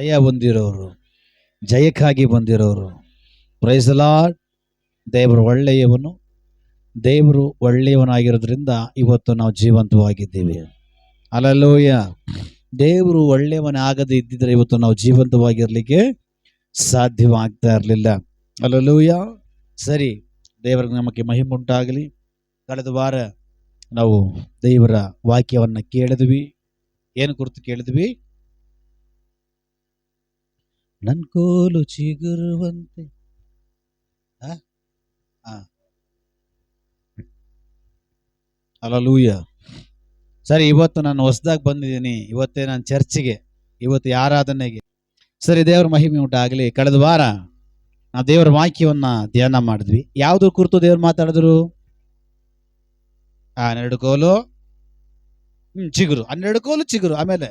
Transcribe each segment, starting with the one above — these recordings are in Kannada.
ಜಯ ಹೊಂದಿರೋರು, ಜಯಕ್ಕಾಗಿ ಬಂದಿರೋರು. Praise the Lord. ದೇವರು ಒಳ್ಳೆಯವನು. ದೇವರು ಒಳ್ಳೆಯವನಾಗಿರೋದ್ರಿಂದ ಇವತ್ತು ನಾವು ಜೀವಂತವಾಗಿದ್ದೀವಿ. ಹಲ್ಲೆಲೂಯ. ದೇವರು ಒಳ್ಳೆಯವನಾಗದೇ ಇದ್ದಿದ್ರೆ ಇವತ್ತು ನಾವು ಜೀವಂತವಾಗಿರ್ಲಿಕ್ಕೆ ಸಾಧ್ಯವಾಗ್ತಾ ಇರಲಿಲ್ಲ. ಹಲ್ಲೆಲೂಯ. ಸರಿ, ದೇವರಿಗೆ ನಮಗೆ ಮಹಿಮೆ ಉಂಟಾಗಲಿ. ಕಳೆದ ವಾರ ನಾವು ದೇವರ ವಾಕ್ಯವನ್ನು ಕೇಳಿದ್ವಿ. ಏನು ಕುರಿತು ಕೇಳಿದ್ವಿ? ನನ್ ಕೋಲು ಚಿಗುರುವಂತೆ. ಹಲ್ಲೆಲೂಯ. ಸರಿ, ಇವತ್ತು ನಾನು ಹೊಸದಾಗಿ ಬಂದಿದ್ದೀನಿ. ಇವತ್ತೇ ನಾನು ಚರ್ಚಿಗೆ, ಇವತ್ತು ಆರಾಧನೆಗೆ. ಸರಿ, ದೇವರ ಮಹಿಮೆ ಉಂಟಾಗಲಿ. ಕಳೆದ ವಾರ ನಾವು ದೇವರ ವಾಕ್ಯವನ್ನ ಧ್ಯಾನ ಮಾಡಿದ್ವಿ. ಯಾವ್ದು ಕುರಿತು ದೇವರು ಮಾತಾಡಿದ್ರು? 12 ಕೋಲು ಚಿಗುರು. 12 ಕೋಲು ಚಿಗುರು. ಆಮೇಲೆ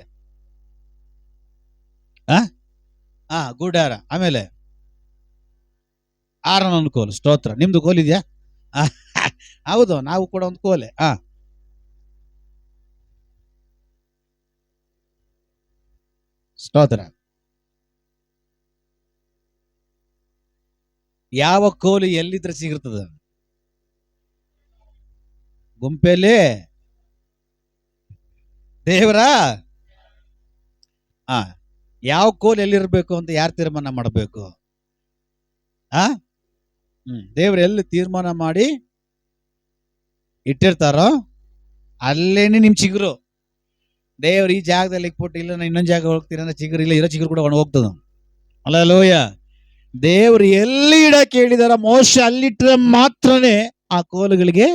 ಗುಡಾರ. ಆಮೇಲೆ ಆರೋನನ ಕೋಲು. ಸ್ತೋತ್ರ. ನಿಮ್ದು ಕೋಲಿದ್ಯಾ? ಹೌದು, ನಾವು ಕೂಡ ಒಂದು ಕೋಲೆ. ಸ್ತೋತ್ರ. ಯಾವ ಕೋಲು ಎಲ್ಲಿದ್ರೆ ಸಿಗಿರ್ತದ? ಗುಂಪೆಲ್ಲಿ ದೇವರ ಯಾವ ಕೋಲು ಎಲ್ಲಿರ್ಬೇಕು ಅಂತ ಯಾರು ತೀರ್ಮಾನ ಮಾಡಬೇಕು? ದೇವ್ರು ಎಲ್ಲಿ ತೀರ್ಮಾನ ಮಾಡಿ ಇಟ್ಟಿರ್ತಾರೋ ಅಲ್ಲೇನೆ ನಿಮ್ ಚಿಗುರು. ದೇವ್ರು ಈ ಜಾಗದಲ್ಲಿ ಇಟ್ಬಿಟ್ಟು ಇಲ್ಲ ನಾನು ಇನ್ನೊಂದು ಜಾಗ ಹೋಗ್ತೀನಿ ಅಂದ್ರೆ ಚಿಗುರು ಇಲ್ಲ, ಇರೋ ಚಿಗುರು ಕೂಡ ಹೋಗ್ತದ. ಹಲ್ಲೆಲೂಯ. ದೇವ್ರು ಎಲ್ಲಿ ಇಡಕ್ಕೆ ಹೇಳಿದಾರ ಮೋಶೆ ಅಲ್ಲಿಟ್ರೆ ಮಾತ್ರನೇ ಆ ಕೋಲುಗಳಿಗೆ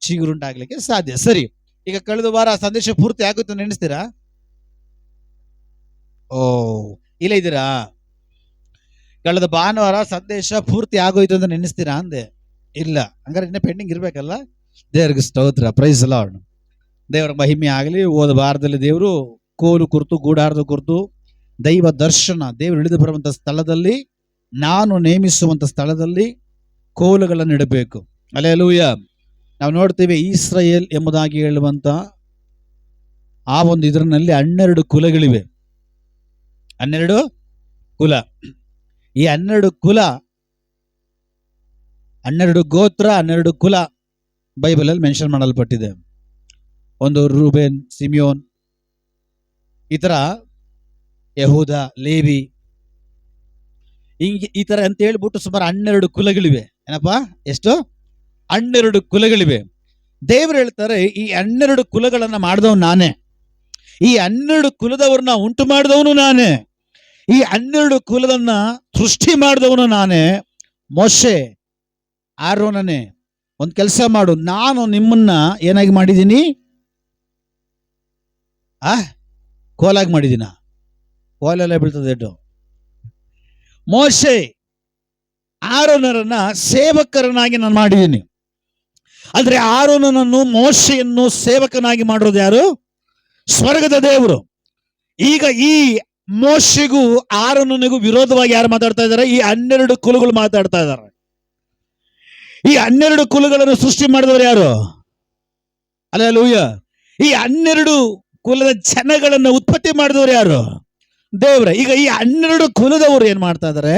ಚಿಗುರುಂಟಾಗ್ಲಿಕ್ಕೆ ಸಾಧ್ಯ. ಸರಿ, ಈಗ ಕಳೆದ ವಾರ ಸಂದೇಶ ಪೂರ್ತಿ ಆಗುತ್ತೆ ನೆನೆಸ್ತೀರಾ? ಇಲ್ಲ ಇದ್ದೀರಾ? ಕಳೆದ ಭಾನುವಾರ ಸಂದೇಶ ಪೂರ್ತಿ ಆಗೋಯ್ತು ಅಂತ ನೆನೆಸ್ತೀರಾ ಅಂದೆ? ಇಲ್ಲ. ಹಂಗಾರೆ ಇನ್ನೂ ಪೆಂಡಿಂಗ್ ಇರ್ಬೇಕಲ್ಲ. ದೇವ್ರಿಗೆ ಸ್ತೋತ್ರ. Praise the Lord. ದೇವರ ಮಹಿಮೆ ಆಗಲಿ. ಹೋದ ವಾರದಲ್ಲಿ ದೇವರು ಕೋಲು ಕುರಿತು, ಗೂಡಾರದ ಕುರಿತು, ದೈವ ದರ್ಶನ, ದೇವರು ಇಳಿದು ಬರುವಂತ ಸ್ಥಳದಲ್ಲಿ, ನಾನು ನೇಮಿಸುವಂತ ಸ್ಥಳದಲ್ಲಿ ಕೋಲುಗಳನ್ನು ಇಡಬೇಕು. ಹಲ್ಲೆಲೂಯ. ನಾವು ನೋಡ್ತೀವಿ, ಇಸ್ರಾಯೇಲ್ ಎಂಬುದಾಗಿ ಹೇಳುವಂತ ಆ ಒಂದು ಇದರಲ್ಲಿ 12 ಕುಲಗಳಿವೆ. 12 ಕುಲ. ಈ 12 ಕುಲ, 12 ಗೋತ್ರ, 12 ಕುಲ ಬೈಬಲ್ ಅಲ್ಲಿ ಮೆನ್ಷನ್ ಮಾಡಲ್ಪಟ್ಟಿದೆ. ಒಂದು ರೂಬೇನ್, ಸಿಮಿಯೋನ್, ಈ ತರ ಯಹೂದ, ಲೇವಿ, ಹಿಂಗೆ ಈ ತರ ಅಂತ ಹೇಳ್ಬಿಟ್ಟು ಸುಮಾರು 12 ಕುಲಗಳಿವೆ. ಏನಪ್ಪಾ? ಎಷ್ಟು? 12 ಕುಲಗಳಿವೆ. ದೇವರು ಹೇಳ್ತಾರೆ, ಈ 12 ಕುಲಗಳನ್ನ ಮಾಡಿದವನು ನಾನೇ. ಈ 12 ಕುಲದವ್ರನ್ನ ಉಂಟು ಮಾಡಿದವನು ನಾನೇ. ಈ 12 ಕುಲದನ್ನ ಸೃಷ್ಟಿ ಮಾಡಿದವನು ನಾನೇ. ಮೋಶೆ, ಆರೋನನೇ, ಒಂದು ಕೆಲಸ ಮಾಡು, ನಾನು ನಿಮ್ಮನ್ನ ಏನಾಗಿ ಮಾಡಿದ್ದೀನಿ? ಕೋಲಾಗಿ ಮಾಡಿದ್ದೀನ? ಕೋಲೆಲ್ಲ ಬೀಳ್ತದೆ. ಮೋಶೆ, ಆರೋನರನ್ನ ಸೇವಕರನ್ನಾಗಿ ನಾನು ಮಾಡಿದ್ದೀನಿ. ಆದ್ರೆ ಆರೋನನನ್ನು, ಮೋಶೆಯನ್ನು ಸೇವಕನಾಗಿ ಮಾಡೋದು ಯಾರು? ಸ್ವರ್ಗದ ದೇವರು. ಈಗ ಈ ಮೋಶೆಗೂ ಆರೋನನಿಗೂ ವಿರೋಧವಾಗಿ ಯಾರು ಮಾತಾಡ್ತಾ ಇದ್ದಾರೆ? ಈ 12 ಕುಲಗಳು ಮಾತಾಡ್ತಾ ಇದ್ದಾರೆ. ಈ 12 ಕುಲಗಳನ್ನು ಸೃಷ್ಟಿ ಮಾಡಿದವರು ಯಾರು? ಹಲ್ಲೆಲೂಯ. ಈ 12 ಕುಲದ ಜನಗಳನ್ನ ಉತ್ಪತ್ತಿ ಮಾಡಿದವರು ಯಾರು? ದೇವ್ರೆ. ಈಗ ಈ 12 ಕುಲದವರು ಏನ್ ಮಾಡ್ತಾ ಇದಾರೆ?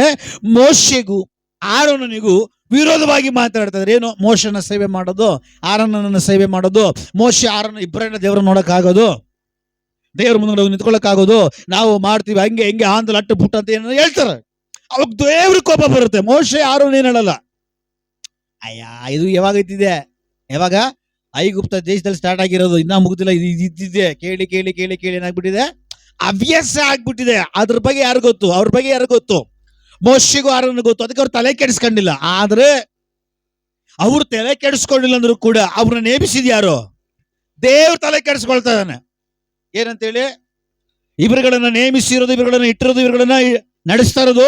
ಮೋಶೆಗೂ ಆರೋನನಿಗೂ ವಿರೋಧವಾಗಿ ಮಾತಾಡ್ತಾ ಇದ್ದಾರೆ. ಏನು? ಮೋಶೆನ ಸೇವೆ ಮಾಡೋದು, ಆರೋನನ ಸೇವೆ ಮಾಡೋದು. ಮೋಶೆ ಆರೋನ ಇಬ್ಬರನ್ನ ದೇವ್ರ ನೋಡಕ್ಕಾಗೋದು, ದೇವ್ರ ಮುಂದೆ ನಿಂತ್ಕೊಳ್ಳಕ್ಕಾಗೋದು, ನಾವು ಮಾಡ್ತೀವಿ ಹಂಗೆ ಹೆಂಗೆ ಆಂಧ್ರ ಅಟ್ಟು ಪುಟ್ಟ ಅಂತ ಏನೋ ಹೇಳ್ತಾರೆ. ಅವಾಗ ದೇವ್ರ ಕೋಪ ಬರುತ್ತೆ. ಮೋಶೆ ಆರೋನ ಏನ್ ಹೇಳಲ್ಲ. ಇದು ಯಾವಾಗ ಇದ್ದಿದೆ? ಯಾವಾಗ? ಐಗುಪ್ತ ದೇಶದಲ್ಲಿ ಸ್ಟಾರ್ಟ್ ಆಗಿರೋದು, ಇನ್ನ ಮುಗ್ದಿಲ್ಲ. ಇದು ಇದ್ದಿದೆ. ಕೇಳಿ ಕೇಳಿ ಕೇಳಿ ಕೇಳಿ ಏನಾಗ್ಬಿಟ್ಟಿದೆ? ಹವ್ಯಾಸ ಆಗ್ಬಿಟ್ಟಿದೆ. ಅದ್ರ ಬಗ್ಗೆ ಯಾರು ಗೊತ್ತು? ಅವ್ರ ಬಗ್ಗೆ ಯಾರು ಗೊತ್ತು? ಮೋಶೆಗೂ ಆರೋನಿಗೂ ಗೊತ್ತು. ಅದಕ್ಕೆ ಅವ್ರು ತಲೆ ಕೆಡಿಸ್ಕೊಂಡಿಲ್ಲ. ಆದ್ರೆ ಅವ್ರು ತಲೆ ಕೆಡಿಸ್ಕೊಂಡಿಲ್ಲ ಅಂದ್ರು ಕೂಡ ಅವ್ರನ್ನ ನೇಮಿಸಿದ್ ಯಾರು? ದೇವ್ರ ತಲೆ ಕೆಡಿಸ್ಕೊಳ್ತಾ ಇದ್ದಾನೆ. ಏನಂತೇಳಿ? ಇವರುಗಳನ್ನ ನೇಮಿಸಿರೋದು, ಇವರುಗಳನ್ನ ಇಟ್ಟಿರೋದು, ಇವರುಗಳನ್ನ ನಡೆಸ್ತಾ ಇರೋದು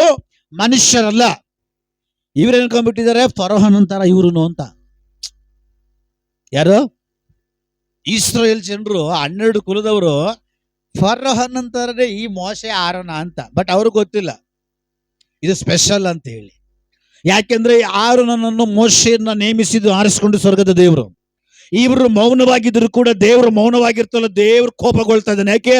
ಮನುಷ್ಯರಲ್ಲ. ಇವ್ರು ಅನ್ಕೊಂಡ್ಬಿಟ್ಟಿದ್ದಾರೆ ಫರೋಹನ್ ಅಂತಾರ ಇವ್ರುನು ಅಂತ. ಯಾರು? ಇಸ್ರಾಯೇಲ್ ಜನರು 12 ಕುಲದವರು ಫರೋಹನ್ ಅಂತಾರೆ ಈ ಮೋಶೆ ಆರೋನ ಅಂತ. ಬಟ್ ಅವ್ರಿಗೆ ಗೊತ್ತಿಲ್ಲ ಇದು ಸ್ಪೆಷಲ್ ಅಂತ ಹೇಳಿ. ಯಾಕೆಂದ್ರೆ ಆರೋನನನ್ನು ಮೋಶೆಯನ್ನ ನೇಮಿಸಿದ್ದು ಆರಿಸಿಕೊಂಡು ಸ್ವರ್ಗದ ದೇವರು. ಇವರು ಮೌನವಾಗಿದ್ರು ಕೂಡ ದೇವರು ಮೌನವಾಗಿರ್ತಲ್ಲ, ದೇವರು ಕೋಪಗೊಳ್ತಾ ಇದ್ದಾನೆ. ಯಾಕೆ?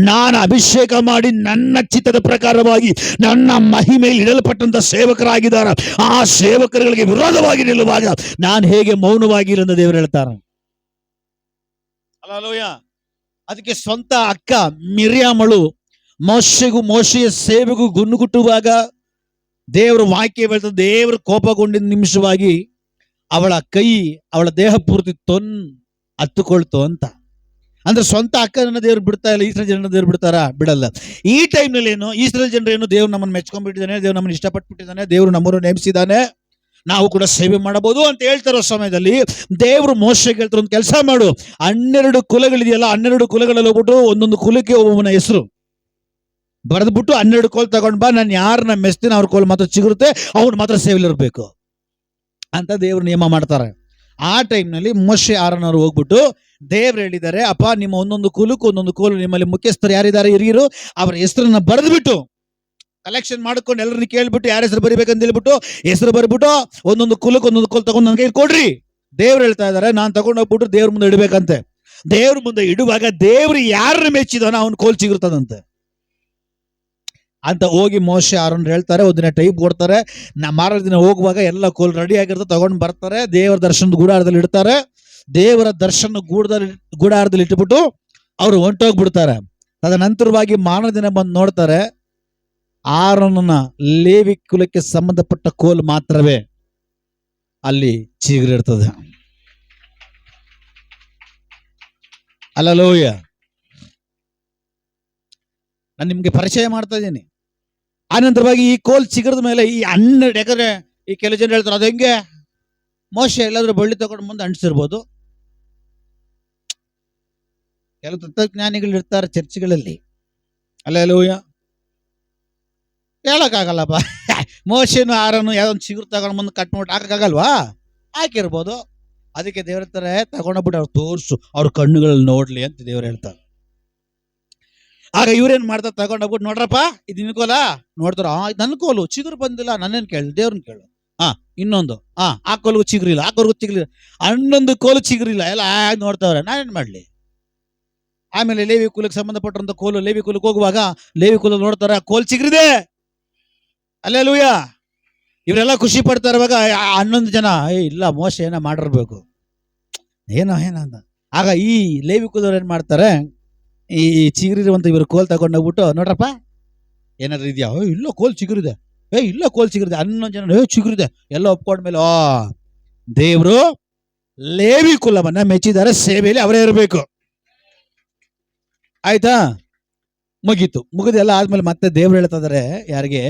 ನಾನು ಅಭಿಷೇಕ ಮಾಡಿ ನನ್ನ ಚಿತ್ತದ ಪ್ರಕಾರವಾಗಿ ನನ್ನ ಮಹಿಮೆಯಲ್ಲಿ ಇಡಲ್ಪಟ್ಟಂತ ಸೇವಕರಾಗಿದ್ದಾರೆ. ಆ ಸೇವಕರುಗಳಿಗೆ ವಿರೋಧವಾಗಿ ನಿಲ್ಲುವಾಗ ನಾನು ಹೇಗೆ ಮೌನವಾಗಿರು ಅಂತ ದೇವರು ಹೇಳ್ತಾರೆ. ಹಲ್ಲೆಲೂಯಾ. ಅದಕ್ಕೆ ಸ್ವಂತ ಅಕ್ಕ ಮಿರ್ಯಾಮಳು ಮೋಶೆಯ ಸೇವೆಗೂ ಗುನ್ನುಗುಟ್ಟುವಾಗ ದೇವರು ವಾಕ್ಯ ಹೇಳ್ತದೆ, ದೇವರು ಕೋಪಗೊಂಡಿದ್ದ ನಿಮಿಷವಾಗಿ ಅವಳ ಕೈ ಅವಳ ದೇಹ ಪೂರ್ತಿ ಹತ್ತುಕೊಳ್ತು ಅಂತ. ಅಂದ್ರೆ ಸ್ವಂತ ಅಕ್ಕನನ್ನ ದೇವ್ರು ಬಿಡ್ತಾ ಇಲ್ಲ, ಇಸ್ರೇಲ್ ಜನರನ್ನ ದೇವ್ರು ಬಿಡಲ್ಲ. ಈ ಟೈಮ್ನಲ್ಲಿ ಏನು, ಇಸ್ರೇಲ್ ಜನರು ಏನು, ದೇವ್ರು ನಮ್ಮನ್ನು ಮೆಚ್ಕೊಂಡ್ಬಿಟ್ಟಿದ್ದಾನೆ, ದೇವ್ರು ನಮ್ಮನ್ನು ಇಷ್ಟಪಟ್ಬಿಟ್ಟಿದ್ದಾನೆ, ದೇವರು ನಮ್ಮನ್ನು ನೇಮಿಸಿದ್ದಾನೆ, ನಾವು ಕೂಡ ಸೇವೆ ಮಾಡಬಹುದು ಅಂತ ಹೇಳ್ತಾರೋ ಸಮಯದಲ್ಲಿ ದೇವರು ಮೋಶೆಗೆ ಹೇಳ್ತಾರೆ, ಒಂದು ಕೆಲಸ ಮಾಡು, 12 ಕುಲಗಳಿದೆಯಲ್ಲ, 12 ಕುಲಗಳಲ್ಲಿ ಹೋಗ್ಬಿಟ್ಟು ಒಂದೊಂದು ಕುಲಕ್ಕೆ ಒಬ್ಬನ ಹೆಸರು ಬರೆದ್ಬಿಟ್ಟು 12 ಕೋಲ್ ತಗೊಂಡ್ ಬಾ, ನಾನು ಯಾರನ್ನ ಮೆಚ್ತೀನಿ ಅವ್ರ ಕೋಲ್ ಮಾತ್ರ ಚಿಗುರುತ್ತೆ, ಅವ್ನು ಮಾತ್ರ ಸೇವೆಲಿರ್ಬೇಕು ಅಂತ ದೇವ್ರು ನಿಯಮ ಮಾಡ್ತಾರೆ. ಆ ಟೈಮ್ನಲ್ಲಿ ಮೋಶೆ ಆರೋನರು ಹೋಗ್ಬಿಟ್ಟು ದೇವ್ರು ಹೇಳಿದ್ದಾರೆ, ಅಪ್ಪ ನಿಮ್ಮ ಒಂದೊಂದು ಕುಲಕ್ಕೂ ಒಂದೊಂದು ಕೋಲು, ನಿಮ್ಮಲ್ಲಿ ಮುಖ್ಯಸ್ಥರು ಯಾರಿದ್ದಾರೆ ಹಿರಿಯರು, ಅವರ ಹೆಸರನ್ನ ಬರೆದ್ಬಿಟ್ಟು ಕಲೆಕ್ಷನ್ ಮಾಡ್ಕೊಂಡು ಎಲ್ಲರನ್ನ ಕೇಳ್ಬಿಟ್ಟು ಯಾರ ಹೆಸರು ಬರಿಬೇಕಂತ ಹೇಳ್ಬಿಟ್ಟು ಹೆಸರು ಬರ್ಬಿಟ್ಟು ಒಂದೊಂದು ಕುಲಕ್ಕೆ ಒಂದೊಂದು ಕೋಲ್ ತಗೊಂಡು ನನ್ನ ಕೈಲಿ ಕೊಡ್ರಿ. ದೇವ್ರು ಹೇಳ್ತಾ ಇದ್ದಾರೆ, ನಾನು ತಗೊಂಡು ಹೋಗ್ಬಿಟ್ಟು ದೇವ್ರ ಮುಂದೆ ಇಡಬೇಕಂತೆ. ದೇವ್ರ ಮುಂದೆ ಇಡುವಾಗ ದೇವ್ರು ಯಾರನ್ನ ಮೆಚ್ಚಿದಾನೋ ಅವನ ಕೋಲ್ ಚಿಗುರ್ತದಂತೆ ಅಂತ ಹೋಗಿ ಮೋಶೆ ಆರೋನ್ ಹೇಳ್ತಾರೆ. ಒಂದಿನ ಟೈಪ್ ಕೊಡ್ತಾರೆ, ಮಾರನೇ ದಿನ ಹೋಗುವಾಗ ಎಲ್ಲ ಕೋಲ್ ರೆಡಿ ಆಗಿರ್ತದೆ, ತಗೊಂಡು ಬರ್ತಾರೆ, ದೇವರ ದರ್ಶನದ ಗೂಡಾರದಲ್ಲಿ ಇಡ್ತಾರೆ. ದೇವರ ದರ್ಶನ ಗೂಡಾರದಲ್ಲಿ ಇಟ್ಬಿಟ್ಟು ಅವರು ಹೊಂಟೋಗ್ಬಿಡ್ತಾರೆ. ತದನಂತರವಾಗಿ ಮಾರನೇ ದಿನ ಬಂದು ನೋಡ್ತಾರೆ, ಆರೋನನ ಲೇವಿ ಕುಲಕ್ಕೆ ಸಂಬಂಧಪಟ್ಟ ಕೋಲ್ ಮಾತ್ರವೇ ಅಲ್ಲಿ ಚಿಗುರಿರ್ತದೆ. ಹಲ್ಲೆಲೂಯ. ನಾನು ನಿಮ್ಗೆ ಪರಿಚಯ ಮಾಡ್ತಾ ಇದ್ದೀನಿ. ಆನಂತರವಾಗಿ ಈ ಕೋಲ್ ಚಿಗುರದ ಮೇಲೆ ಈ 12, ಯಾಕಂದ್ರೆ ಈ ಕೆಲವು ಜನ ಹೇಳ್ತಾರೆ, ಅದು ಹೆಂಗೆ ಮೋಶೆ ಎಲ್ಲಾದ್ರೂ ಬಳ್ಳಿ ತಗೊಂಡು ಮುಂದೆ ಅಂಟಿಸಿರ್ಬೋದು. ಕೆಲವು ತತ್ವಜ್ಞಾನಿಗಳು ಇರ್ತಾರೆ ಚರ್ಚ್ಗಳಲ್ಲಿ, ಹಲ್ಲೆಲೂಯ, ಹೇಳಕ್ಕಾಗಲ್ಲಪ್ಪ, ಮೋಶೆನು ಆರೋನು ಯಾವ್ದೊಂದು ಚಿಗುರು ತಗೊಂಡು ಮುಂದೆ ಕಟ್ ಮಾಡಿ ಹಾಕಕ್ಕಾಗಲ್ವಾ? ಹಾಕಿರ್ಬೋದು. ಅದಕ್ಕೆ ದೇವ್ರ ಹೇಳ್ತಾರೆ, ತಗೊಂಡೋಗ್ಬಿಟ್ಟು ಅವ್ರು ತೋರ್ಸು, ಅವ್ರ ಕಣ್ಣುಗಳಲ್ಲಿ ನೋಡ್ಲಿ ಅಂತ ದೇವ್ರು ಹೇಳ್ತಾರೆ. ಆಗ ಇವ್ರೇನ್ ಮಾಡ್ತಾರೆ, ತಗೊಂಡೋಗ್ಬಿಟ್ಟು ನೋಡ್ರಪ್ಪ ಇದು ನಿನ್ ಕೋಲ ನೋಡ್ತಾರ, ನನ್ನ ಕೋಲು ಚಿಗುರು ಬಂದಿಲ್ಲ, ನನ್ನೇನು ಕೇಳು, ದೇವ್ರನ್ನ ಕೇಳು. ಇನ್ನೊಂದು ಆ ಕೋಲ್ಗೂ ಚಿಗುರಿಲ್ಲ, ಆ ಕೋಲ್ಗೂ ಚಿಗುರಿಲ್ಲ, 11 ಕೋಲು ಚಿಗುರಿಲ್ಲ, ಎಲ್ಲ ನೋಡ್ತಾವ್ರೆ, ನಾನೇನ್ ಮಾಡ್ಲಿ? ಆಮೇಲೆ ಲೇವಿ ಕುಲಕ್ಕೆ ಸಂಬಂಧಪಟ್ಟಂತ ಕೋಲು, ಲೇವಿ ಕುಲಕ್ಕೆ ಹೋಗುವಾಗ ಲೇವಿ ಕುಲ ನೋಡ್ತಾರೆ, ಕೋಲ್ ಚಿಗುರಿದೆ. ಹಲ್ಲೆಲೂಯ. ಇವರೆಲ್ಲ ಖುಷಿ ಪಡ್ತಾ ಇರುವಾಗ 11 ಜನ ಇಲ್ಲ ಮೋಶೆ ಏನೋ ಮಾಡಿರ್ಬೇಕು, ಏನೋ ಅಂತ. ಆಗ ಈ ಲೇವಿ ಕುಲದವ್ರು ಏನ್ ಮಾಡ್ತಾರೆ, ಈ ಚಿಗುರಿರುವಂತ ಇವರು ಕೋಲ್ ತಗೊಂಡೋಗ್ಬಿಟ್ಟು, ನೋಡ್ರಪ್ಪ ಏನಾದ್ರು ಇದೆಯಾ? ಇಲ್ಲ ಕೋಲ್ ಚಿಗುರಿದೆ, ಇಲ್ಲ ಕೋಲ್ ಚಿಗುರಿದೆ. 11 ಜನ ಚಿಗುರಿದೆ ಎಲ್ಲ ಒಪ್ಕೊಂಡ್ಮೇಲೆ, ದೇವ್ರು ಲೇವಿ ಕುಲವನ್ನ ಮೆಚ್ಚಿದ್ದಾರೆ, ಸೇವೆಯಲ್ಲಿ ಅವರೇ ಇರಬೇಕು. ಆಯ್ತಾ? ಮುಗಿದೆಲ್ಲ ಆದ್ಮೇಲೆ ಮತ್ತೆ ದೇವ್ರು ಹೇಳ್ತಾ ಇದಾರೆ, ಯಾರಿಗೆ?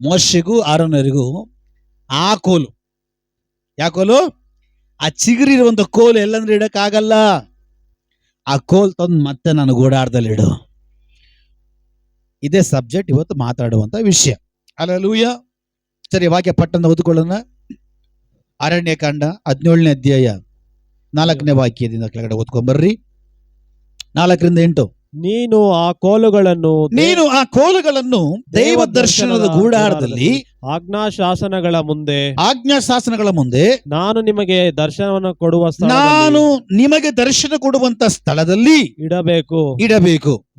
ಮೋಶೆಗೂ ಆರೋನರಿಗೂ ಆ ಕೋಲು, ಯಾವ ಕೋಲು? ಆ ಚಿಗುರಿರುವಂತ ಕೋಲು ಎಲ್ಲಂದ್ರೆ ಇಡಕ್ಕಾಗಲ್ಲ, ಆ ಕೋಲ್ ತಂದು ಮತ್ತೆ ನಾನು ಗೂಡಾರದಲ್ಲಿ ಇಡು. ಇದೇ ಸಬ್ಜೆಕ್ಟ್ ಇವತ್ತು ಮಾತಾಡುವಂತ ವಿಷಯ. ಹಲ್ಲೆಲೂಯ. ಸರಿ, ವಾಕ್ಯ ಪಟ್ಟಣ ಓದಿಕೊಳ್ಳೋಣ. ಅರಣ್ಯಕಾಂಡ 17ನೇ ಅಧ್ಯಾಯ 4ನೇ ವಾಕ್ಯದಿಂದ ಕೆಳಗಡೆ ಓದ್ಕೊಂಡ್ಬರ್ರಿ. 4-8. ನೀನು ಆ ಕೋಲುಗಳನ್ನು ದೇವ ದರ್ಶನದ ಗೂಡಾರದಲ್ಲಿ ಆಜ್ಞಾಶಾಸನಗಳ ಮುಂದೆ ನಾನು ನಿಮಗೆ ದರ್ಶನ ಕೊಡುವಂತ ಸ್ಥಳದಲ್ಲಿ ಇಡಬೇಕು.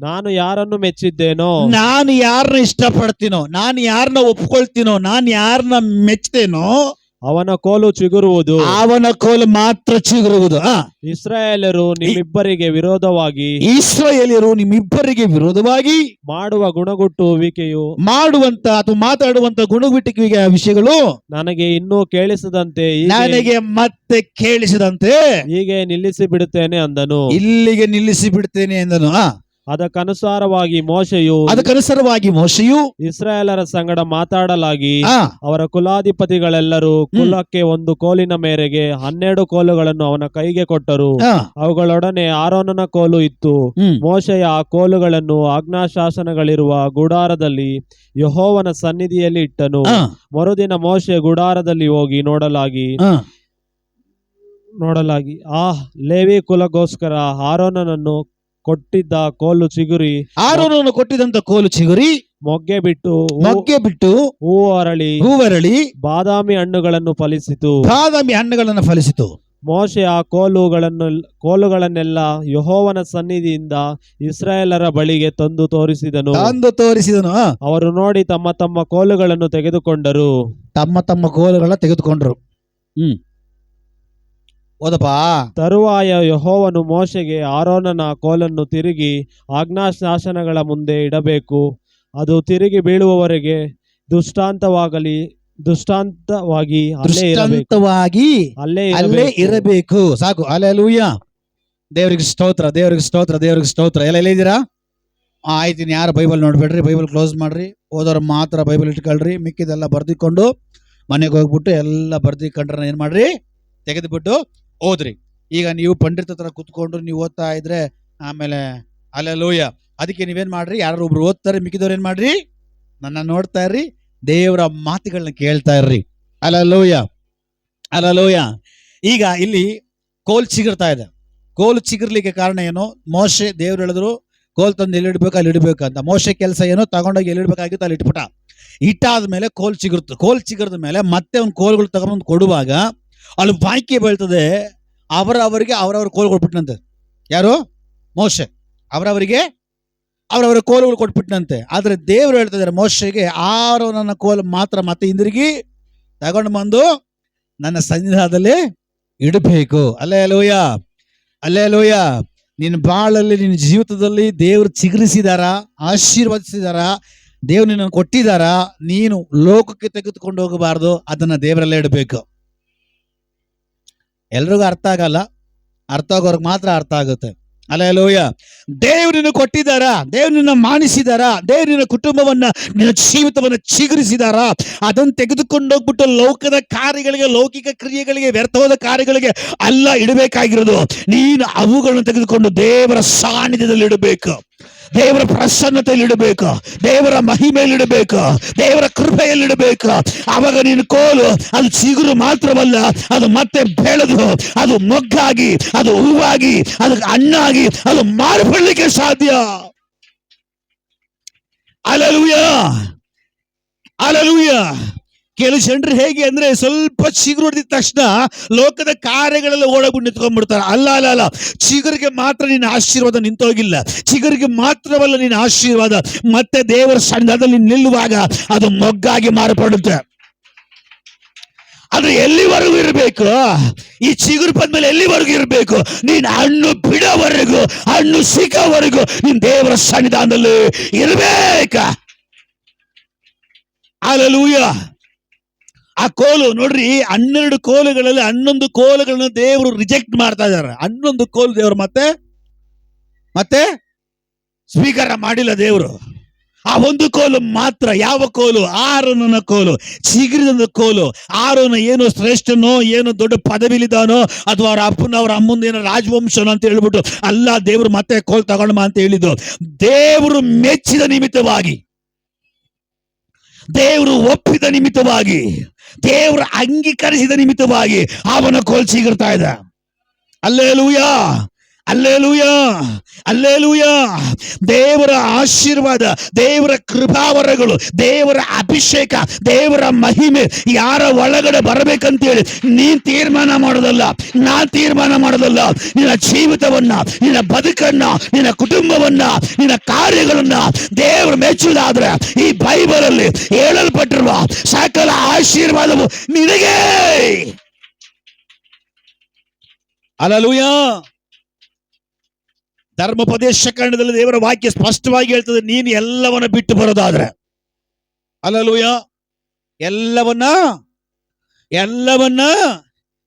ನಾನು ಯಾರನ್ನು ಮೆಚ್ಚಿದ್ದೇನೋ, ನಾನು ಯಾರನ್ನ ಇಷ್ಟಪಡ್ತೀನೋ, ನಾನು ಯಾರನ್ನ ಒಪ್ಕೊಳ್ತೀನೋ, ನಾನು ಯಾರನ್ನ ಮೆಚ್ತೇನೋ ಅವನ ಕೋಲು ಚಿಗುರುವುದು, ಅವನ ಕೋಲು ಮಾತ್ರ ಚಿಗುರುವುದು. ಇಸ್ರಾಯೇಲರು ನಿಮ್ಮಿಬ್ಬರಿಗೆ ವಿರೋಧವಾಗಿ ಮಾಡುವ ಗುಣಗುಟ್ಟುವಿಕೆಯು ಅಥವಾ ಮಾತಾಡುವಂತ ಗುಣಗುಟ್ಟುವಿಕೆಯ ವಿಷಯಗಳು ನನಗೆ ಇನ್ನೂ ಕೇಳಿಸದಂತೆ ಮತ್ತೆ ಕೇಳಿಸದಂತೆ ಹೀಗೆ ನಿಲ್ಲಿಸಿ ಬಿಡುತ್ತೇನೆ ಅಂದನು. ಇಲ್ಲಿಗೆ ನಿಲ್ಲಿಸಿ ಬಿಡುತ್ತೇನೆ ಎಂದನು. ಅದಕ್ಕನುಸಾರವಾಗಿ ಮೋಶೆಯು ಇಸ್ರಾಯೇಲರ ಸಂಗಡ ಮಾತಾಡಲಾಗಿ ಅವರ ಕುಲಾಧಿಪತಿಗಳೆಲ್ಲರೂ ಕುಲಕ್ಕೆ ಒಂದು ಕೋಲಿನ ಮೇರೆಗೆ 12 ಕೋಲುಗಳನ್ನು ಅವನ ಕೈಗೆ ಕೊಟ್ಟರು. ಅವುಗಳೊಡನೆ ಆರೋನನ ಕೋಲು ಇತ್ತು. ಮೋಶೆಯ ಆ ಕೋಲುಗಳನ್ನು ಆಜ್ಞಾಶಾಸನಗಳಿರುವ ಗುಡಾರದಲ್ಲಿ ಯೆಹೋವನ ಸನ್ನಿಧಿಯಲ್ಲಿ ಇಟ್ಟನು. ಮರುದಿನ ಮೋಶೆ ಗುಡಾರದಲ್ಲಿ ಹೋಗಿ ನೋಡಲಾಗಿ ಲೇವಿ ಕುಲಗೋಸ್ಕರ ಆರೋನನನ್ನು ಕೊಟ್ಟಿದ್ದಂತ ಕೋಲು ಚಿಗುರಿ ಮೊಗ್ಗೆ ಬಿಟ್ಟು ಹೂವರಳಿ ಬಾದಾಮಿ ಹಣ್ಣುಗಳನ್ನು ಫಲಿಸಿತು. ಮೋಶೆ ಆ ಕೋಲುಗಳನ್ನೆಲ್ಲ ಯೆಹೋವನ ಸನ್ನಿಧಿಯಿಂದ ಇಸ್ರಾಯೇಲರ ಬಳಿಗೆ ತಂದು ತೋರಿಸಿದನು. ಅವರು ನೋಡಿ ತಮ್ಮ ತಮ್ಮ ಕೋಲುಗಳನ್ನು ತೆಗೆದುಕೊಂಡರು. ತಮ್ಮ ಕೋಲುಗಳ ತೆಗೆದುಕೊಂಡ್ರು. ಓದಪ್ಪ. ತರುವಾಯ ಯೆಹೋವನು ಮೋಶೆಗೆ ಆರೋನನ ಕೋಲನ್ನು ತಿರುಗಿ ಆಜ್ಞಾಶಾಸನಗಳ ಮುಂದೆ ಇಡಬೇಕು. ಅದು ತಿರುಗಿ ಬೀಳುವವರೆಗೆ ದೃಷ್ಟಾಂತವಾಗಿ ಅಲ್ಲೇ ಇರಬೇಕು. ಸಾಕು. ಹಲ್ಲೆಲೂಯಾ. ದೇವರಿಗೆ ಸ್ತೋತ್ರ, ದೇವರಿಗೆ ಸ್ತೋತ್ರ, ದೇವರಿಗೆ ಸ್ತೋತ್ರ. ಎಲ್ಲ ಇದ್ದೀರಾ? ಆಯ್ತು. ಯಾರು ಬೈಬಲ್ ನೋಡ್ಬೇಡ್ರಿ, ಬೈಬಲ್ ಕ್ಲೋಸ್ ಮಾಡ್ರಿ. ಓದೋರು ಮಾತ್ರ ಬೈಬಲ್ ಇಟ್ಕೊಳ್ರಿ. ಮಿಕ್ಕಿದೆಲ್ಲ ಬರ್ದಿಕೊಂಡು ಮನೆಗೆ ಹೋಗ್ಬಿಟ್ಟು ಎಲ್ಲ ಬರ್ದಿಕೊಂಡ್ರೆ ಏನ್ ಮಾಡ್ರಿ, ತೆಗೆದುಬಿಟ್ಟು ಓದ್ರಿ. ಈಗ ನೀವು ಪಂಡಿತ ಹತ್ರ ಕುತ್ಕೊಂಡು ನೀವು ಓದ್ತಾ ಇದ್ರೆ ಆಮೇಲೆ ಹಲ್ಲೆಲೂಯಾ. ಅದಕ್ಕೆ ನೀವೇನ್ ಮಾಡ್ರಿ, ಯಾರು ಒಬ್ರು ಓದ್ತಾರೆ, ಮಿಕ್ಕಿದವ್ರು ಏನ್ ಮಾಡ್ರಿ, ನನ್ನ ನೋಡ್ತಾ ಇರ್ರಿ, ದೇವರ ಮಾತುಗಳನ್ನ ಕೇಳ್ತಾ ಇರ್ರಿ. Hallelujah, hallelujah. ಈಗ ಇಲ್ಲಿ ಕೋಲ್ ಚಿಗುರ್ತಾ ಇದೆ. ಕೋಲು ಚಿಗುರ್ಲಿಕ್ಕೆ ಕಾರಣ ಏನು? ಮೋಶೆ ದೇವ್ರು ಹೇಳಿದ್ರು ಕೋಲ್ ತಂದು ಎಲ್ಲಿಡ್ಬೇಕು ಅಲ್ಲಿ ಇಡ್ಬೇಕಂತ. ಮೋಶೆ ಕೆಲಸ ಏನೋ ತಗೊಂಡೋಗಿ ಎಲ್ಲಿಡ್ಬೇಕಾಗಿತ್ತು ಅಲ್ಲಿ ಇಟ್ಬಿಟ್ಟ. ಇಟ್ಟಾದ್ಮೇಲೆ ಕೋಲ್ ಚಿಗುರ್ತು. ಕೋಲ್ ಚಿಗುರ್ದ ಮೇಲೆ ಮತ್ತೆ ಒಂದು ಕೋಲ್ಗಳು ತಗೊಂಡು ಕೊಡುವಾಗ ಅಲ್ಲಿ ವಾಕ್ಯ ಬೀಳ್ತದೆ, ಅವರವರಿಗೆ ಅವರವ್ರ ಕೋಲ್ ಕೊಟ್ಬಿಟ್ನಂತೆ. ಯಾರು? ಮೋಶೆ ಅವರವರಿಗೆ ಅವರವರ ಕೋಲುಗಳು ಕೊಟ್ಬಿಟ್ನಂತೆ. ಆದ್ರೆ ದೇವರು ಹೇಳ್ತಿದ್ದಾರೆ ಮೋಶೆಗೆ, ನನ್ನ ಕೋಲು ಮಾತ್ರ ಮತ್ತೆ ಹಿಂದಿರುಗಿ ತಗೊಂಡು ಬಂದು ನನ್ನ ಸನ್ನಿಧಾನದಲ್ಲಿ ಇಡಬೇಕು. Hallelujah, hallelujah. ನಿನ್ನ ಬಾಳಲ್ಲಿ, ನಿನ್ನ ಜೀವಿತದಲ್ಲಿ ದೇವರು ಚಿಗುರಿಸಿದಾರ, ಆಶೀರ್ವದಿಸಿದಾರ, ದೇವ್ರು ನಿನ್ನನ್ನು ಕೊಟ್ಟಿದಾರ. ನೀನು ಲೋಕಕ್ಕೆ ತೆಗೆದುಕೊಂಡು ಹೋಗಬಾರ್ದು, ಅದನ್ನ ದೇವರಲ್ಲೇ ಇಡಬೇಕು. ಎಲ್ರಿಗೂ ಅರ್ಥ ಆಗಲ್ಲ, ಅರ್ಥ ಆಗೋರ್ಗೆ ಮಾತ್ರ ಅರ್ಥ ಆಗುತ್ತೆ. ಹಲ್ಲೆಲೂಯಾ. ದೇವ್ರು ನಿನ್ನ ಕೊಟ್ಟಿದಾರ, ದೇವ್ರು ನಿನ್ನ ಮಾನಿಸಿದಾರ, ದೇವ್ರು ನಿನ್ನ ಕುಟುಂಬವನ್ನ, ನಿನ್ನ ಜೀವಿತವನ್ನ ಚಿಗುರಿಸಿದಾರ. ಅದನ್ನು ತೆಗೆದುಕೊಂಡು ಹೋಗ್ಬಿಟ್ಟು ಲೋಕದ ಕಾರ್ಯಗಳಿಗೆ, ಲೌಕಿಕ ಕ್ರಿಯೆಗಳಿಗೆ, ವ್ಯರ್ಥವಾದ ಕಾರ್ಯಗಳಿಗೆ ಅಲ್ಲ ಇಡಬೇಕಾಗಿರೋದು. ನೀನು ಅವುಗಳನ್ನು ತೆಗೆದುಕೊಂಡು ದೇವರ ಸಾನ್ನಿಧ್ಯದಲ್ಲಿ ಇಡಬೇಕು, ದೇವರ ಪ್ರಸನ್ನತೆಯಲ್ಲಿ ಇಡಬೇಕು, ದೇವರ ಮಹಿಮೆಯಲ್ಲಿ ಇಡಬೇಕು, ದೇವರ ಕೃಪೆಯಲ್ಲಿ ಇಡಬೇಕು. ಆವಾಗ ನಿನ್ನ ಕೋಲು ಅದು ಚಿಗುರು ಮಾತ್ರವಲ್ಲ, ಅದು ಮತ್ತೆ ಬೆಳೆದು ಅದು ಮೊಗ್ಗಾಗಿ, ಅದು ಹೂವಾಗಿ, ಅದು ಹಣ್ಣಾಗಿ, ಅದು ಮಾರ್ಪಡಲಿಕ್ಕೆ ಸಾಧ್ಯ. Hallelujah, hallelujah. ಕೆಲವು ಜನರು ಹೇಗೆ ಅಂದ್ರೆ ಸ್ವಲ್ಪ ಚಿಗುರು ಹೊಡೆದಿದ ತಕ್ಷಣ ಲೋಕದ ಕಾರ್ಯಗಳೆಲ್ಲ ಓಡೋಗ್ಬಿಟ್ಟು ನಿಂತ್ಕೊಂಡ್ಬಿಡ್ತಾರೆ. ಅಲ್ಲ ಅಲ್ಲ ಅಲ್ಲ, ಚಿಗುರಿಗೆ ಮಾತ್ರ ನಿನ್ನ ಆಶೀರ್ವಾದ ನಿಂತೋಗಿಲ್ಲ. ಚಿಗುರಿಗೆ ಮಾತ್ರವಲ್ಲ ನಿನ್ನ ಆಶೀರ್ವಾದ, ಮತ್ತೆ ದೇವರ ಸನ್ನಿಧಾನದಲ್ಲಿ ನಿಲ್ಲುವಾಗ ಅದು ಮೊಗ್ಗಾಗಿ ಮಾರ್ಪಡುತ್ತೆ. ಆದ್ರೆ ಎಲ್ಲಿವರೆಗೂ ಇರಬೇಕು? ಈ ಚಿಗುರು ಬಂದ್ಮೇಲೆ ಎಲ್ಲಿವರೆಗೂ ಇರಬೇಕು? ನೀನ್ ಹಣ್ಣು ಬಿಡೋವರೆಗೂ, ಹಣ್ಣು ಸಿಗೋವರೆಗೂ ನೀನ್ ದೇವರ ಸನ್ನಿಧಾನದಲ್ಲಿ ಇರಬೇಕ. ಹಲ್ಲೆಲೂಯಾ. ಆ ಕೋಲು ನೋಡ್ರಿ, 12 ಕೋಲುಗಳಲ್ಲಿ 11 ಕೋಲುಗಳನ್ನ ದೇವರು ರಿಜೆಕ್ಟ್ ಮಾಡ್ತಾ ಇದ್ದಾರೆ. 11 ಕೋಲು ದೇವರು ಮತ್ತೆ ಸ್ವೀಕಾರ ಮಾಡಿಲ್ಲ ದೇವರು. ಆ ಒಂದು ಕೋಲು ಮಾತ್ರ. ಯಾವ ಕೋಲು? ಆರೋನನ ಕೋಲು, ಚಿಗುರಿದ ಕೋಲು. ಆರೋನ ಏನು ಶ್ರೇಷ್ಠನೋ, ಏನು ದೊಡ್ಡ ಪದವಿಲಿದಾನೋ, ಅಥವಾ ಅವ್ರ ಅಪ್ಪನ ಅವ್ರ ಅಮ್ಮಂದ ಏನೋ ರಾಜವಂಶನೋ ಅಂತ ಹೇಳ್ಬಿಟ್ಟು ಅಲ್ಲ, ದೇವರು ಮತ್ತೆ ಕೋಲು ತಗೊಂಡ್ಮ ಅಂತ ಹೇಳಿದ್ದು. ದೇವರು ಮೆಚ್ಚಿದ ನಿಮಿತ್ತವಾಗಿ, ದೇವರು ಒಪ್ಪಿದ ನಿಮಿತ್ತವಾಗಿ, ದೇವರು ಅಂಗೀಕರಿಸಿದ ನಿಮಿತ್ತವಾಗಿ ಅವನ ಕೋಲ್ ಚಿಗುರ್ತಾ ಇದೆ. Hallelujah, hallelujah, hallelujah. ದೇವರ ಆಶೀರ್ವಾದ, ದೇವರ ಕೃಪಾವರಗಳು, ದೇವರ ಅಭಿಷೇಕ, ದೇವರ ಮಹಿಮೆ ಯಾರ ಒಳಗಡೆ ಬರಬೇಕಂತೇಳಿ ನೀನ್ ತೀರ್ಮಾನ ಮಾಡೋದಲ್ಲ, ನಾನ್ ತೀರ್ಮಾನ ಮಾಡೋದಲ್ಲ. ನಿನ್ನ ಜೀವಿತವನ್ನ, ನಿನ್ನ ಬದುಕನ್ನ, ನಿನ್ನ ಕುಟುಂಬವನ್ನ, ನಿನ್ನ ಕಾರ್ಯಗಳನ್ನ ದೇವರು ಮೆಚ್ಚುವುದಾದ್ರೆ ಈ ಬೈಬಲ್ ಅಲ್ಲಿ ಹೇಳಲ್ಪಟ್ಟಿರುವ ಸಕಲ ಆಶೀರ್ವಾದವು ನಿನಗೆ. ಹಲ್ಲೆಲೂಯಾ. ಧರ್ಮೋಪದೇಶ ಕಾಂಡದಲ್ಲಿ ದೇವರ ವಾಕ್ಯ ಸ್ಪಷ್ಟವಾಗಿ ಹೇಳ್ತದೆ, ನೀನು ಎಲ್ಲವನ್ನ ಬಿಟ್ಟು ಬರೋದಾದ್ರೆ. ಹಲ್ಲೆಲೂಯಾ.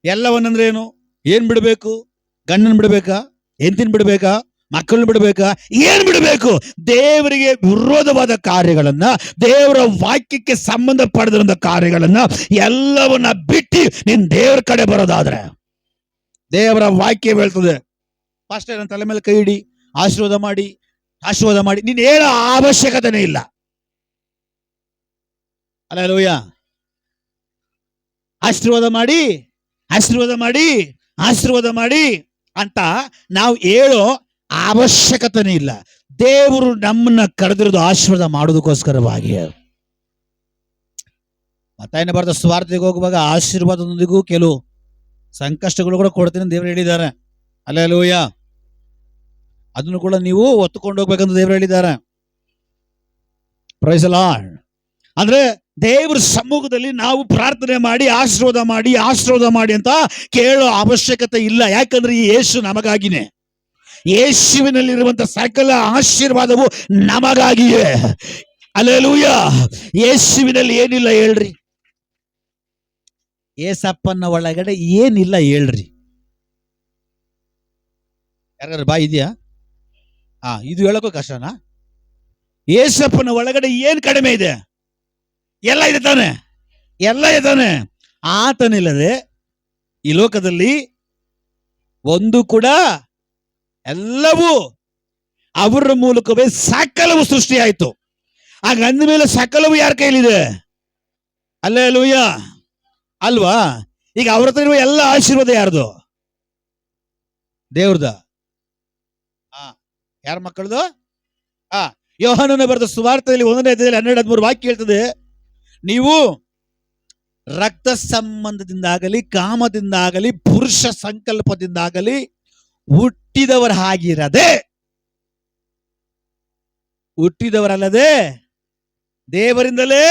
ಎಲ್ಲವನ್ನಂದ್ರೆ ಏನು? ಏನ್ ಬಿಡಬೇಕು? ಗಂಡನ್ ಬಿಡಬೇಕಾ? ಹೆಂಡತಿನ ಬಿಡಬೇಕಾ? ಮಕ್ಕಳನ್ನ ಬಿಡಬೇಕಾ? ಏನ್ ಬಿಡಬೇಕು? ದೇವರಿಗೆ ವಿರೋಧವಾದ ಕಾರ್ಯಗಳನ್ನ, ದೇವರ ವಾಕ್ಯಕ್ಕೆ ಸಂಬಂಧಪಡದಂತ ಕಾರ್ಯಗಳನ್ನ ಎಲ್ಲವನ್ನ ಬಿಟ್ಟು ನೀನ್ ದೇವರ ಕಡೆ ಬರೋದಾದ್ರೆ, ದೇವರ ವಾಕ್ಯ ಹೇಳ್ತದೆ, ಫಸ್ಟ್ ನನ್ನ ತಲೆ ಮೇಲೆ ಕೈ ಇಡಿ, ಆಶೀರ್ವಾದ ಮಾಡಿ. ನೀನ್ ಏನೋ ಅವಶ್ಯಕತೆನೇ ಇಲ್ಲ. ಹಲ್ಲೆಲೂಯಾ. ಆಶೀರ್ವಾದ ಮಾಡಿ ಅಂತ ನಾವು ಹೇಳೋ ಅವಶ್ಯಕತೆನೇ ಇಲ್ಲ. ದೇವರು ನಮ್ಮನ್ನ ಕರೆದಿರೋದು ಆಶೀರ್ವಾದ ಮಾಡೋದಕ್ಕೋಸ್ಕರವಾಗಿ. ಮತ್ತಾಯನ ಬರೆದ ಸುವಾರ್ತೆಗೆ ಹೋಗುವಾಗ ಆಶೀರ್ವಾದದೊಂದಿಗೂ ಕೆಲವು ಸಂಕಷ್ಟಗಳು ಕೂಡ ಕೊಡ್ತೀನಿ ಅಂತ ದೇವರು ಹೇಳಿದ್ದಾರೆ. ಹಲ್ಲೆಲೂಯ. ಅದನ್ನು ಕೂಡ ನೀವು ಒತ್ತುಕೊಂಡು ಹೋಗ್ಬೇಕಂತ ದೇವರು ಹೇಳಿದ್ದಾರೆ. Praise the Lord. ಅಂದ್ರೆ ದೇವರ ಸಮ್ಮುಖದಲ್ಲಿ ನಾವು ಪ್ರಾರ್ಥನೆ ಮಾಡಿ ಆಶೀರ್ವಾದ ಮಾಡಿ ಅಂತ ಕೇಳೋ ಅವಶ್ಯಕತೆ ಇಲ್ಲ. ಯಾಕಂದ್ರೆ ಈ ಯೇಸು ನಮಗಾಗಿನೇ, ಯೇಸುವಿನಲ್ಲಿರುವಂತ ಸಕಲ ಆಶೀರ್ವಾದವು ನಮಗಾಗಿಯೇ. ಹಲ್ಲೆಲೂಯ. ಯೇಸುವಿನಲ್ಲಿ ಏನಿಲ್ಲ ಹೇಳ್ರಿ? ಏಸಪ್ಪನ ಒಳಗಡೆ ಏನಿಲ್ಲ ಹೇಳ್ರಿ? ಯಾರಿಗಾರು ಬಾಯಿ ಇದೆಯಾ? ಇದು ಹೇಳೋಕ್ಕೂ ಕಷ್ಟನಾ? ಏಸಪ್ಪನ ಒಳಗಡೆ ಏನ್ ಕಡಿಮೆ ಇದೆ? ಎಲ್ಲ ಇದೆ ತಾನೆ, ಎಲ್ಲ ಇದ್ದಾನೆ. ಆತನಿಲ್ಲದೆ ಈ ಲೋಕದಲ್ಲಿ ಒಂದು ಕೂಡ, ಎಲ್ಲವೂ ಅವರ ಮೂಲಕವೇ ಸಕಲವು ಸೃಷ್ಟಿಯಾಯಿತು. ಆಗ ಅಂದಮೇಲೆ ಸಕಲವು ಯಾರ ಕೈಲಿದೆ? ಹಲ್ಲೆಲೂಯ ಅಲ್ವಾ? ಈಗ ಅವ್ರ ಹತ್ರ ಇರುವ ಎಲ್ಲ ಆಶೀರ್ವಾದ ಯಾರ್ದು? ದೇವ್ರದ. ಯಾರ ಮಕ್ಕಳದು? ಯೋಹಾನನ ಬರೆದ ಸುವಾರ್ತೆಯಲ್ಲಿ 1ನೇ ಅಧ್ಯಾಯದಲ್ಲಿ 12-13 ವಾಕ್ಯ ಹೇಳ್ತದೆ, ನೀವು ರಕ್ತ ಸಂಬಂಧದಿಂದಾಗಲಿ, ಕಾಮದಿಂದಾಗಲಿ, ಪುರುಷ ಸಂಕಲ್ಪದಿಂದಾಗಲಿ ಹುಟ್ಟಿದವರಲ್ಲದೆ ದೇವರಿಂದಲೇ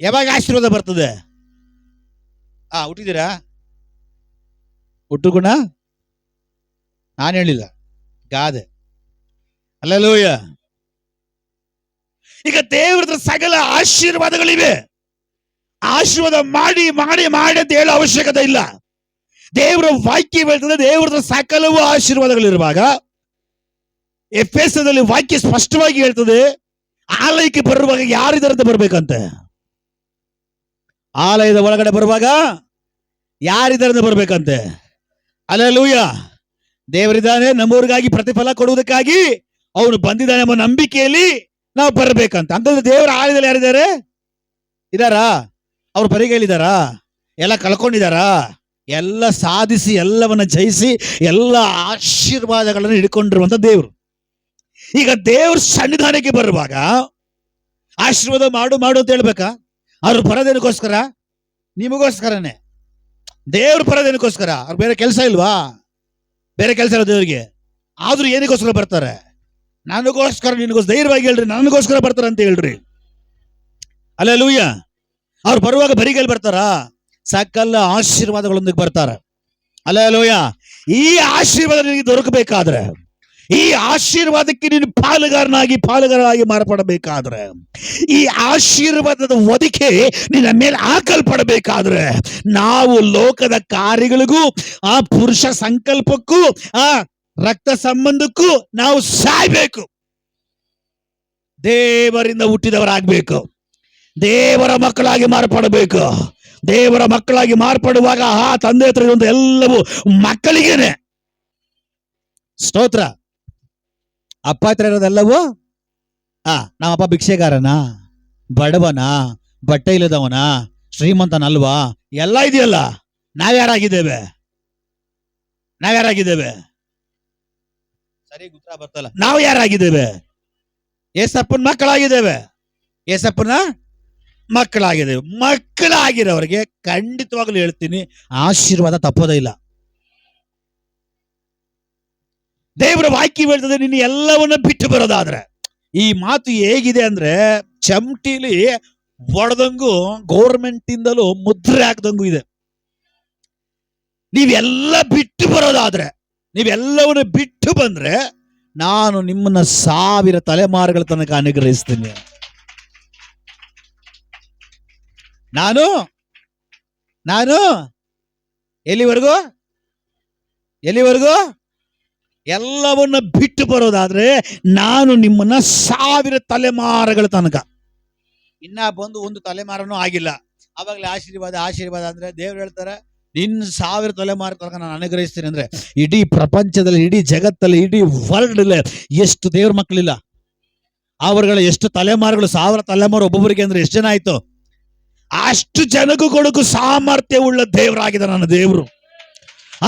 ಯಾವಾಗ ಆಶೀರ್ವಾದ ಬರ್ತದೆ? ಹುಟ್ಟಿದ್ದೀರಾ? ಹುಟ್ಟುಗುಣ ನಾನು ಹೇಳಿಲ್ಲ, ಗಾದೆ. ಹಲ್ಲೆಲೂಯ. ಈಗ ದೇವರ ಸಕಲ ಆಶೀರ್ವಾದಗಳಿವೆ. ಆಶೀರ್ವಾದ ಮಾಡಿ ಮಾಡಿ ಮಾಡಿ ಅಂತ ಹೇಳೋ ಅವಶ್ಯಕತೆ ಇಲ್ಲ. ದೇವರ ವಾಕ್ಯ ಹೇಳ್ತದೆ ದೇವರ ಸಕಲವೂ ಆಶೀರ್ವಾದಗಳಿರುವಾಗ, ಎಫೆಸದಲ್ಲಿ ವಾಕ್ಯ ಸ್ಪಷ್ಟವಾಗಿ ಹೇಳ್ತದೆ ಆಲಯಕ್ಕೆ ಬರುವಾಗ ಯಾರಿದರಂತೆ ಬರ್ಬೇಕಂತೆ. ಆಲಯದ ಒಳಗಡೆ ಬರುವಾಗ ಯಾರಿದರಂತೆ ಬರ್ಬೇಕಂತೆ. ಹಲ್ಲೆಲೂಯ. ದೇವರಿದ್ದಾನೆ, ನಮ್ಮವ್ರಿಗಾಗಿ ಪ್ರತಿಫಲ ಕೊಡುವುದಕ್ಕಾಗಿ ಅವನು ಬಂದಿದ್ದಾನೆ ಎಂಬ ನಂಬಿಕೆಯಲ್ಲಿ ನಾವು ಬರಬೇಕಂತ. ಅಂತಂದ್ರೆ ದೇವರ ಆಲಯದಲ್ಲಿ ಯಾರಿದ್ದಾರೆ? ಇದಾರಾ? ಅವ್ರ ಪರಿಗೈಲಿದಾರಾ? ಎಲ್ಲ ಕಳ್ಕೊಂಡಿದಾರಾ? ಎಲ್ಲ ಸಾಧಿಸಿ, ಎಲ್ಲವನ್ನ ಜಯಿಸಿ, ಎಲ್ಲ ಆಶೀರ್ವಾದಗಳನ್ನು ಹಿಡ್ಕೊಂಡಿರುವಂತ ದೇವರು. ಈಗ ದೇವ್ರ ಸನ್ನಿಧಾನಕ್ಕೆ ಬರುವಾಗ ಆಶೀರ್ವಾದ ಮಾಡು ಅಂತ ಹೇಳ್ಬೇಕಾ? ಅವ್ರು ಬರೋದೇನಕ್ಕೋಸ್ಕರ? ನಿಮಗೋಸ್ಕರನೇ. ದೇವ್ರ ಬರೋದೇನಕ್ಕೋಸ್ಕರ? ಅವ್ರು ಬೇರೆ ಕೆಲಸ ಇಲ್ವಾ? ಬೇರೆ ಕೆಲಸ ಇಲ್ಲ ದೇವ್ರಿಗೆ. ಆದ್ರೂ ಏನಕ್ಕೋಸ್ಕರ ಬರ್ತಾರೆ? ನನಗೋಸ್ಕರ, ನಿನಗೋಸ್ಕರ. ಧೈರ್ಯವಾಗಿ ಹೇಳ್ರಿ, ನನಗೋಸ್ಕರ ಬರ್ತಾರ ಅಂತ ಹೇಳ್ರಿ. ಹಲ್ಲೆಲೂಯ. ಅವ್ರು ಬರುವಾಗ ಬರಿಗೈಲಿ ಬರ್ತಾರ? ಸಕಲ ಆಶೀರ್ವಾದಗಳೊಂದಿಗೆ ಬರ್ತಾರೆ. ಹಲ್ಲೆಲೂಯ. ಈ ಆಶೀರ್ವಾದ ನಿನಗೆ ದೊರಕಬೇಕಾದ್ರೆ, ಈ ಆಶೀರ್ವಾದಕ್ಕೆ ನೀನು ಪಾಲುಗಾರನಾಗಿ ಮಾರ್ಪಡಬೇಕಾದ್ರೆ, ಈ ಆಶೀರ್ವಾದದ ಒದಿಕೆ ನಿನ್ನ ಮೇಲೆ ಹಾಕಲ್ಪಡಬೇಕಾದ್ರೆ, ನಾವು ಲೋಕದ ಕಾರ್ಯಗಳಿಗೂ, ಆ ಪುರುಷ ಸಂಕಲ್ಪಕ್ಕೂ, ಆ ರಕ್ತ ಸಂಬಂಧಕ್ಕೂ ನಾವು ಸಾಯ್ಬೇಕು. ದೇವರಿಂದ ಹುಟ್ಟಿದವರಾಗಬೇಕು. ದೇವರ ಮಕ್ಕಳಾಗಿ ಮಾರ್ಪಡಬೇಕು. ದೇವರ ಮಕ್ಕಳಾಗಿ ಮಾರ್ಪಡುವಾಗ ತಂದೆ ಹತ್ರ ಇರುವಂತ ಎಲ್ಲವೂ ಮಕ್ಕಳಿಗೇನೆ. ಸ್ತೋತ್ರ. ಅಪ್ಪ ಹತ್ರ ಇರೋದೆಲ್ಲವೂ ನಮ್ಮಪ್ಪ ಭಿಕ್ಷೆಗಾರನ, ಬಡವನ, ಬಟ್ಟೆ ಇಲ್ಲದವನ, ಶ್ರೀಮಂತನಲ್ವಾ? ಎಲ್ಲ ಇದೆಯಲ್ಲ. ನಾವ್ಯಾರಾಗಿದ್ದೇವೆ? ಸರಿ ಉತ್ತರ ಬರ್ತಲ್ಲ. ನಾವು ಯಾರಾಗಿದ್ದೇವೆ? ಏಸಪ್ಪನ ಮಕ್ಕಳಾಗಿದ್ದೇವೆ. ಏಸಪ್ಪನ ಮಕ್ಕಳಾಗಿದ್ದೇವೆ. ಮಕ್ಕಳಾಗಿರೋರಿಗೆ ಖಂಡಿತವಾಗ್ಲೂ ಹೇಳ್ತೀನಿ, ಆಶೀರ್ವಾದ ತಪ್ಪೋದೇ ಇಲ್ಲ. ದೇವರ ವಾಕ್ಯ ಹೇಳ್ತದೆ, ನಿನ್ನ ಎಲ್ಲವನ್ನ ಬಿಟ್ಟು ಬರೋದಾದ್ರೆ. ಈ ಮಾತು ಹೇಗಿದೆ ಅಂದ್ರೆ, ಚಮಟಿಲಿ ಒಡೆದಂಗೂ ಗೌರ್ಮೆಂಟ್ ಇಂದಲೂ ಮುದ್ರೆ ಹಾಕ್ದಂಗೂ ಇದೆ. ನೀವೆಲ್ಲ ಬಿಟ್ಟು ಬರೋದಾದ್ರೆ, ನೀವೆಲ್ಲವನ್ನು ಬಿಟ್ಟು ಬಂದ್ರೆ, ನಾನು ನಿಮ್ಮನ್ನ 1000 ತಲೆಮಾರುಗಳ ತನಕ ಅನುಗ್ರಹಿಸ್ತೀನಿ. ನಾನು ಎಲ್ಲಿವರೆಗೂ ಎಲ್ಲವನ್ನ ಬಿಟ್ಟು ಬರೋದಾದ್ರೆ, ನಾನು ನಿಮ್ಮನ್ನ 1000 ತಲೆಮಾರುಗಳ ತನಕ. ಇನ್ನ ಬಂದು ಒಂದು ತಲೆಮಾರನೂ ಆಗಿಲ್ಲ, ಅವಾಗಲೇ ಆಶೀರ್ವಾದ ಅಂದ್ರೆ ದೇವ್ರು ಹೇಳ್ತಾರೆ, ನಿನ್ನ 1000 ತಲೆಮಾರು ತನಕ ನಾನು ಅನುಗ್ರಹಿಸ್ತೀನಿ ಅಂದ್ರೆ. ಇಡೀ ಪ್ರಪಂಚದಲ್ಲಿ, ಇಡೀ ಜಗತ್ತಲ್ಲಿ, ಇಡೀ ವರ್ಲ್ಡ್ ಎಷ್ಟು ದೇವ್ರ ಮಕ್ಕಳಿಲ್ಲ? ಅವರುಗಳ ಎಷ್ಟು ತಲೆಮಾರುಗಳು? 1000 ತಲೆಮಾರು ಒಬ್ಬೊಬ್ಬರಿಗೆ ಅಂದ್ರೆ ಎಷ್ಟು ಜನ ಆಯ್ತು? ಅಷ್ಟು ಜನಕ್ಕೂ ಕೊಡೋಕು ಸಾಮರ್ಥ್ಯವುಳ್ಳ ದೇವರಾಗಿದೆ ನನ್ನ ದೇವರು.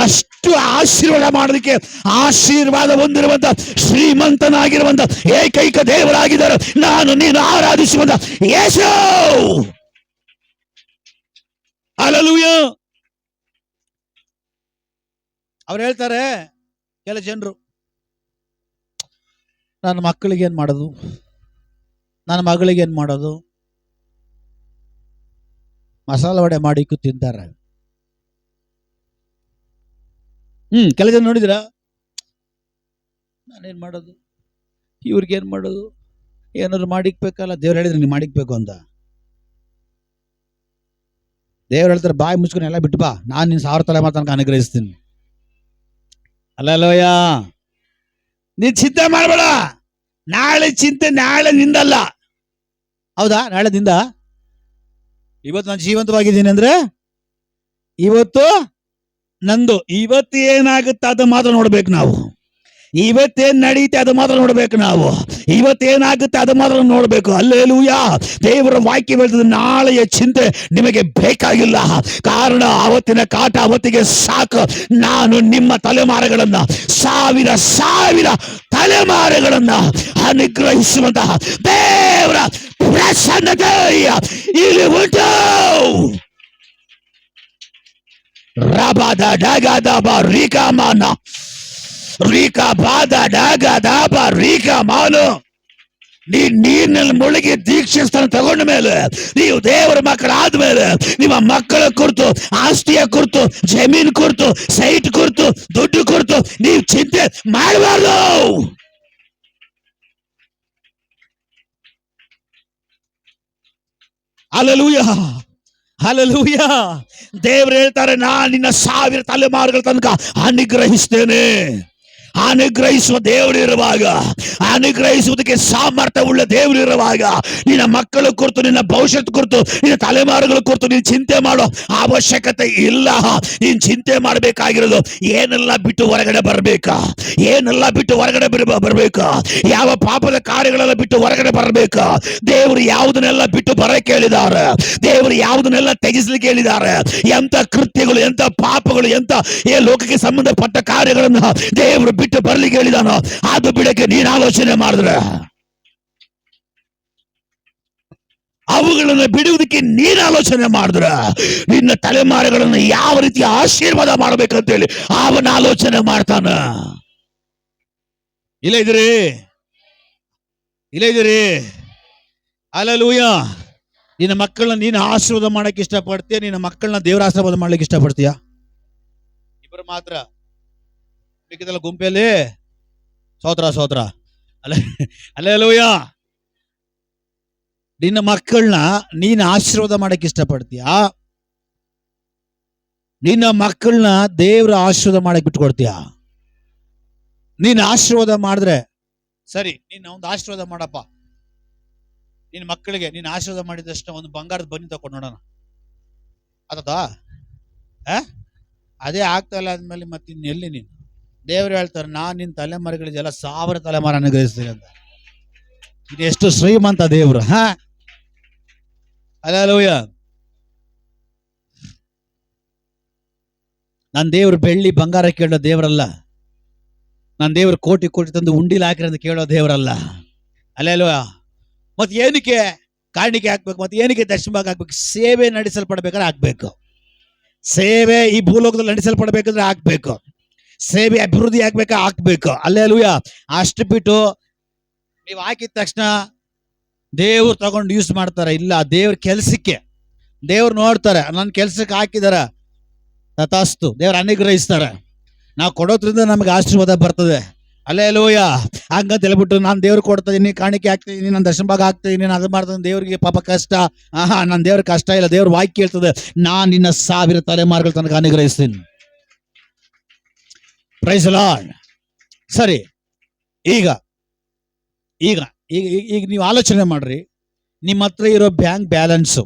ಅಷ್ಟು ಆಶೀರ್ವಾದ ಮಾಡೋದಕ್ಕೆ, ಆಶೀರ್ವಾದ ಹೊಂದಿರುವಂತ ಶ್ರೀಮಂತನಾಗಿರುವಂತ ಏಕೈಕ ದೇವರಾಗಿದ್ದಾರೆ ನಾನು ನೀನು ಆರಾಧಿಸುವಂತ ಯೇಸು. ಹಲ್ಲೆಲೂಯ. ಅವ್ರು ಹೇಳ್ತಾರೆ ಕೆಲ ಜನರು, ನನ್ನ ಮಕ್ಕಳಿಗೆ ಏನ್ ಮಾಡೋದು, ನನ್ನ ಮಗಳಿಗೆ ಏನ್ ಮಾಡೋದು, ಮಸಾಲೆ ವಡೆ ಮಾಡಿ ತಿಂತಾರೆ. ಕೆಲ ಜನ ನೋಡಿದಿರ, ನಾನೇನ್ ಮಾಡೋದು, ಇವ್ರಿಗೇನ್ ಮಾಡೋದು, ಏನಾದ್ರು ಮಾಡಿಕ್ಬೇಕಲ್ಲ. ದೇವ್ರು ಹೇಳಿದ್ರೆ ನೀವು ಮಾಡಿಕ್ಬೇಕು ಅಂತ. ದೇವ್ರು ಹೇಳ್ತಾರೆ ಬಾಯಿ ಮುಚ್ಕೊಂಡು ಎಲ್ಲ ಬಿಟ್ಟು ಬಾ, ನಾನು ನಿನ್ನ 1000 ತಲೆಮಾರು ತನಕ ಅನುಗ್ರಹಿಸ್ತೀನಿ. ಅಲ್ಲೋಯ, ನೀನ್ ಚಿಂತೆ ಮಾಡಬೇಡ. ನಾಳೆ ಚಿಂತೆ ನಾಳೆ ನಿಂದಲ್ಲ. ಹೌದಾ? ನಾಳೆ ನಿಂದ. ಇವತ್ತು ನಾನು ಜೀವಂತವಾಗಿದ್ದೀನಿ ಅಂದ್ರೆ ಇವತ್ತು ನಂದು. ಇವತ್ತು ಏನಾಗುತ್ತೆ ಅದು ಮಾತ್ರ ನೋಡ್ಬೇಕು ನಾವು. ಇವತ್ತೇನ್ ನಡೀತೆ ಅದು ಮಾತ್ರ ನೋಡ್ಬೇಕು ನಾವು. ಇವತ್ತೇನಾಗುತ್ತೆ ಅದು ಮಾತ್ರ ನೋಡ್ಬೇಕು. ಹಲ್ಲೆಲೂಯಾ. ದೇವರ ವಾಕ್ಯ ಹೇಳ್ತದೆ, ನಾಳೆಯ ಚಿಂತೆ ನಿಮಗೆ ಬೇಕಾಗಿಲ್ಲ. ಕಾರಣ ಅವತ್ತಿನ ಕಾಟ ಅವತ್ತಿಗೆ ಸಾಕು. ನಾನು ನಿಮ್ಮ ತಲೆಮಾರುಗಳನ್ನ, ಸಾವಿರ ತಲೆಮಾರುಗಳನ್ನ ಅನುಗ್ರಹಿಸುವಂತಹ ದೇವರ ಪ್ರಸನ್ನತೆ ಇಲ್ಲಿ ಉಂಟು. ರಬದ ಡಗದಬ ರಿಕಮಾನ ರೀಕಾ ಬಾದ ಡಗದಬ ರಿಕಮಾನು. ನೀರಿನಲ್ಲಿ ಮುಳುಗಿ ದೀಕ್ಷಾಸ್ಥಾನ ತಗೊಂಡ ಮೇಲೆ, ನೀವು ದೇವರ ಮಕ್ಕಳಾದ್ಮೇಲೆ, ನಿಮ್ಮ ಮಕ್ಕಳ ಕುರಿತು, ಆಸ್ತಿಯ ಕುರಿತು, ಜಮೀನು ಕುರಿತು, ಸೈಟ್ ಕುರಿತು, ದುಡ್ಡು ಕುರಿತು ನೀವು ಚಿಂತೆ ಮಾಡಬಾರ್ದು. Hallelujah, hallelujah. ದೇವರು ಹೇಳ್ತಾರೆ, ನಾನು ನಿನ್ನ 1000 ತಲೆಮಾರುಗಳ ತನಕ ಅನುಗ್ರಹಿಸ್ತೇನೆ. ಅನುಗ್ರಹಿಸುವ ದೇವರು ಇರುವಾಗ, ಅನುಗ್ರಹಿಸುವುದಕ್ಕೆ ಸಾಮರ್ಥ್ಯವುಳ್ಳ ದೇವರು ಇರುವಾಗ, ನಿನ್ನ ಮಕ್ಕಳ ಕುರಿತು, ನಿನ್ನ ಭವಿಷ್ಯತ್ ಕುರಿತು, ನಿನ್ನ ತಲೆಮಾರುಗಳ ಕುರಿತು ನೀನು ಚಿಂತೆ ಮಾಡೋ ಅವಶ್ಯಕತೆ ಇಲ್ಲ. ನೀನ್ ಚಿಂತೆ ಮಾಡಬೇಕಾಗಿರೋದು ಏನೆಲ್ಲ ಬಿಟ್ಟು ಹೊರಗಡೆ ಬರ್ಬೇಕಾ, ಏನೆಲ್ಲ ಬಿಟ್ಟು ಹೊರಗಡೆ ಬರ್ಬೇಕಾ, ಯಾವ ಪಾಪದ ಕಾರ್ಯಗಳೆಲ್ಲ ಬಿಟ್ಟು ಹೊರಗಡೆ ಬರ್ಬೇಕಾ, ದೇವರು ಯಾವುದನ್ನೆಲ್ಲ ಬಿಟ್ಟು ಬರಕ್ಕೆ ಹೇಳಿದ್ದಾರೆ, ದೇವರು ಯಾವುದನ್ನೆಲ್ಲ ತೆಗೆಸ್ಲಿಕ್ಕೆ ಹೇಳಿದ್ದಾರೆ, ಎಂತ ಕೃತ್ಯಗಳು, ಎಂತ ಪಾಪಗಳು, ಎಂತ ಲೋಕಕ್ಕೆ ಸಂಬಂಧಪಟ್ಟ ಕಾರ್ಯಗಳನ್ನ ದೇವರು ಬಿಟ್ಟು ಬರ್ಲಿಕ್ಕೆ ಹೇಳಿದಾನೋ ಅದು ಬಿಡಕ್ಕೆ ನೀನ್ ಆಲೋಚನೆ ಮಾಡಿದ್ರೆ, ಅವುಗಳನ್ನು ಬಿಡುವುದಕ್ಕೆ ನೀನ್ ಆಲೋಚನೆ ಮಾಡಿದ್ರೆ, ನಿನ್ನ ತಲೆಮಾರುಗಳನ್ನು ಯಾವ ರೀತಿ ಆಶೀರ್ವಾದ ಮಾಡ್ಬೇಕಂತೇಳಿ ಅವನ ಆಲೋಚನೆ ಮಾಡ್ತಾನ. ಇಲ್ಲ ಇದ್ದೀರಿ ಹಲ್ಲೆಲೂಯಾ. ನಿನ್ನ ಮಕ್ಕಳನ್ನ ನೀನು ಆಶೀರ್ವಾದ ಮಾಡಕ್ಕೆ ಇಷ್ಟಪಡ್ತೀಯ, ನಿನ್ನ ಮಕ್ಕಳನ್ನ ದೇವರ ಆಶೀರ್ವಾದ ಮಾಡ್ಲಿಕ್ಕೆ ಇಷ್ಟಪಡ್ತೀಯ? ಇಬ್ಬರು ಮಾತ್ರ. ಬೇಕಿದ್ದಲ್ಲ ಗುಂಪಲ್ಲಿ ಸೋತ್ರ ಹಲ್ಲೆಲೂಯಾ. ನಿನ್ನ ಮಕ್ಕಳನ್ನ ನೀನು ಆಶೀರ್ವಾದ ಮಾಡಕ್ಕೆ ಇಷ್ಟಪಡ್ತೀಯ, ನಿನ್ನ ಮಕ್ಕಳನ್ನ ದೇವರ ಆಶೀರ್ವಾದ ಮಾಡಕ್ಕೆ ಬಿಟ್ಕೊಡ್ತೀಯ? ನೀನು ಆಶೀರ್ವಾದ ಮಾಡಿದ್ರೆ ಸರಿ, ನೀನು ಒಂದು ಆಶೀರ್ವಾದ ಮಾಡಪ್ಪ ನಿನ್ನ ಮಕ್ಕಳಿಗೆ. ನೀನು ಆಶೀರ್ವಾದ ಮಾಡಿದಷ್ಟು ಒಂದು ಬಂಗಾರದ ಬನ್ನಿ ತಕೊಂಡು ನೋಡೋಣ, ಅದಾ? ಅದೇ ಆಗ್ತಾ ಇಲ್ಲ ಆದ್ಮೇಲೆ ಮತ್ತೆ ಇನ್ನೆಲ್ಲಿ ನೀನು? ದೇವರು ಹೇಳ್ತಾರೆ, ನಾನು ನಿನ್ನ ತಲೆಮಾರುಗಳಿಗೆಲ್ಲ 1000 ತಲೆಮಾರು ಅನುಗ್ರಹಿಸ್ತೀನಿ ಅಂತ. ಇದು ಎಷ್ಟು ಶ್ರೀಮಂತ ದೇವರು! ಹಲ್ಲೆಲೂಯಾ. ನನ್ನ ದೇವರು ಬೆಳ್ಳಿ ಬಂಗಾರ ಕೇಳೋ ದೇವರಲ್ಲ. ನನ್ನ ದೇವರು ಕೋಟಿ ತಂದು ಉಂಡಿಲ್ ಹಾಕಿರ ಅಂತ ಕೇಳೋ ದೇವರಲ್ಲ. ಹಲ್ಲೆಲೂಯಾ. ಮತ್ತೆ ಏನಕ್ಕೆ ಕಾಣಿಕೆ ಹಾಕ್ಬೇಕು, ಮತ್ತೆ ಏನಕ್ಕೆ ದರ್ಶನ ಭಾಗ ಹಾಕ್ಬೇಕು? ಸೇವೆ ನಡೆಸಲ್ಪಡ್ಬೇಕಾದ್ರೆ ಹಾಕ್ಬೇಕು. ಸೇವೆ ಈ ಭೂಲೋಕದಲ್ಲಿ ನಡೆಸಲ್ಪಡ್ಬೇಕಂದ್ರೆ ಹಾಕ್ಬೇಕು. ಸೇವೆ ಅಭಿವೃದ್ಧಿ ಆಗ್ಬೇಕಾ ಹಾಕ್ಬೇಕು. ಹಲ್ಲೆಲೂಯಾ. ಅಷ್ಟು ಬಿಟ್ಟು ನೀವು ಹಾಕಿದ ತಕ್ಷಣ ದೇವ್ರು ತಗೊಂಡು ಯೂಸ್ ಮಾಡ್ತಾರೆ. ಇಲ್ಲ, ದೇವ್ರ ಕೆಲ್ಸಕ್ಕೆ ದೇವ್ರು ನೋಡ್ತಾರೆ, ನನ್ನ ಕೆಲ್ಸಕ್ಕೆ ಹಾಕಿದಾರ, ತಥಾಸ್ತು, ದೇವ್ರು ಅನುಗ್ರಹಿಸ್ತಾರೆ. ನಾವು ಕೊಡೋದ್ರಿಂದ ನಮ್ಗೆ ಆಶೀರ್ವಾದ ಬರ್ತದೆ. ಹಲ್ಲೆಲೂಯಾ. ಹಂಗಂತ ಹೇಳ್ಬಿಟ್ಟು ನಾನು ದೇವ್ರು ಕೊಡ್ತಾ ಇದೀನಿ, ಕಾಣಿಕೆ ಹಾಕ್ತಿದೀನಿ, ನಾನು ದರ್ಶನ ಭಾಗ ಆಗ್ತಾ ಇದೀನಿ, ಅದು ಮಾಡ್ತಾನೆ, ದೇವ್ರಿಗೆ ಪಾಪ ಕಷ್ಟ. ನನ್ನ ದೇವ್ರ ಕಷ್ಟ ಇಲ್ಲ. ದೇವ್ರ ವಾಕ್ಯ ಹೇಳ್ತದೆ, ನಾನು ನಿನ್ನ 1000 ತಲೆಮಾರುಗಳ ತನಕ ಅನುಗ್ರಹಿಸ್ತೀನಿ. Price the lord. ಸರಿ, ಈಗ ಈಗ ಈಗ ಈಗ ನೀವು ಆಲೋಚನೆ ಮಾಡ್ರಿ. ನಿಮ್ಮ ಹತ್ರ ಇರೋ ಬ್ಯಾಂಕ್ ಬ್ಯಾಲೆನ್ಸು,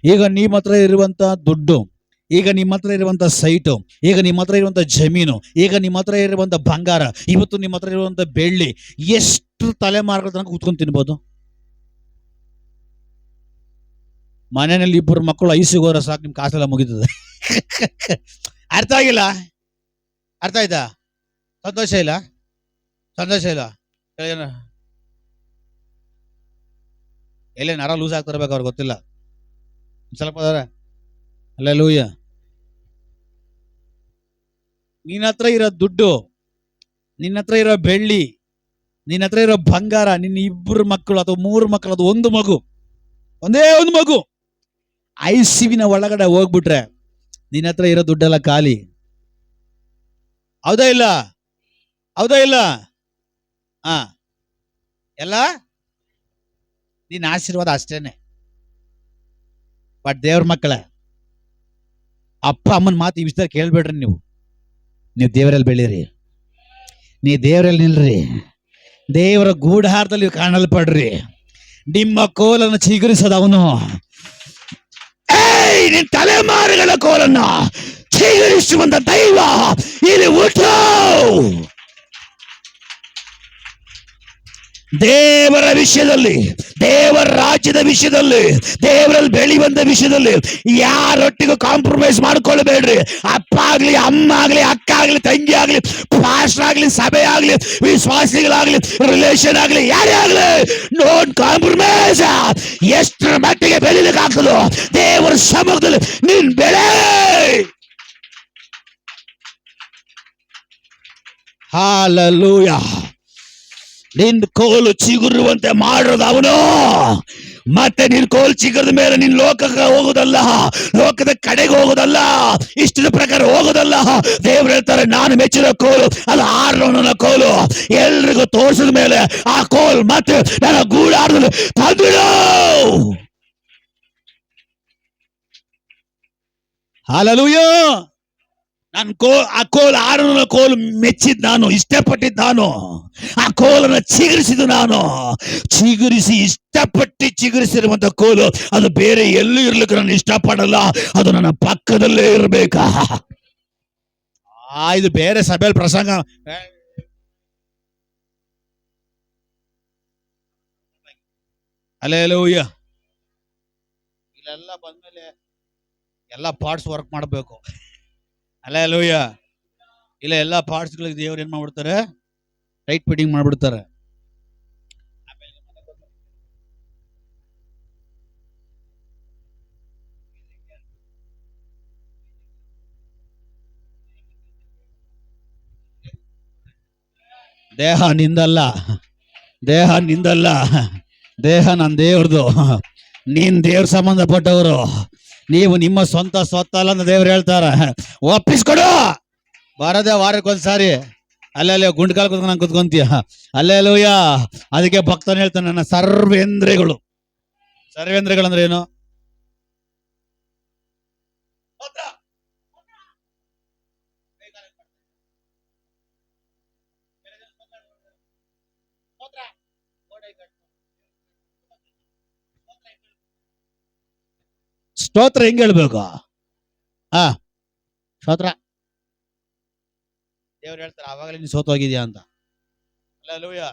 ಈಗ ನಿಮ್ಮ ಹತ್ರ ಇರುವಂತ ದುಡ್ಡು, ಈಗ ನಿಮ್ಮ ಹತ್ರ ಇರುವಂತ ಸೈಟು, ಈಗ ನಿಮ್ಮ ಹತ್ರ ಇರುವಂತ ಜಮೀನು, ಈಗ ನಿಮ್ಮ ಹತ್ರ ಇರುವಂತ ಬಂಗಾರ, ಇವತ್ತು ನಿಮ್ಮ ಹತ್ರ ಇರುವಂತ ಬೆಳ್ಳಿ, ಎಷ್ಟು ತಲೆಮಾರುಗಳ ತನಕ ಕೂತ್ಕೊಂಡು ತಿನ್ಬೋದು? ಮನೆಯಲ್ಲಿ 2 ಮಕ್ಕಳು ಐಸಿಗೋರ ಸಾಕು, ನಿಮ್ ಕಾಸೆಲ್ಲ ಮುಗಿತದೆ. ಅರ್ಥ ಆಗಿಲ್ಲ? ಅರ್ಥ ಆಯ್ತಾ? ಸಂತೋಷ ಇಲ್ಲ? ಎಲ್ಲೇ ನರ ಲೂಸ್ ಆಗ್ತಿರ್ಬೇಕು, ಅವ್ರಿಗೆ ಗೊತ್ತಿಲ್ಲ ಸ್ವಲ್ಪ. ಹಲ್ಲೆಲೂಯಾ. ನಿನ್ನ ಹತ್ರ ಇರೋ ದುಡ್ಡು, ನಿನ್ನ ಹತ್ರ ಇರೋ ಬೆಳ್ಳಿ, ನಿನ್ನ ಹತ್ರ ಇರೋ ಬಂಗಾರ, ನಿನ್ನ 2 ಮಕ್ಕಳು ಅಥವಾ 3 ಮಕ್ಕಳು, ಅದು ಒಂದು ಮಗು, ಒಂದೇ ಒಂದು ಮಗು ಐಸಿವಿನ ಒಳಗಡೆ ಹೋಗ್ಬಿಟ್ರೆ ನಿನ್ನ ಹತ್ರ ಇರೋ ದುಡ್ಡೆಲ್ಲ ಖಾಲಿ. ಹೌದಾ ಇಲ್ಲ? ಹೌದಾ ಇಲ್ಲ? ಹಾ, ಎಲ್ಲ ನಿನ್ನ ಆಶೀರ್ವಾದ ಅಷ್ಟೇನೆ. ಬಟ್ ದೇವ್ರ ಮಕ್ಕಳೇ, ಅಪ್ಪ ಅಮ್ಮನ ಮಾತು ಈ ವಿಷಯದಲ್ಲಿ ಕೇಳ್ಬೇಡ್ರಿ. ನೀವು ದೇವರಲ್ಲಿ ಬೆಳೀರಿ, ನೀವು ದೇವರಲ್ಲಿ ನಿಲ್ರಿ, ದೇವರ ಗೂಢಾರದಲ್ಲಿ ಕಾಣಲ್ಪಡ್ರಿ. ನಿಮ್ಮ ಕೋಲನ್ನು ಚಿಗುರಿಸದ ಅವನು ನಿನ್ನ ತಲೆಮಾರುಗಳ ಕೋಲನ್ನ ಚಿಗುರಿಸುವಂತ ದೈವ ಇಲ್ಲಿ ಹುಟ್ಟು. ದೇವರ ವಿಷಯದಲ್ಲಿ, ದೇವರ ರಾಜ್ಯದ ವಿಷಯದಲ್ಲಿ, ದೇವರಲ್ಲಿ ಬೆಳೆಯುವಂತ ವಿಷಯದಲ್ಲಿ ಯಾರೊಟ್ಟಿಗೂ ಕಾಂಪ್ರಮೈಸ್ ಮಾಡ್ಕೊಳ್ಬೇಡ್ರಿ. ಅಪ್ಪ ಆಗ್ಲಿ, ಅಮ್ಮ ಆಗ್ಲಿ, ಅಕ್ಕ ಆಗ್ಲಿ, ತಂಗಿ ಆಗ್ಲಿ, ಪಾಸ್ಟರ್ ಆಗ್ಲಿ, ಸಭೆ ಆಗ್ಲಿ, ವಿಶ್ವಾಸಿಗಳಾಗ್ಲಿ, ರಿಲೇಷನ್ ಆಗ್ಲಿ, ಯಾರೇ ಆಗ್ಲಿ, ಡೋಂಟ್ ಕಾಂಪ್ರಮೈಸ್. ಎಷ್ಟರ ಮಟ್ಟಿಗೆ ಬೆಳಿಲಿಕ್ಕೆ ಆಗ್ತದೋ ದೇವರ ಸಮ್ಮುಖದಲ್ಲಿ ನೀನ್ ಬೆಳೆ. ಹಲ್ಲೆಲೂಯಾ. ನಿನ್ ಕೋಲು ಚಿಗುರುವಂತೆ ಮಾಡೋದು ಅವನು. ಮತ್ತೆ ನಿನ್ ಕೋಲು ಚಿಗುರದ ಮೇಲೆ ನಿನ್ ಲೋಕಕ್ಕೆ ಹೋಗೋದಲ್ಲ, ಲೋಕದ ಕಡೆಗೆ ಹೋಗೋದಲ್ಲ, ಇಷ್ಟದ ಪ್ರಕಾರ ಹೋಗೋದಲ್ಲ. ದೇವ್ರು ಹೇಳ್ತಾರೆ, ನಾನು ಮೆಚ್ಚಿದ ಕೋಲು ಅದು ಆರೋನನ ಕೋಲು. ಎಲ್ರಿಗೂ ತೋರಿಸಿದ ಮೇಲೆ ಆ ಕೋಲ್ ಮತ್ತೆ ನನ್ನ ಗೂಡಾರದಲ್ಲಿ ತಂದಿಡು. ಹಲ್ಲೆಲೂಯಾ. ಆ ಕೋಲ್ ಆರೋನನ ಕೋಲು ಮೆಚ್ಚಿದ್ ನಾನು, ಇಷ್ಟಪಟ್ಟಿದ್ ನಾನು. ಆ ಕೋಲನ್ನು ಚಿಗುರಿಸಿದ ನಾನು. ಚಿಗುರಿಸಿ ಇಷ್ಟಪಟ್ಟು ಚಿಗುರಿಸಿರುವಂತ ಕೋಲು ಅದು ಬೇರೆ ಎಲ್ಲೂ ಇರ್ಲಿಕ್ಕೆ ನಾನು ಇಷ್ಟಪಡಲ್ಲ, ಅದು ನನ್ನ ಪಕ್ಕದಲ್ಲೇ ಇರ್ಬೇಕಾ. ಇದು ಬೇರೆ ಸಭೆಯಲ್ಲಿ ಪ್ರಸಂಗ. ಹಲ್ಲೆಲೂಯಾ. ಇಲ್ಲೆಲ್ಲ ಬಂದ್ಮೇಲೆ ಎಲ್ಲ ಪಾರ್ಟ್ಸ್ ವರ್ಕ್ ಮಾಡಬೇಕು. ಹಲ್ಲೆಲೂಯಾ. ಇಲ್ಲ ಎಲ್ಲ ಪಾರ್ಟ್ಸ್ಗಳಿಗೆ ದೇವ್ರು ಏನ್ ಮಾಡ್ಬಿಡ್ತಾರೆ, ಟೈಟ್ ಫಿಟ್ಟಿಂಗ್ ಮಾಡ್ಬಿಡ್ತಾರೆ. ದೇಹ ನಿಂದಲ್ಲ, ದೇಹ ನಿಂದಲ್ಲ, ದೇಹ ನನ್ನ ದೇವ್ರದು. ನೀನ್ ದೇವ್ರ ಸಂಬಂಧಪಟ್ಟವರು, ನೀವು ನಿಮ್ಮ ಸ್ವಂತ ಸ್ವತ್ತಲ್ಲ ಅಂತ ದೇವ್ರು ಹೇಳ್ತಾರೆ. ಒಪ್ಪಿಸ್ಕೊಡು. ಬರದೆ ವಾರಕ್ಕೊಂದ್ಸಾರಿ ಅಲ್ಲೆಲ್ಲ ಗುಂಡ್ಕಾಲ್ ಕುತ್ಕೊಂಡು ನಂಗೆ ಕುತ್ಕೊಂತೀಯ. ಹಲ್ಲೆಲೂಯಾ. ಅದಕ್ಕೆ ಭಕ್ತನ ಹೇಳ್ತಾನೆ, ನನ್ನ ಸರ್ವೇಂದ್ರಿಯಗಳು. ಸರ್ವೇಂದ್ರಿಯಗಳಂದ್ರೆ ಏನು? ಸ್ತೋತ್ರ ಹೆಂಗ್ ಹೇಳ್ಬೇಕು? ಸ್ತೋತ್ರ ದೇವ್ರು ಹೇಳ್ತಾರೆ, ಆವಾಗಲೇ ನೀನು ಸೋತು ಹೋಗಿದ್ಯಾ ಅಂತ. ಹಲ್ಲೆಲೂಯಾ.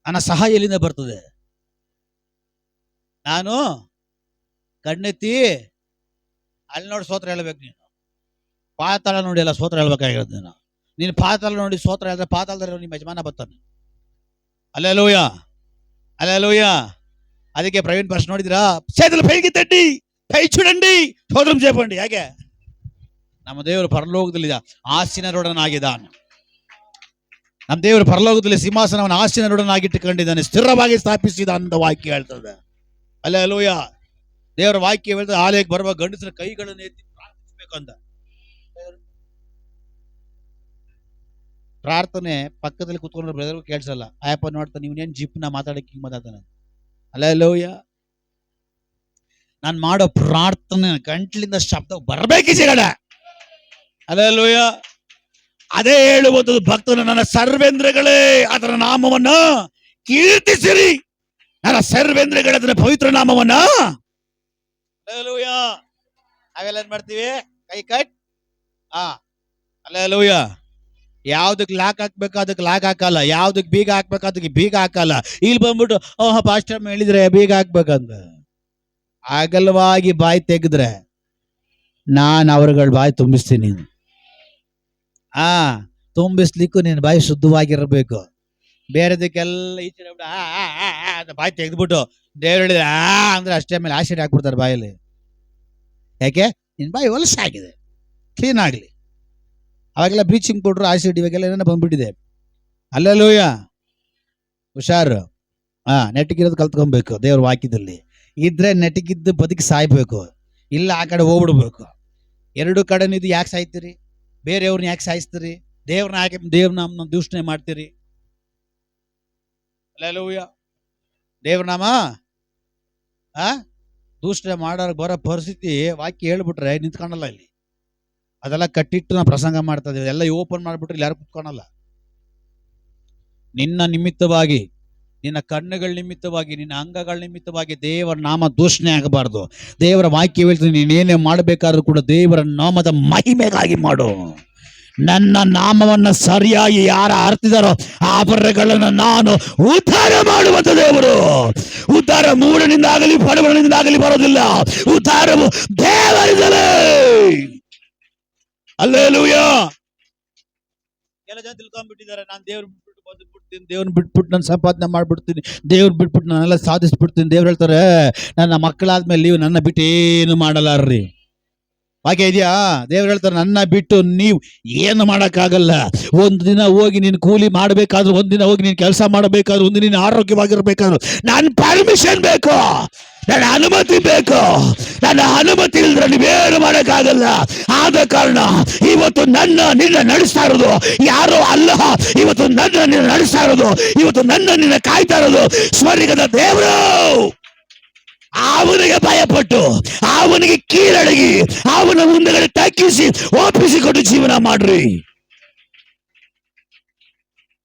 ನನ್ನ ಸಹಾಯ ಎಲ್ಲಿಂದ ಬರ್ತದೆ? ನಾನು ಕಣ್ಣೆತ್ತಿ ಅಲ್ಲಿ ನೋಡಿ ಸ್ತೋತ್ರ ಹೇಳ್ಬೇಕು. ನೀನು ಪಾತಾಳ ನೋಡಿ ಎಲ್ಲ ಸ್ತೋತ್ರ ಹೇಳ್ಬೇಕಾಗಿರೋದು. ನೀನು ಪಾತಾಳ ನೋಡಿ ಸ್ತೋತ್ರ ಹೇಳಿದ್ರೆ ಪಾತಾಳದಲ್ಲಿ ನಿಮ್ಮ ಯಜಮಾನ ಬರ್ತಾನೆ. ಹಲ್ಲೆಲೂಯಾ. ಹಲ್ಲೆಲೂಯಾ. ಅದಕ್ಕೆ ಪ್ರವೀಣ್ ಪಾಸ್ಟ್ ನೋಡಿದಿರಾ, చేతులు పైకి తట్టి పై చూడండి స్తోత్రం చెప్పండి. ಹೇಗೆ ನಮ್ಮ ದೇವರು ಪರಲೋಕದಲ್ಲಿ ಆಸೀನರೊಡನಾಗಿದ್ದಾನೆ. ನಮ್ಮ ದೇವರು ಪರಲೋಕದಲ್ಲಿ ಸಿಂಹಾಸನವನ್ನು ಆಸೀನರೊಡನಾಗಿಟ್ಟುಕೊಂಡಿದ್ದಾನೆ, ಸ್ಥಿರವಾಗಿ ಸ್ಥಾಪಿಸಿದ ಅಂತ ವಾಕ್ಯ ಹೇಳ್ತದೆ. ಹಲ್ಲೆಲೂಯಾ. ದೇವರ ವಾಕ್ಯ ಹೇಳ್ತದೆ, ಆಲಯಕ್ಕೆ ಬರುವ ಗಂಡಸರ ಕೈಗಳನ್ನು ಎತ್ತಿ ಪ್ರಾರ್ಥಿಸಬೇಕಂತ. ಪ್ರಾರ್ಥನೆ ಪಕ್ಕದಲ್ಲಿ ಕುತ್ಕೊಂಡ್ರೆ ಬ್ರದರ್ಗೂ ಕೇಳಿಸಲ್ಲ. ಆಯಪ್ಪ ನೋಡ್ತಾನೆ, ಇವನೇನ್ ಜಿಪ್ನ ಮಾತಾಡಕ್ಕೆ ಹಿಂಗ್ ಮಾತಾಡ್ತಾನೆ. ಹಲ್ಲೆಲೂಯಾ. ನಾನು ಮಾಡೋ ಪ್ರಾರ್ಥನೆ ಗಂಟ್ಲಿಂದ ಶಬ್ದ ಬರ್ಬೇಕಿದೆ. ಹಲ್ಲೆಲೂಯಾ. ಅದೇ ಹೇಳುವುದು ಭಕ್ತನು, ನನ್ನ ಸರ್ವೇಂದ್ರಗಳೇ ಅದರ ನಾಮವನ್ನ ಕೀರ್ತಿಸಿರಿ. ನನ್ನ ಸರ್ವೇಂದ್ರಗಳೇ ಅದರ ಪವಿತ್ರ ನಾಮವನ್ನ. ಹಲ್ಲೆಲೂಯಾ. ನಾವೆಲ್ಲ ಏನ್ ಮಾಡ್ತೀವಿ? ಕೈ ಕಟ್. ಹಲ್ಲೆಲೂಯಾ. ಯಾವ್ದಕ್ ಲಾಕ್ ಹಾಕ್ಬೇಕು ಅದಕ್ಕೆ ಲಾಕ್ ಹಾಕಲ್ಲ, ಯಾವ್ದಕ್ ಬೀಗ ಹಾಕ್ಬೇಕು ಅದಕ್ಕೆ ಬೀಗ ಹಾಕಲ್ಲ. ಇಲ್ಲಿ ಬಂದ್ಬಿಟ್ಟು ಪಾಸ್ಟರ್ ಹೇಳಿದ್ರೆ ಬೀಗ ಹಾಕ್ಬೇಕಂತ ಅಗಲವಾಗಿ ಬಾಯಿ ತೆಗೆದ್ರೆ ನಾನು ಅವ್ರಗಳ ಬಾಯಿ ತುಂಬಿಸ್ತೀನಿ. ತುಂಬಿಸ್ಲಿಕ್ಕೂ ನಿನ್ನ ಬಾಯಿ ಶುದ್ಧವಾಗಿರ್ಬೇಕು. ಬೇರೆದಕ್ಕೆಲ್ಲ ಈಚೆ ಬಾಯಿ ತೆಗೆದ್ಬಿಟ್ಟು ದೇವ್ರು ಹೇಳಿದ್ರೆ ಅಂದ್ರೆ ಅಷ್ಟೇ ಮೇಲೆ ಆಶೀರ್ವಾದ ಹಾಕ್ಬಿಡ್ತಾರೆ ಬಾಯಲ್ಲಿ. ಯಾಕೆ? ನಿನ್ನ ಬಾಯಿ ಹೊಲಸಾಗಿದೆ, ಕ್ಲೀನ್ ಆಗ್ಲಿ. ಅವಾಗೆಲ್ಲ ಬ್ಲೀಚಿಂಗ್ ಪೌಡ್ರ್, ಆಸಿಡ್ ಇವಾಗೆಲ್ಲ ಏನೇನೋ ಬಂದ್ಬಿಟ್ಟಿದೆ. ಅಲ್ಲೆಲ್ಲೂಯ್ಯ, ಹುಷಾರು. ನೆಟ್ಟಿಗಿರೋದು ಕಲ್ತ್ಕೊಬೇಕು ದೇವ್ರ ವಾಕ್ಯದಲ್ಲಿ. ಇದ್ರೆ ನೆಟ್ಟಿಗಿದ್ದು ಬದುಕಿ ಸಾಯ್ಬೇಕು, ಇಲ್ಲ ಆ ಕಡೆ ಹೋಗ್ಬಿಡ್ಬೇಕು. ಎರಡು ಕಡೆನಿದ್ದು ಯಾಕೆ ಸಾಯ್ತೀರಿ? ಬೇರೆಯವ್ರನ್ನ ಯಾಕೆ ಸಾಯಿಸ್ತೀರಿ? ದೇವ್ರನ್ನ ಯಾಕೆ ದೇವ್ರನಾಮನ ದೂಷಣೆ ಮಾಡ್ತೀರಿ? ಅಲ್ಲೆಲ್ಲೂಯ್ಯ, ದೇವ್ರನಾಮ ದೂಷಣೆ ಮಾಡೋರು ಬರೋ ಪರಿಸ್ಥಿತಿ ವಾಕ್ಯ ಹೇಳ್ಬಿಟ್ರೆ ನಿಂತ್ಕೊಳಲ್ಲ. ಇಲ್ಲಿ ಅದೆಲ್ಲ ಕಟ್ಟಿಟ್ಟು ನಾವು ಪ್ರಸಂಗ ಮಾಡ್ತಾ ಇದೀವಿ. ಎಲ್ಲ ಓಪನ್ ಮಾಡಿಬಿಟ್ರೆ ಇಲ್ಲಿ ಯಾರು ಕುತ್ಕೊಳಲ್ಲ. ನಿನ್ನ ನಿಮಿತ್ತವಾಗಿ, ನಿನ್ನ ಕಣ್ಣುಗಳ ನಿಮಿತ್ತವಾಗಿ, ನಿನ್ನ ಅಂಗಗಳ ನಿಮಿತ್ತವಾಗಿ ದೇವರ ನಾಮ ದೂಷಣೆ ಆಗಬಾರ್ದು. ದೇವರ ವಾಕ್ಯ ಹೇಳ್ತೀನಿ, ನೀನೇನೇ ಮಾಡಬೇಕಾದ್ರೂ ಕೂಡ ದೇವರ ನಾಮದ ಮಹಿಮೆಗಾಗಿ ಮಾಡು. ನನ್ನ ನಾಮವನ್ನು ಸರಿಯಾಗಿ ಯಾರ ಅರ್ಥಿದಾರೋ ಆ ಬರಗಳನ್ನು ನಾನು ಉದ್ಧಾರ ಮಾಡುವಂತ ದೇವರು. ಉದ್ಧಾರ ಮೂಢನಿಂದಾಗಲಿ ಬಡವನಿಂದಾಗಲಿ ಬರೋದಿಲ್ಲ, ಉದ್ಧಾರವು ದೇವರಿಂದಲೇ. ಅಲ್ಲೇಲೂಯಾ. ಕೆಲ ಜನ ತಿಳ್ಕೊಂಡ್ಬಿಟ್ಟಿದ್ದಾರೆ, ನಾನು ದೇವ್ರ ಬಿಟ್ಬಿಟ್ಟು ಬಂದ್ಬಿಡ್ತೀನಿ, ದೇವ್ರನ್ನ ಬಿಟ್ಬಿಟ್ಟು ನಾನು ಸಂಪಾದನೆ ಮಾಡ್ಬಿಡ್ತೀನಿ, ದೇವ್ರ ಬಿಟ್ಬಿಟ್ಟು ನಾನೆಲ್ಲ ಸಾಧಿಸ್ಬಿಡ್ತೀನಿ. ದೇವ್ರು ಹೇಳ್ತಾರೆ, ನನ್ನ ಮಕ್ಕಳಾದ್ಮೇಲೆ ನೀವು ನನ್ನ ಬಿಟ್ಟು ಏನು ಮಾಡಲಾರ್ರಿ. ವಾಕ್ಯ ಇದೆಯಾ? ದೇವ್ರು ಹೇಳ್ತಾರೆ, ನನ್ನ ಬಿಟ್ಟು ನೀವು ಏನು ಮಾಡೋಕ್ಕಾಗಲ್ಲ. ಒಂದು ದಿನ ಹೋಗಿ ನೀನು ಕೂಲಿ ಮಾಡಬೇಕಾದ್ರೂ, ಒಂದಿನ ಹೋಗಿ ನೀನು ಕೆಲಸ ಮಾಡಬೇಕಾದ್ರೂ, ಒಂದು ನೀನು ಆರೋಗ್ಯವಾಗಿರ್ಬೇಕಾದ್ರು ನನ್ನ ಪರ್ಮಿಷನ್ ಬೇಕು, ನನ್ನ ಅನುಮತಿ ಬೇಕು. ನನ್ನ ಅನುಮತಿ ಇಲ್ದ್ರೆ ನೀವೇನು ಮಾಡೋಕ್ಕಾಗಲ್ಲ. ಆದ ಕಾರಣ ಇವತ್ತು ನಿನ್ನ ನಡೆಸ್ತಾ ಇರೋದು ಯಾರೋ ಅಲ್ಲ. ಇವತ್ತು ನಿನ್ನ ನಡೆಸ್ತಾ ಇರೋದು, ಇವತ್ತು ನಿನ್ನ ಕಾಯ್ತಾ ಇರೋದು ಸ್ವರ್ಗದ ದೇವರು. ಅವನಿಗೆ ಭಯಪಟ್ಟು, ಅವನಿಗೆ ಕೀಳಡಗಿ, ಅವನ ಮುಂದೆಗಡೆ ತಗ್ಗಿಸಿ ಒಪ್ಪಿಸಿಕೊಂಡು ಜೀವನ ಮಾಡ್ರಿ.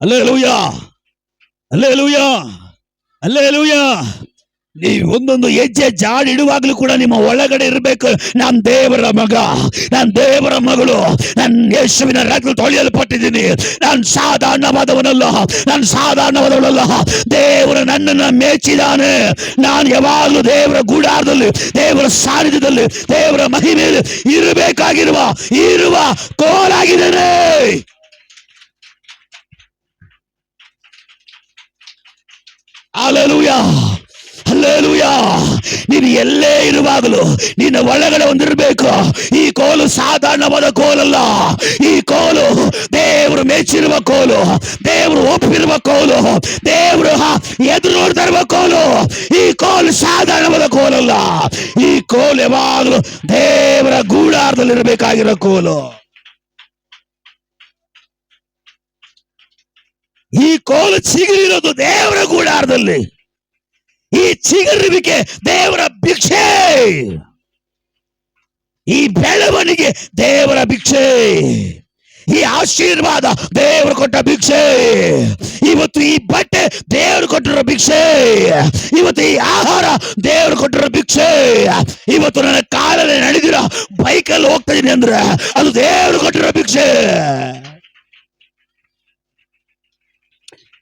Alleluia, alleluia, alleluia. ನೀವು ಒಂದೊಂದು ಹೆಜ್ಜೆ ಜಾಡಿಡುವಾಗ್ಲೂ ಕೂಡ ನಿಮ್ಮ ಒಳಗಡೆ ಇರಬೇಕು, ನಾನು ದೇವರ ಮಗ, ನಾನು ದೇವರ ಮಗಳು, ನಾನು ಯೇಸುವಿನ ರಕ್ತದಲ್ಲಿ ತೊಳೆಯಲ್ಪಟ್ಟಿದ್ದೀನಿ, ನಾನು ಸಾಧಾರಣವಾದವನಲ್ಲ, ನಾನು ಸಾಧಾರಣವಾದವನಲ್ಲ. ದೇವರು ನನ್ನನ್ನು ಮೆಚ್ಚಿದ್ದಾನೆ. ನಾನು ಯಾವಾಗಲೂ ದೇವರ ಗೂಡಾರದಲ್ಲಿ, ದೇವರ ಸಾನ್ನಿಧ್ಯದಲ್ಲಿ, ದೇವರ ಮಹಿಮೆಯಲ್ಲಿ ಇರುವ ಕೋಲಾಗಿದ್ದೇನೆ. Hallelujah, hallelujah. ನೀನು ಎಲ್ಲೇ ಇರುವಾಗಲೂ ನಿನ್ನ ಒಳಗಡೆ ಒಂದಿರಬೇಕು. ಈ ಕೋಲು ಸಾಧಾರಣವಾದ ಕೋಲಲ್ಲ. ಈ ಕೋಲು ದೇವರು ಮೆಚ್ಚಿರುವ ಕೋಲು, ದೇವರು ಒಪ್ಪಿರುವ ಕೋಲು, ದೇವರು ಎದುರು ನೋಡ್ತಾ ಇರುವ ಕೋಲು. ಈ ಕೋಲು ಸಾಧಾರಣವಾದ ಕೋಲಲ್ಲ. ಈ ಕೋಲು ಯಾವಾಗಲೂ ದೇವರ ಗೂಡಾರದಲ್ಲಿ ಇರಬೇಕಾಗಿರೋ ಕೋಲು. ಈ ಕೋಲು ಚಿಗುರಿರೋದು ದೇವರ ಗೂಡಾರದಲ್ಲಿ. ಈ ಚಿಗುರುವಿಕೆ ದೇವರ ಭಿಕ್ಷೆ, ಈ ಬೆಳವಣಿಗೆ ದೇವರ ಭಿಕ್ಷೆ, ಈ ಆಶೀರ್ವಾದ ದೇವರು ಕೊಟ್ಟ ಭಿಕ್ಷೆ. ಇವತ್ತು ಈ ಬಟ್ಟೆ ದೇವರು ಕೊಟ್ಟಿರೋ ಭಿಕ್ಷೆ, ಇವತ್ತು ಈ ಆಹಾರ ದೇವರು ಕೊಟ್ಟಿರೋ ಭಿಕ್ಷೆ. ಇವತ್ತು ನನ್ನ ಕಾಲಲ್ಲಿ ನಡೆದಿರೋ ಬೈಕಲ್ಲಿ ಹೋಗ್ತಾ ಇದೀನಿ ಅಂದ್ರೆ ಅದು ದೇವರು ಕೊಟ್ಟಿರೋ ಭಿಕ್ಷೆ.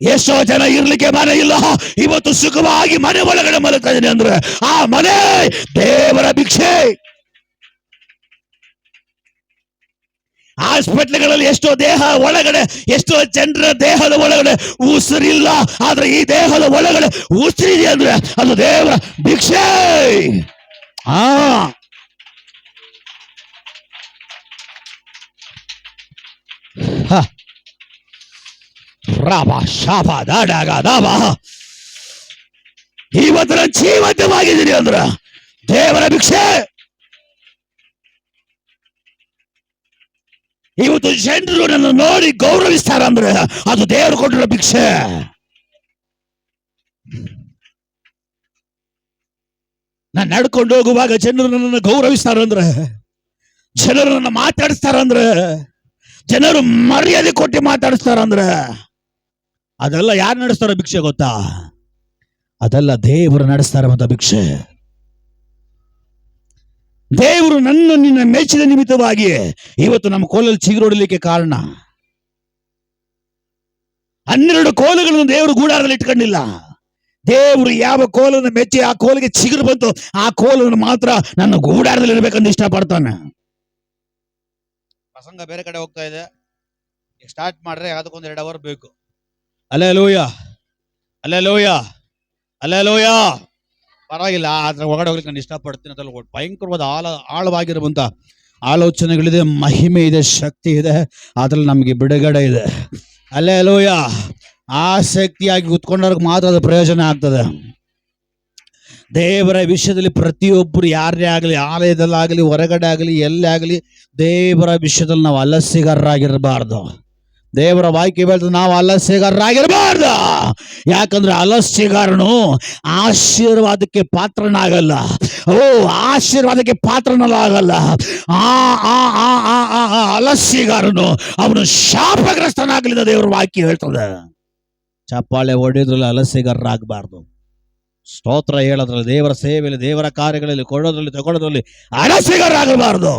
ಎಷ್ಟೋ ಜನ ಇರ್ಲಿಕ್ಕೆ ಮನೆ ಇಲ್ಲ, ಇವತ್ತು ಸುಖವಾಗಿ ಮನೆ ಒಳಗಡೆ ಮಲಗ್ತಾ ಇದೀನಿ ಅಂದ್ರೆ ಆ ಮನೆ ದೇವರ ಭಿಕ್ಷೆ. ಹಾಸ್ಪಿಟ್ಲ್ಗಳಲ್ಲಿ ಎಷ್ಟೋ ದೇಹ ಒಳಗಡೆ, ಎಷ್ಟೋ ಜನರ ದೇಹದ ಒಳಗಡೆ ಉಸಿರಿಲ್ಲ, ಆದ್ರೆ ಈ ದೇಹದ ಒಳಗಡೆ ಉಸಿರಿದೆ ಅಂದ್ರೆ ಅದು ದೇವರ ಭಿಕ್ಷೆ. ಇವತ್ತು ನಾನು ಜೀವಂತವಾಗಿದ್ದೀನಿ ಅಂದ್ರ ದೇವರ ಭಿಕ್ಷೆ. ಇವತ್ತು ಜನರು ನನ್ನ ನೋಡಿ ಗೌರವಿಸ್ತಾರ ಅಂದ್ರೆ ಅದು ದೇವರು ಕೊಟ್ಟಿರೋ ಭಿಕ್ಷೆ. ನಾನು ನಡ್ಕೊಂಡು ಹೋಗುವಾಗ ಜನರು ನನ್ನನ್ನು ಗೌರವಿಸ್ತಾರಂದ್ರೆ, ಜನರು ನನ್ನ ಮಾತಾಡಿಸ್ತಾರಂದ್ರೆ, ಜನರು ಮರ್ಯಾದೆ ಕೊಟ್ಟು ಮಾತಾಡಿಸ್ತಾರಂದ್ರೆ ಅದೆಲ್ಲ ಯಾರು ನಡೆಸ್ತಾರೋ ಭಿಕ್ಷೆ ಗೊತ್ತಾ? ಅದೆಲ್ಲ ದೇವರು ನಡೆಸ್ತಾರಂತ ಭಿಕ್ಷೆ. ದೇವರು ನಿನ್ನ ಮೆಚ್ಚಿದ ನಿಮಿತ್ತವಾಗಿ ಇವತ್ತು ನಮ್ಮ ಕೋಲಲ್ಲಿ ಚಿಗುರೊಡಲಿಕ್ಕೆ ಕಾರಣ. 12 ಕೋಲುಗಳನ್ನು ದೇವರು ಗೂಡಾರದಲ್ಲಿ ಇಟ್ಕೊಂಡಿಲ್ಲ. ದೇವರು ಯಾವ ಕೋಲನ್ನು ಮೆಚ್ಚಿ ಆ ಕೋಲಿಗೆ ಚಿಗುರು ಬಂತು, ಆ ಕೋಲನ್ನು ಮಾತ್ರ ನನ್ನ ಗೂಡಾರದಲ್ಲಿ ಇರ್ಬೇಕಂತ ಇಷ್ಟಪಡ್ತಾನೆ. ಪ್ರಸಂಗ ಬೇರೆ ಕಡೆ ಹೋಗ್ತಾ ಇದೆ, ಸ್ಟಾರ್ಟ್ ಮಾಡ್ರೆ ಅದಕ್ಕೊಂದು 2 ಅವರ್ ಬೇಕು. Alleluia, alleluia, alleluia. ಪರವಾಗಿಲ್ಲ, ಅದ್ರ ಒಳಗಡೆ ಹೋಗ್ಲಿಕ್ಕೆ ನಾನು ಇಷ್ಟಪಡ್ತೀನಿ. ಅದ್ರಲ್ಲಿ ಭಯಂಕರವಾದ ಆಳವಾಗಿರುವಂತ ಆಲೋಚನೆಗಳಿದೆ, ಮಹಿಮೆ ಇದೆ, ಶಕ್ತಿ ಇದೆ, ಅದ್ರಲ್ಲಿ ನಮಗೆ ಬಿಡುಗಡೆ ಇದೆ. ಹಲ್ಲೆಲೂಯಾ. ಆಸಕ್ತಿಯಾಗಿ ಕೂತ್ಕೊಂಡವ್ರಿಗೆ ಮಾತ್ರ ಅದು ಪ್ರಯೋಜನ ಆಗ್ತದೆ. ದೇವರ ವಿಷಯದಲ್ಲಿ ಪ್ರತಿಯೊಬ್ಬರು ಯಾರೇ ಆಗಲಿ, ಆಲಯದಲ್ಲಾಗಲಿ, ಹೊರಗಡೆ ಆಗಲಿ, ಎಲ್ಲೇ ಆಗಲಿ, ದೇವರ ವಿಷಯದಲ್ಲಿ ನಾವು ಅಲಸ್ಯಗಾರರಾಗಿರಬಾರ್ದು. ದೇವರ ವಾಕ್ಯ ಹೇಳ್ತದೆ ನಾವು ಅಲಸ್ಯಗಾರರಾಗಿರಬಾರ್ದು. ಯಾಕಂದ್ರೆ ಅಲಸ್ಯಗಾರನು ಆಶೀರ್ವಾದಕ್ಕೆ ಪಾತ್ರನಾಗಲ್ಲ. ಆಶೀರ್ವಾದಕ್ಕೆ ಪಾತ್ರನಾಗಲ್ಲ. ಅಲಸ್ಯಗಾರನು ಅವನು ಶಾಪಗ್ರಸ್ತನಾಗಲಿಲ್ಲ. ದೇವರ ವಾಕ್ಯ ಹೇಳ್ತದೆ. ಚಪ್ಪಾಳೆ ಹೊಡೆಯೋದ್ರಲ್ಲಿ ಅಲಸ್ಯಗಾರರಾಗಬಾರ್ದು. ಸ್ತೋತ್ರ ಹೇಳೋದ್ರಲ್ಲಿ, ದೇವರ ಸೇವೆಯಲ್ಲಿ, ದೇವರ ಕಾರ್ಯಗಳಲ್ಲಿ, ಕೊಡೋದ್ರಲ್ಲಿ, ತಗೊಳ್ಳೋದ್ರಲ್ಲಿ ಅಲಸ್ಯಗಾರರಾಗಬಾರ್ದು.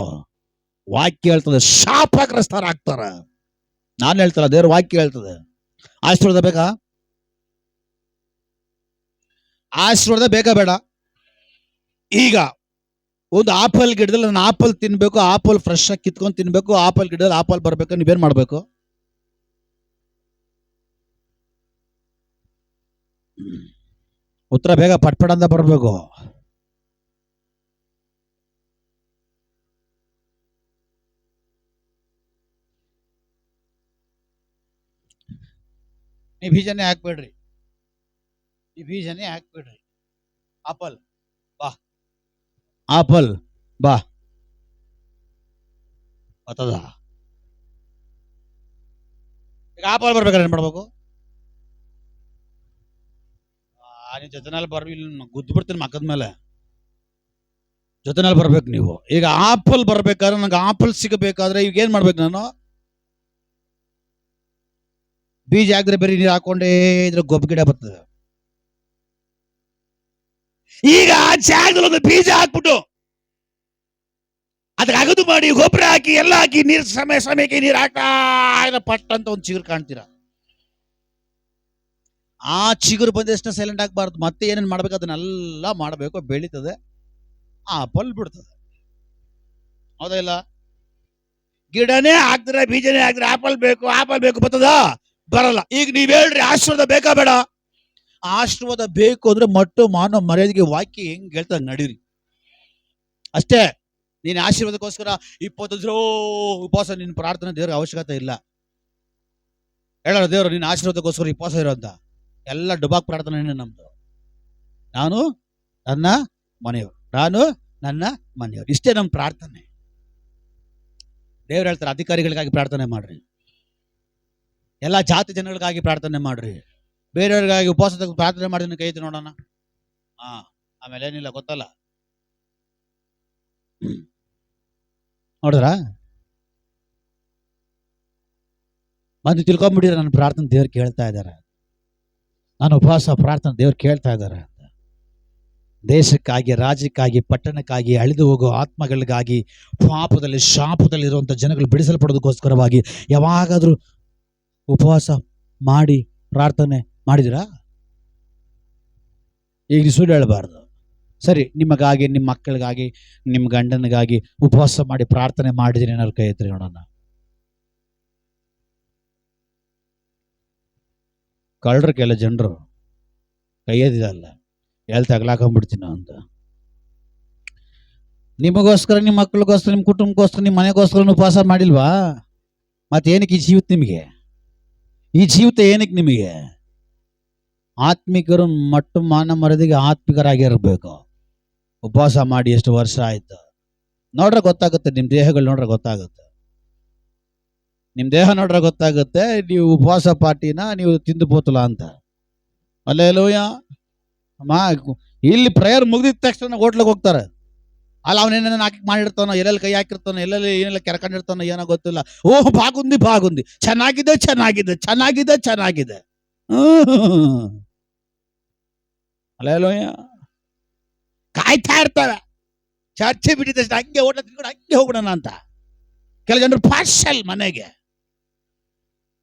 ವಾಕ್ಯ ಹೇಳ್ತದೆ ಶಾಪಗ್ರಸ್ತರಾಗ್ತಾರ. ನಾನು ಹೇಳ್ತಾರ, ದೇವ್ರ ವಾಕ್ಯ ಹೇಳ್ತದೆ. ಆಶೀರ್ವಾದ ಬೇಕಾ? ಆಶೀರ್ವಾದ ಬೇಕಾ ಬೇಡ? ಈಗ ಒಂದು ಆಪಲ್ ಗಿಡದಲ್ಲಿ ನಾನು ಆಪಲ್ ತಿನ್ಬೇಕು, ಆಪಲ್ ಫ್ರೆಶ್ ಆಗಿ ಕಿತ್ಕೊಂಡು ತಿನ್ಬೇಕು, ಆಪಲ್ ಗಿಡದಲ್ಲಿ ಆಪಲ್ ಬರ್ಬೇಕು, ನೀವೇನ್ ಮಾಡ್ಬೇಕು? ಉತ್ತರ ಬೇಗ ಪಟ್ಪಡ ಅಂತ ಬರ್ಬೇಕು. ನೀ ಬೀಜನೇ ಹಾಕ್ಬೇಡ್ರಿ, ಆಪಲ್ ಬಾ, ಆಪಲ್ ಬಾ ಬರ್ತದ. ಈಗ ಆಪಲ್ ಬರ್ಬೇಕಾದ್ರೆ ಏನ್ ಮಾಡ್ಬೇಕು? ನೀನ್ ಜೊತೆನಲ್ಲಿ ಬರ್ವಿ, ಗುದ್ದು ಬಿಡ್ತೀನಿ ಮಕ್ಕದ ಮೇಲೆ. ಜೊತೆನಲ್ಲಿ ಬರ್ಬೇಕು ನೀವು. ಈಗ ಆಪಲ್ ಬರ್ಬೇಕಾದ್ರೆ, ನಂಗೆ ಆಪಲ್ ಸಿಗಬೇಕಾದ್ರೆ ಈಗ ಏನ್ ಮಾಡ್ಬೇಕು? ನಾನು ಬೀಜ ಹಾಕಿದ್ರೆ ಬರೀ ನೀರು ಹಾಕೊಂಡೇ ಇದ್ರೆ ಗೊಬ್ಬರ ಗಿಡ ಬರ್ತದೆ. ಈಗ ಆ ಜಾಗದಲ್ಲಿ ಒಂದು ಬೀಜ ಹಾಕ್ಬಿಟ್ಟು ಅದಕ್ಕೆ ಅಗದು ಮಾಡಿ ಗೊಬ್ಬರ ಹಾಕಿ ಎಲ್ಲ ಹಾಕಿ ನೀರು ಸಮಯಕ್ಕೆ ನೀರು ಹಾಕ್ತಾ ಪಟ್ ಅಂತ ಒಂದು ಚಿಗುರು ಕಾಣ್ತೀರಾ. ಆ ಚಿಗುರು ಬಂದಷ್ಟು ಸೈಲೆಂಟ್ ಆಗ್ಬಾರ್ದು. ಮತ್ತೆ ಏನೇನು ಮಾಡ್ಬೇಕು ಅದನ್ನೆಲ್ಲ ಮಾಡಬೇಕು. ಬೆಳೀತದೆ, ಆಪಲ್ ಬಿಡ್ತದೆ. ಹೌದಾ ಇಲ್ಲ? ಗಿಡನೇ ಹಾಕ್ತಾರೆ, ಬೀಜನೇ ಹಾಕ್ತಾರೆ, ಆಪಲ್ ಬೇಕು ಬರ್ತದ? ಬರಲ್ಲ. ಈಗ ನೀವ್ ಹೇಳ್ರಿ ಆಶೀರ್ವಾದ ಬೇಕಾ ಬೇಡ? ಆಶೀರ್ವಾದ ಬೇಕು ಅಂದ್ರೆ ಮಟ್ಟು ಮಾನವ ಮರ್ಯಾದೆಗೆ ವಾಕ್ಯ ಹೆಂಗ್ ಹೇಳ್ತಾರೆ ನಡೀರಿ ಅಷ್ಟೇ. ನೀನ್ ಆಶೀರ್ವಾದಕ್ಕೋಸ್ಕರ 20 ಉಪವಾಸ, ನಿನ್ನ ಪ್ರಾರ್ಥನೆ ದೇವ್ರಿಗೆ ಅವಶ್ಯಕತೆ ಇಲ್ಲ. ಹೇಳೋಣ ದೇವ್ರು ನಿನ್ನ ಆಶೀರ್ವಾದಕ್ಕೋಸ್ಕರ ಉಪವಾಸ ಇರೋ ಅಂತ. ಎಲ್ಲ ಡುಬಾಕ್ ಪ್ರಾರ್ಥನೆ ನಮ್ದು. ನಾನು ನನ್ನ ಮನೆಯವರು ಇಷ್ಟೇ ನಮ್ಮ ಪ್ರಾರ್ಥನೆ. ದೇವ್ರು ಹೇಳ್ತಾರೆ ಅಧಿಕಾರಿಗಳಿಗಾಗಿ ಪ್ರಾರ್ಥನೆ ಮಾಡ್ರಿ, ಎಲ್ಲ ಜಾತಿ ಜನಗಳಿಗಾಗಿ ಪ್ರಾರ್ಥನೆ ಮಾಡ್ರಿ, ಬೇರೆಯವ್ರಿಗಾಗಿ ಉಪವಾಸ ಪ್ರಾರ್ಥನೆ ಮಾಡಿ ಕೈ ಐತಿ ನೋಡೋಣ. ಆಮೇಲೆ ಏನಿಲ್ಲ ಗೊತ್ತಲ್ಲ, ನೋಡಿದ್ರ ಬಂದು ತಿಳ್ಕೊಂಡ್ಬಿಟ್ಟಿದ್ರೆ ನನ್ನ ಪ್ರಾರ್ಥನೆ ದೇವ್ರು ಕೇಳ್ತಾ ಇದ್ದಾರೆ, ನಾನು ಉಪವಾಸ ಪ್ರಾರ್ಥನೆ ದೇವ್ರು ಕೇಳ್ತಾ ಇದ್ದಾರೆ ಅಂತ. ದೇಶಕ್ಕಾಗಿ, ರಾಜ್ಯಕ್ಕಾಗಿ, ಪಟ್ಟಣಕ್ಕಾಗಿ, ಅಳಿದು ಹೋಗೋ ಆತ್ಮಗಳಿಗಾಗಿ, ಪಾಪದಲ್ಲಿ ಶಾಪದಲ್ಲಿ ಇರುವಂತ ಜನಗಳು ಬಿಡಿಸಲ್ಪಡೋದಕ್ಕೋಸ್ಕರವಾಗಿ ಯಾವಾಗಾದ್ರೂ ಉಪವಾಸ ಮಾಡಿ ಪ್ರಾರ್ಥನೆ ಮಾಡಿದಿರಾ? ಈಗ ಸುಳ್ಳು ಹೇಳಬಾರ್ದು. ಸರಿ, ನಿಮಗಾಗಿ, ನಿಮ್ಮ ಮಕ್ಕಳಿಗಾಗಿ, ನಿಮ್ಮ ಗಂಡನಿಗಾಗಿ ಉಪವಾಸ ಮಾಡಿ ಪ್ರಾರ್ಥನೆ ಮಾಡಿದ್ರೆ ಏನಾದ್ರು ಕೈ ಎತ್ತಿರಿ ನೋಡೋಣ. ಕಳ್ಳರು ಕೆಲ ಜನರು ಕೈ ಎದ್ದಿದಲ್ಲ, ಎಲ್ಲಿ ತಗಲಾಕೊಂಡ್ಬಿಡ್ತೀನೋ ಅಂತ. ನಿಮಗೋಸ್ಕರ, ನಿಮ್ಮ ಮಕ್ಕಳಿಗೋಸ್ಕರ, ನಿಮ್ಮ ಕುಟುಂಬಕ್ಕೋಸ್ಕರ, ನಿಮ್ಮ ಮನೆಗೋಸ್ಕರ ಉಪವಾಸ ಮಾಡಿಲ್ವಾ? ಮತ್ತೇನಕ್ಕೆ ಈ ಜೀವಿತ ನಿಮಗೆ? ಈ ಜೀವಿತ ಏನಕ್ಕೆ ನಿಮಗೆ? ಆತ್ಮಿಕರು ಮಟ್ಟು ಮಾನ ಮರದಿಗೆ ಆತ್ಮಿಕರಾಗಿರ್ಬೇಕು. ಉಪವಾಸ ಮಾಡಿ ಎಷ್ಟು ವರ್ಷ ಆಯ್ತು ನೋಡ್ರೆ ಗೊತ್ತಾಗುತ್ತೆ. ನಿಮ್ಮ ದೇಹಗಳು ನೋಡ್ರೆ ಗೊತ್ತಾಗುತ್ತೆ. ನಿಮ್ಮ ದೇಹ ನೋಡ್ರೆ ಗೊತ್ತಾಗುತ್ತೆ ನೀವು ಉಪವಾಸ ಪಾರ್ಟಿನ ನೀವು ತಿಂದು ಪೋತಲ ಅಂತ. ಹಲ್ಲೆಲೂಯ. ಇಲ್ಲಿ ಪ್ರೇಯರ್ ಮುಗಿದ ತಕ್ಷಣ ಹೋಟ್ಲಿಗೆ ಹೋಗ್ತಾರೆ. ಅಲ್ಲ ಅವನೇನೇನು ಹಾಕಿ ಮಾಡಿರ್ತಾನೋ, ಎಲ್ಲೆಲ್ಲಿ ಕೈ ಹಾಕಿರ್ತಾನೋ, ಎಲ್ಲೆಲ್ಲಿ ಏನೆಲ್ಲ ಕೆರ್ಕೊಂಡಿರ್ತಾನೋ ಏನೋ ಗೊತ್ತಿಲ್ಲ. ಓಹ್ ಬಾಗುಂದಿ ಚೆನ್ನಾಗಿದೆ. ಹಲ್ಲೆಲೂಯ. ಕಾಯ್ತಾ ಇರ್ತವೆ ಚರ್ಚೆ ಬಿಟ್ಟಿದ್ದಷ್ಟು ಹಂಗೆ ಹೋಟ್ಲ ತಿನ್ಕೊಂಡು ಹಂಗೆ ಹೋಗೋಣ ಅಂತ. ಕೆಲ ಜನರು ಪಾರ್ಷಲ್ ಮನೆಗೆ,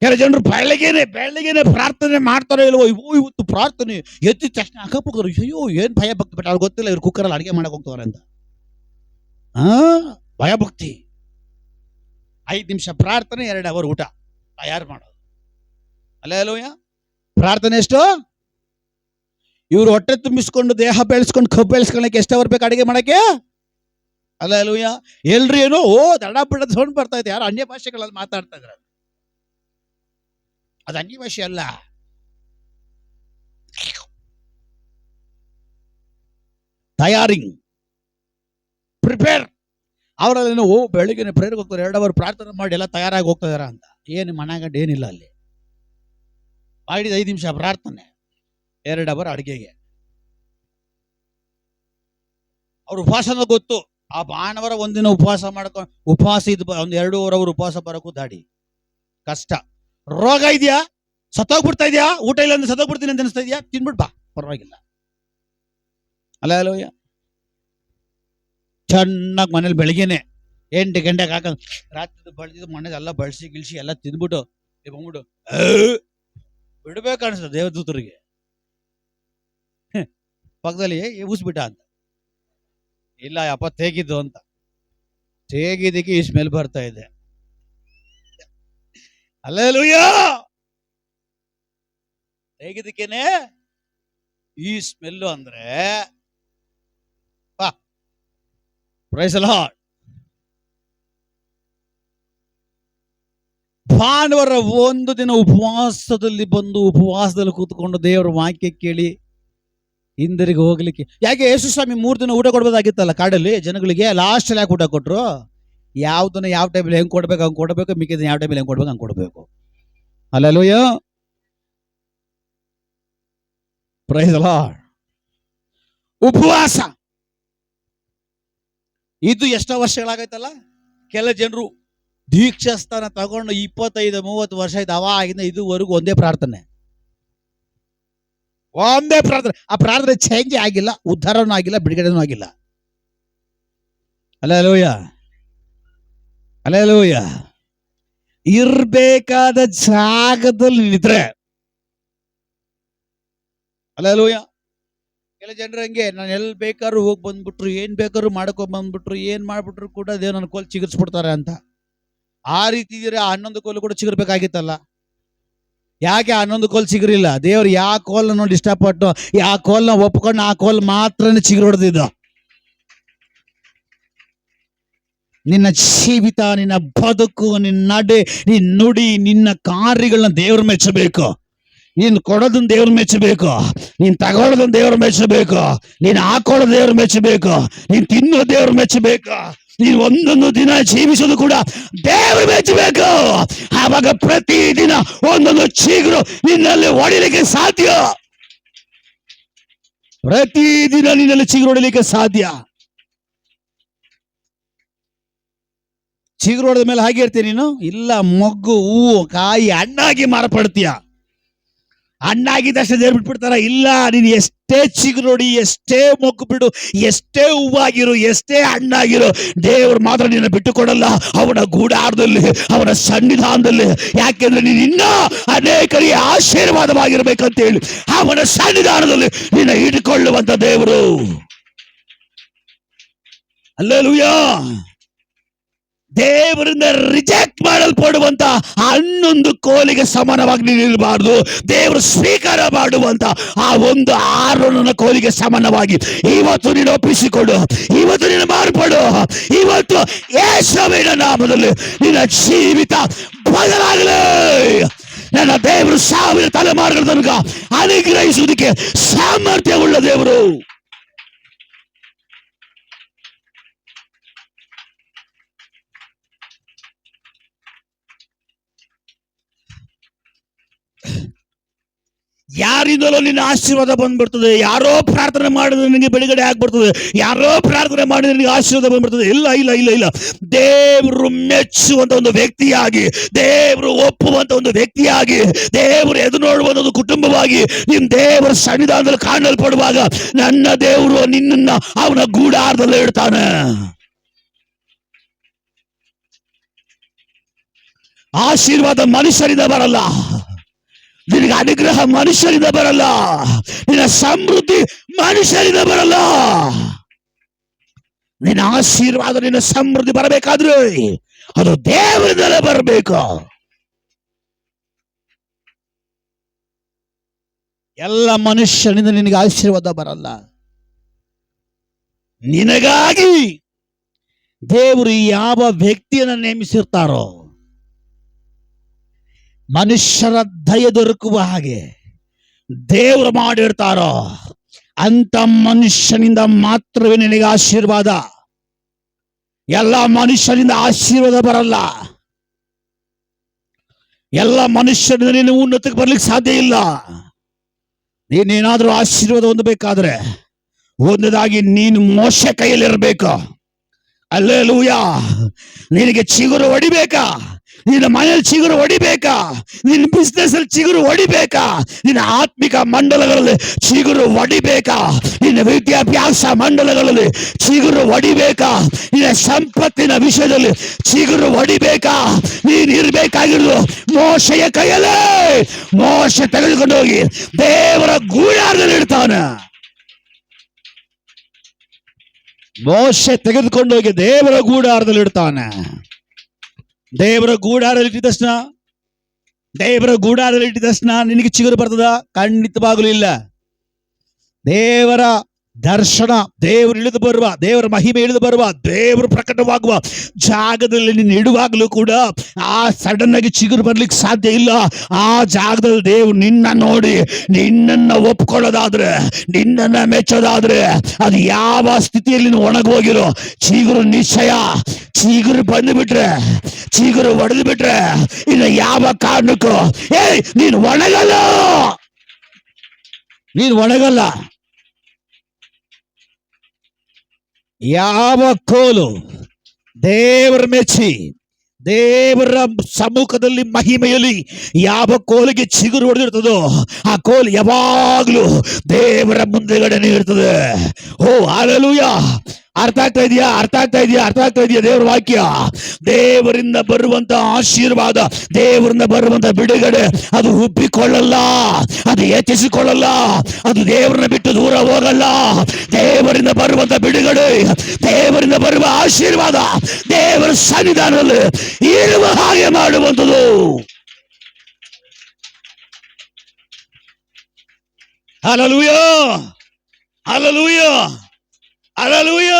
ಕೆಲ ಜನರು ಬೆಳಗ್ಗೆನೆ ಪ್ರಾರ್ಥನೆ ಮಾಡ್ತಾರೋ ಇಲ್ವೋ, ಇವತ್ತು ಪ್ರಾರ್ಥನೆ ಎದ್ದಿದ ತಕ್ಷಣ ಅಕ್ಕಪಕ್ಕರು ಅಯ್ಯೋ ಏನ್ ಭಯ ಭಕ್ತಿ ಬಿಟ್ಟು ಅವ್ರು ಗೊತ್ತಿಲ್ಲ, ಇವ್ರು ಕುಕ್ಕರಲ್ಲಿ ಅಡಿಗೆ ಮಾಡಕ್ ಹೋಗ್ತವ್ರೆ ಅಂತ. ಭಯ ಭಕ್ತಿ. 5 ನಿಮಿಷ ಪ್ರಾರ್ಥನೆ, 2 ಅವರ್ ಊಟ ತಯಾರು ಮಾಡೋದು. ಹಲ್ಲೆಲೂಯ. ಪ್ರಾರ್ಥನೆ ಎಷ್ಟು? ಇವ್ರು ಹೊಟ್ಟೆ ತುಂಬಿಸ್ಕೊಂಡು ದೇಹ ಬೆಳೆಸ್ಕೊಂಡು ಕಬ್ಬು ಬೆಳೆಸ್ಕೊಳಕ್ಕೆ ಎಷ್ಟು ಅವರ್ ಬೇಕು ಅಡಿಗೆ ಮಾಡಕ್ಕೆ? ಅಲ್ಲೂಯ. ಎಲ್ರು ಏನೋ ದಡ ಬಿಡ ಸೌಂಡ್ ಬರ್ತಾ ಇದೆ, ಯಾರು ಅನ್ಯ ಭಾಷೆಗಳಲ್ಲಿ ಮಾತಾಡ್ತಾ ಇದ್ದಾರೆ. ಅದು ಅನ್ಯ ಭಾಷೆ ಅಲ್ಲ. ತಯಾರಿಂಗ್, ಪ್ರಿಪೇರ್. ಅವರಲ್ಲೇನೋ ಬೆಳಿಗ್ಗೆ ಪ್ರೇಯರ್ಗೆ ಹೋಗ್ತಾರೆ, 2 ಅವರ್ ಪ್ರಾರ್ಥನೆ ಮಾಡಿ ಎಲ್ಲ ತಯಾರಾಗಿ ಹೋಗ್ತಾ ಇದಾರ ಅಂತ. ಏನು ಮನೆಗಂಡು ಏನಿಲ್ಲ ಅಲ್ಲಿ. ಮಾಡಿದ 5 ನಿಮಿಷ ಪ್ರಾರ್ಥನೆ, 2 ಅವರ್ ಅಡುಗೆಗೆ. ಅವ್ರ ಉಪವಾಸನ ಗೊತ್ತು. ಆ ಭಾನುವಾರ ಒಂದಿನ ಉಪವಾಸ ಮಾಡ್ಕೊಂಡು ಉಪವಾಸ ಇದ್ ಒಂದು 2 ಅವರ್ ಉಪವಾಸ ಬರೋಕ್ಕೂ ದಾಡಿ ಕಷ್ಟ. ರೋಗ ಇದೆಯಾ, ಸತ್ತೋಗ್ಬಿಡ್ತಾ ಇದೆಯಾ, ಊಟ ಇಲ್ಲ ಅಂದ್ರೆ ಸತ್ತೋಗ್ಬಿಡ್ತೀನಿ ಅಂತ ಅನಿಸ್ತಾ ಇದೆಯಾ, ತಿನ್ಬಿಟ್ ಬಾ, ಪರವಾಗಿಲ್ಲ. ಅಲ್ಲಯ್ಯ, ಚೆನ್ನಾಗಿ ಮನೇಲಿ ಬೆಳಗ್ಗೆನೆ 8 ಗಂಟೆಗೆ ಹಾಕೊಂಡು ರಾತ್ರಿ ಬಳದಿದ್ದು ಮನೆದೆಲ್ಲ ಬಳಸಿ ಗಿಳಿಸಿ ಎಲ್ಲ ತಿಂದ್ಬಿಟ್ಟು ಬಂದ್ಬಿಟ್ಟು ಬಿಡ್ಬೇಕು ಅನ್ಸುತ್ತೆ ದೇವದೂತರಿಗೆ. ಪಕ್ಕದಲ್ಲಿ ಊಸ್ಬಿಟ್ಟ ಅಂತ, ಇಲ್ಲ ಅಪ್ಪ ತೇಗಿದ್ದು ಅಂತ. ತೇಗಿದ್ದಕ್ಕೆ ಈ ಸ್ಮೆಲ್ ಬರ್ತಾ ಇದೆ. ಹಲ್ಲೆಲೂಯ. ತೇಗಿದ್ದಕ್ಕೇನೆ ಈ ಸ್ಮೆಲ್ಲು ಅಂದ್ರೆ ಪ್ರೈಸ್ ದಿ ಲಾರ್ಡ್. ಭಾನುವಾರ ಒಂದು ದಿನ ಉಪವಾಸದಲ್ಲಿ ಬಂದು ಉಪವಾಸದಲ್ಲಿ ಕೂತ್ಕೊಂಡು ದೇವರ ವಾಕ್ಯ ಕೇಳಿ ಹಿಂದಿರುಗಿ ಹೋಗ್ಲಿಕ್ಕೆ. ಯಾಕೆ ಯೇಸು ಸ್ವಾಮಿ 3 ದಿನ ಊಟ ಕೊಡ್ಬೋದಾಗಿತ್ತಲ್ಲ ಕಾಡಲ್ಲಿ ಜನಗಳಿಗೆ, ಲಾಸ್ಟ್ ಯಾಕೆ ಊಟ ಕೊಟ್ರು? ಯಾವ್ದನ್ನ ಯಾವ ಟೈಮಲ್ಲಿ ಹೆಂಗ್ ಕೊಡ್ಬೇಕು ಹಂಗೆ ಕೊಡ್ಬೇಕು, ಮಿಕ್ಕಿದ ಯಾವ ಟೈಮಲ್ಲಿ ಹೆಂಗ್ ಕೊಡ್ಬೇಕು ಹಂಗೆ ಕೊಡ್ಬೇಕು. Hallelujah, praise the Lord. ಉಪವಾಸ ಇದು ಎಷ್ಟೋ ವರ್ಷಗಳಾಗೈತಲ್ಲ. ಕೆಲ ಜನರು ದೀಕ್ಷಾಸ್ಥಾನ ತಗೊಂಡು 25-30 ವರ್ಷ ಆಯ್ತು, ಅವಾಗಿಂದ ಇದುವರೆಗೂ ಒಂದೇ ಪ್ರಾರ್ಥನೆ. ಆ ಪ್ರಾರ್ಥನೆ ಚೇಂಜ್ ಆಗಿಲ್ಲ, ಉದ್ಧಾರನೂ ಆಗಿಲ್ಲ, ಬಿಡುಗಡೆನೂ ಆಗಿಲ್ಲ. Hallelujah, hallelujah. ಇರ್ಬೇಕಾದ ಜಾಗದಲ್ಲಿ ನಿಂತ್ರೆ, ಹಲ್ಲೆಲೂಯ. ಕೆಲ ಜನರು ಹಂಗೆ, ನಾನು ಎಲ್ಲಿ ಬೇಕಾದ್ರೂ ಹೋಗಿ ಬಂದ್ಬಿಟ್ರು, ಏನ್ ಬೇಕಾದ್ರೂ ಮಾಡ್ಕೊಂಡ್ ಬಂದ್ಬಿಟ್ರು, ಏನ್ ಮಾಡ್ಬಿಟ್ರು ಕೂಡ ದೇವ್ ನನ್ನ ಕೋಲ್ ಚಿಗುರಿಸ್ಬಿಡ್ತಾರೆ ಅಂತ. ಆ ರೀತಿ ಇದ್ರೆ 11 ಕೋಲು ಕೂಡ ಚಿಗುರ್ಬೇಕಾಗಿತ್ತಲ್ಲ. ಯಾಕೆ 11 ಕೋಲ್ ಚಿಗುರಿಲ್ಲ? ದೇವ್ರು ಯಾವ ಕೋಲ್ನ ನೋಡಿ ಇಷ್ಟಪಟ್ಟು ಯಾವ ಕೋಲ್ನ ಒಪ್ಕೊಂಡು ಆ ಕೋಲ್ ಮಾತ್ರನೇ ಚಿಗುರು ಹೊಡೆದಿದ್ದು. ನಿನ್ನ ಜೀವಿತ, ನಿನ್ನ ಬದುಕು, ನಿನ್ನ ನಡೆ, ನಿನ್ನ ನುಡಿ, ನಿನ್ನ ಕಾರ್ಯಗಳನ್ನ ದೇವ್ರ ಮೆಚ್ಚಬೇಕು. ನೀನ್ ಕೊಡೋದನ್ನ ದೇವ್ರ ಮೆಚ್ಚಬೇಕು, ನೀನ್ ತಗೊಳ್ಳೋದನ್ನ ದೇವ್ರ ಮೆಚ್ಚಬೇಕು, ನೀನ್ ಹಾಕೊಳ್ಳೋದು ದೇವ್ರ ಮೆಚ್ಚಬೇಕು, ನೀನ್ ತಿನ್ನೋ ದೇವ್ರ ಮೆಚ್ಚಬೇಕು, ನೀನ್ ಒಂದೊಂದು ದಿನ ಜೀವಿಸೋದು ಕೂಡ ದೇವ್ರ ಮೆಚ್ಚಬೇಕು. ಆವಾಗ ಪ್ರತಿದಿನ ಒಂದೊಂದು ಚಿಗುರು ನಿನ್ನಲ್ಲಿ ಹೊಡಿಲಿಕ್ಕೆ ಸಾಧ್ಯ. ಪ್ರತಿದಿನ ನಿನ್ನಲ್ಲಿ ಚಿಗುರು ಹೊಡಿಲಿಕ್ಕೆ ಸಾಧ್ಯ. ಚಿಗುರು ಹೊಡೆದ ಮೇಲೆ ಹಾಗೆ ಇರ್ತೀಯ ನೀನು? ಇಲ್ಲ, ಮೊಗ್ಗು, ಹೂವು, ಕಾಯಿ, ಹಣ್ಣಾಗಿ ಮಾರ್ಪಡ್ತೀಯ. ಹಣ್ಣಾಗಿದ್ದಷ್ಟೇ ದೇವ್ರು ಬಿಟ್ಬಿಡ್ತಾರ? ಇಲ್ಲ, ನೀನು ಎಷ್ಟೇ ಚಿಗುರೊಡಿ, ಎಷ್ಟೇ ಮೊಗ್ಗು ಬಿಡು, ಎಷ್ಟೇ ಹೂವಾಗಿರು, ಎಷ್ಟೇ ಹಣ್ಣಾಗಿರು, ದೇವ್ರು ಮಾತ್ರ ನಿನ್ನ ಬಿಟ್ಟು ಕೊಡಲ್ಲ. ಅವನ ಗೂಡಾರದಲ್ಲಿ, ಅವನ ಸನ್ನಿಧಾನದಲ್ಲಿ. ಯಾಕೆಂದ್ರೆ ನೀನು ಇನ್ನ ಅನೇಕರಿಗೆ ಆಶೀರ್ವಾದವಾಗಿರ್ಬೇಕಂತೇಳಿ ಅವನ ಸನ್ನಿಧಾನದಲ್ಲಿ ನಿನ್ನ ಇಟ್ಕೊಳ್ಳುವಂತ ದೇವರು. ಹಲ್ಲೆಲೂಯ. ದೇವರಿಂದ ರಿಜೆಕ್ಟ್ ಮಾಡಲ್ಪಡುವಂತ 11 ಕೋಲಿಗೆ ಸಮಾನವಾಗಿ ನೀನು ಇರಬಾರ್ದು. ದೇವರು ಸ್ವೀಕಾರ ಮಾಡುವಂತ ಆ ಒಂದು ಆರೋನನ ಕೋಲಿಗೆ ಸಮಾನವಾಗಿ ಇವತ್ತು ನೀನು ಒಪ್ಪಿಸಿಕೊಡು, ಇವತ್ತು ನೀನು ಮಾರ್ಪಡು. ಇವತ್ತು ಯೇಸುವಿನ ನಾಮದಲ್ಲಿ ನಿನ್ನ ಜೀವಿತ ಬದಲಾಗಲಿ. ನನ್ನ ದೇವರು 1000 ತಲೆಮಾರುಗಳ ತನಕ ಅನುಗ್ರಹಿಸುವುದಕ್ಕೆ ಸಾಮರ್ಥ್ಯವುಳ್ಳ ದೇವರು. ಯಾರಿಂದಲೋ ನಿನ್ನ ಆಶೀರ್ವಾದ ಬಂದ್ಬಿಡ್ತದೆ. ಯಾರೋ ಪ್ರಾರ್ಥನೆ ಮಾಡಿದ್ರೆ ನಿನಗೆ ಬಿಡುಗಡೆ ಆಗ್ಬಿಡ್ತದೆ, ಯಾರೋ ಪ್ರಾರ್ಥನೆ ಮಾಡಿದ್ರೆ ನಿನಗೆ ಆಶೀರ್ವಾದ ಬಂದ್ಬಿಡ್ತದೆ. ಇಲ್ಲ ಇಲ್ಲ ಇಲ್ಲ ಇಲ್ಲ, ದೇವರು ಮೆಚ್ಚುವಂತ ಒಂದು ವ್ಯಕ್ತಿಯಾಗಿ, ದೇವರು ಒಪ್ಪುವಂತ ಒಂದು ವ್ಯಕ್ತಿಯಾಗಿ, ದೇವರು ಎದು ನೋಡುವಂತ ಒಂದು ಕುಟುಂಬವಾಗಿ ನಿಮ್ ದೇವರ ಸನ್ನಿಧಾನದಲ್ಲಿ ಕಾಣಲ್ಪಡುವಾಗ ನನ್ನ ದೇವರು ನಿನ್ನನ್ನ ಅವನ ಗೂಡಾರದಲ್ಲಿ ಇಡ್ತಾನೆ. ಆಶೀರ್ವಾದ ಮನುಷ್ಯರಿಂದ ಬರಲ್ಲ, ನಿನಗೆ ಅನುಗ್ರಹ ಮನುಷ್ಯರಿಂದ ಬರಲ್ಲ, ನಿನ್ನ ಸಮೃದ್ಧಿ ಮನುಷ್ಯರಿಂದ ಬರಲ್ಲ. ನಿನ್ನ ಆಶೀರ್ವಾದ, ನಿನ್ನ ಸಮೃದ್ಧಿ ಬರಬೇಕಾದ್ರೆ ಅದು ದೇವರಿಂದಲೇ ಬರಬೇಕು. ಎಲ್ಲ ಮನುಷ್ಯನಿಂದ ನಿನಗೆ ಆಶೀರ್ವಾದ ಬರಲ್ಲ. ನಿನಗಾಗಿ ದೇವರು ಯಾವ ವ್ಯಕ್ತಿಯನ್ನು ನೇಮಿಸಿರ್ತಾರೋ, ಮನುಷ್ಯರ ದಯ ದೊರಕುವ ಹಾಗೆ ದೇವರು ಮಾಡಿರ್ತಾರೋ ಅಂತ ಮನುಷ್ಯನಿಂದ ಮಾತ್ರವೇ ನಿನಗೆ ಆಶೀರ್ವಾದ. ಎಲ್ಲ ಮನುಷ್ಯನಿಂದ ಆಶೀರ್ವಾದ ಬರಲ್ಲ. ಎಲ್ಲ ಮನುಷ್ಯನಿಂದ ನೀನು ಉನ್ನತಕ್ಕೆ ಬರ್ಲಿಕ್ಕೆ ಸಾಧ್ಯ ಇಲ್ಲ. ನೀನೇನಾದ್ರೂ ಆಶೀರ್ವಾದ ಹೊಂದಬೇಕಾದ್ರೆ ಒಂದದಾಗಿ ನೀನು ಮೋಶೆ ಕೈಯಲ್ಲಿರ್ಬೇಕು. ಹಲ್ಲೆಲೂಯಾ. ನಿನಗೆ ಚಿಗುರು ಹೊಡಿಬೇಕಾ? ನಿನ್ನ ಮನೆಯಲ್ಲಿ ಚಿಗುರು ಹೊಡಿಬೇಕಾ? ನಿನ್ನ ಬಿಸ್ನೆಸ್ ಅಲ್ಲಿ ಚಿಗುರು ಹೊಡಿಬೇಕಾ? ನಿನ್ನ ಆತ್ಮಿಕ ಮಂಡಲಗಳಲ್ಲಿ ಚಿಗುರು ಹೊಡಿಬೇಕಾ? ನಿನ್ನ ವಿದ್ಯಾಭ್ಯಾಸ ಮಂಡಲಗಳಲ್ಲಿ ಚಿಗುರು ಹೊಡಿಬೇಕಾ? ನಿನ್ನ ಸಂಪತ್ತಿನ ವಿಷಯದಲ್ಲಿ ಚಿಗುರು ಹೊಡಿಬೇಕಾ? ನೀನು ಇರ್ಬೇಕಾಗಿರೋದು ಮೋಶೆಯ ಕೈಯಲ್ಲೇ. ಮೋಶೆ ತೆಗೆದುಕೊಂಡು ಹೋಗಿ ದೇವರ ಗೂಡಾರದಲ್ಲಿ ಇಡ್ತಾನೆ. ಮೋಶೆ ತೆಗೆದುಕೊಂಡು ಹೋಗಿ ದೇವರ ಗೂಡಾರದಲ್ಲಿ ಇಡ್ತಾನೆ. ದೇವರ ಗೂಡಾರದಲ್ಲಿ ಇಟ್ಟಿದ ತಕ್ಷಣ ನಿನಗೆ ಚಿಗುರು ಬರ್ತದ? ಖಂಡಿತವಾಗಲೂ ಇಲ್ಲ. ದೇವರ ದರ್ಶನ, ದೇವರು ಇಳಿದು ಬರುವ, ದೇವರ ಮಹಿಮೆ ಇಳಿದು ಬರುವ, ದೇವರು ಪ್ರಕಟವಾಗುವ ಜಾಗದಲ್ಲಿ ನೀನು ಇಡುವಾಗಲೂ ಕೂಡ ಆ ಸಡನ್ ಆಗಿ ಚಿಗುರು ಬರ್ಲಿಕ್ಕೆ ಸಾಧ್ಯ ಇಲ್ಲ. ಆ ಜಾಗದಲ್ಲಿ ದೇವರು ನಿನ್ನ ನೋಡಿ ನಿನ್ನನ್ನು ಒಪ್ಕೊಳ್ಳೋದಾದ್ರೆ, ನಿನ್ನನ್ನ ಮೆಚ್ಚೋದಾದ್ರೆ, ಅದು ಯಾವ ಸ್ಥಿತಿಯಲ್ಲಿ ನೀನು ಒಣಗೋಗಿರೋ ಚಿಗುರು ನಿಶ್ಚಯ. ಚಿಗುರು ಬಂದು ಬಿಟ್ರೆ, ಚಿಗುರು ಒಡೆದು ಬಿಟ್ರೆ ಇನ್ನು ಯಾವ ಕಾರಣಕ್ಕೂ ನೀನು ಒಣಗಲ್ಲ. ಯಾವ ಕೋಲು ದೇವರ ಮೆಚ್ಚಿ ದೇವರ ಸಮ್ಮುಖದಲ್ಲಿ ಮಹಿಮೆಯಲ್ಲಿ ಯಾವ ಕೋಲಿಗೆ ಚಿಗುರು ಹೊಡೆದಿರ್ತದೋ ಆ ಕೋಲು ಯಾವಾಗಲೂ ದೇವರ ಮುಂದೆಗಡೆನೆ ಇರ್ತದೆ. ಓ ಹಲ್ಲೆಲೂಯಾ. ಅರ್ಥ ಆಗ್ತಾ ಇದೆಯಾ ದೇವರ ವಾಕ್ಯ? ದೇವರಿಂದ ಬರುವಂತ ಆಶೀರ್ವಾದ, ದೇವರಿಂದ ಬರುವಂತ ಬಿಡುಗಡೆ ಅದು ಉಬ್ಬಿಕೊಳ್ಳಲ್ಲ, ಅದು ಹೆಚ್ಚಿಸಿಕೊಳ್ಳಲ್ಲ, ಅದು ದೇವರನ್ನ ಬಿಟ್ಟು ದೂರ ಹೋಗಲ್ಲ. ದೇವರಿಂದ ಬರುವಂತ ಬಿಡುಗಡೆ, ದೇವರಿಂದ ಬರುವ ಆಶೀರ್ವಾದ ದೇವರ ಸನ್ನಿಧಾನದಲ್ಲಿ ಇರುವ ಹಾಗೆ ಮಾಡುವಂಥದ್ದು. Hallelujah, hallelujah, hallelujah.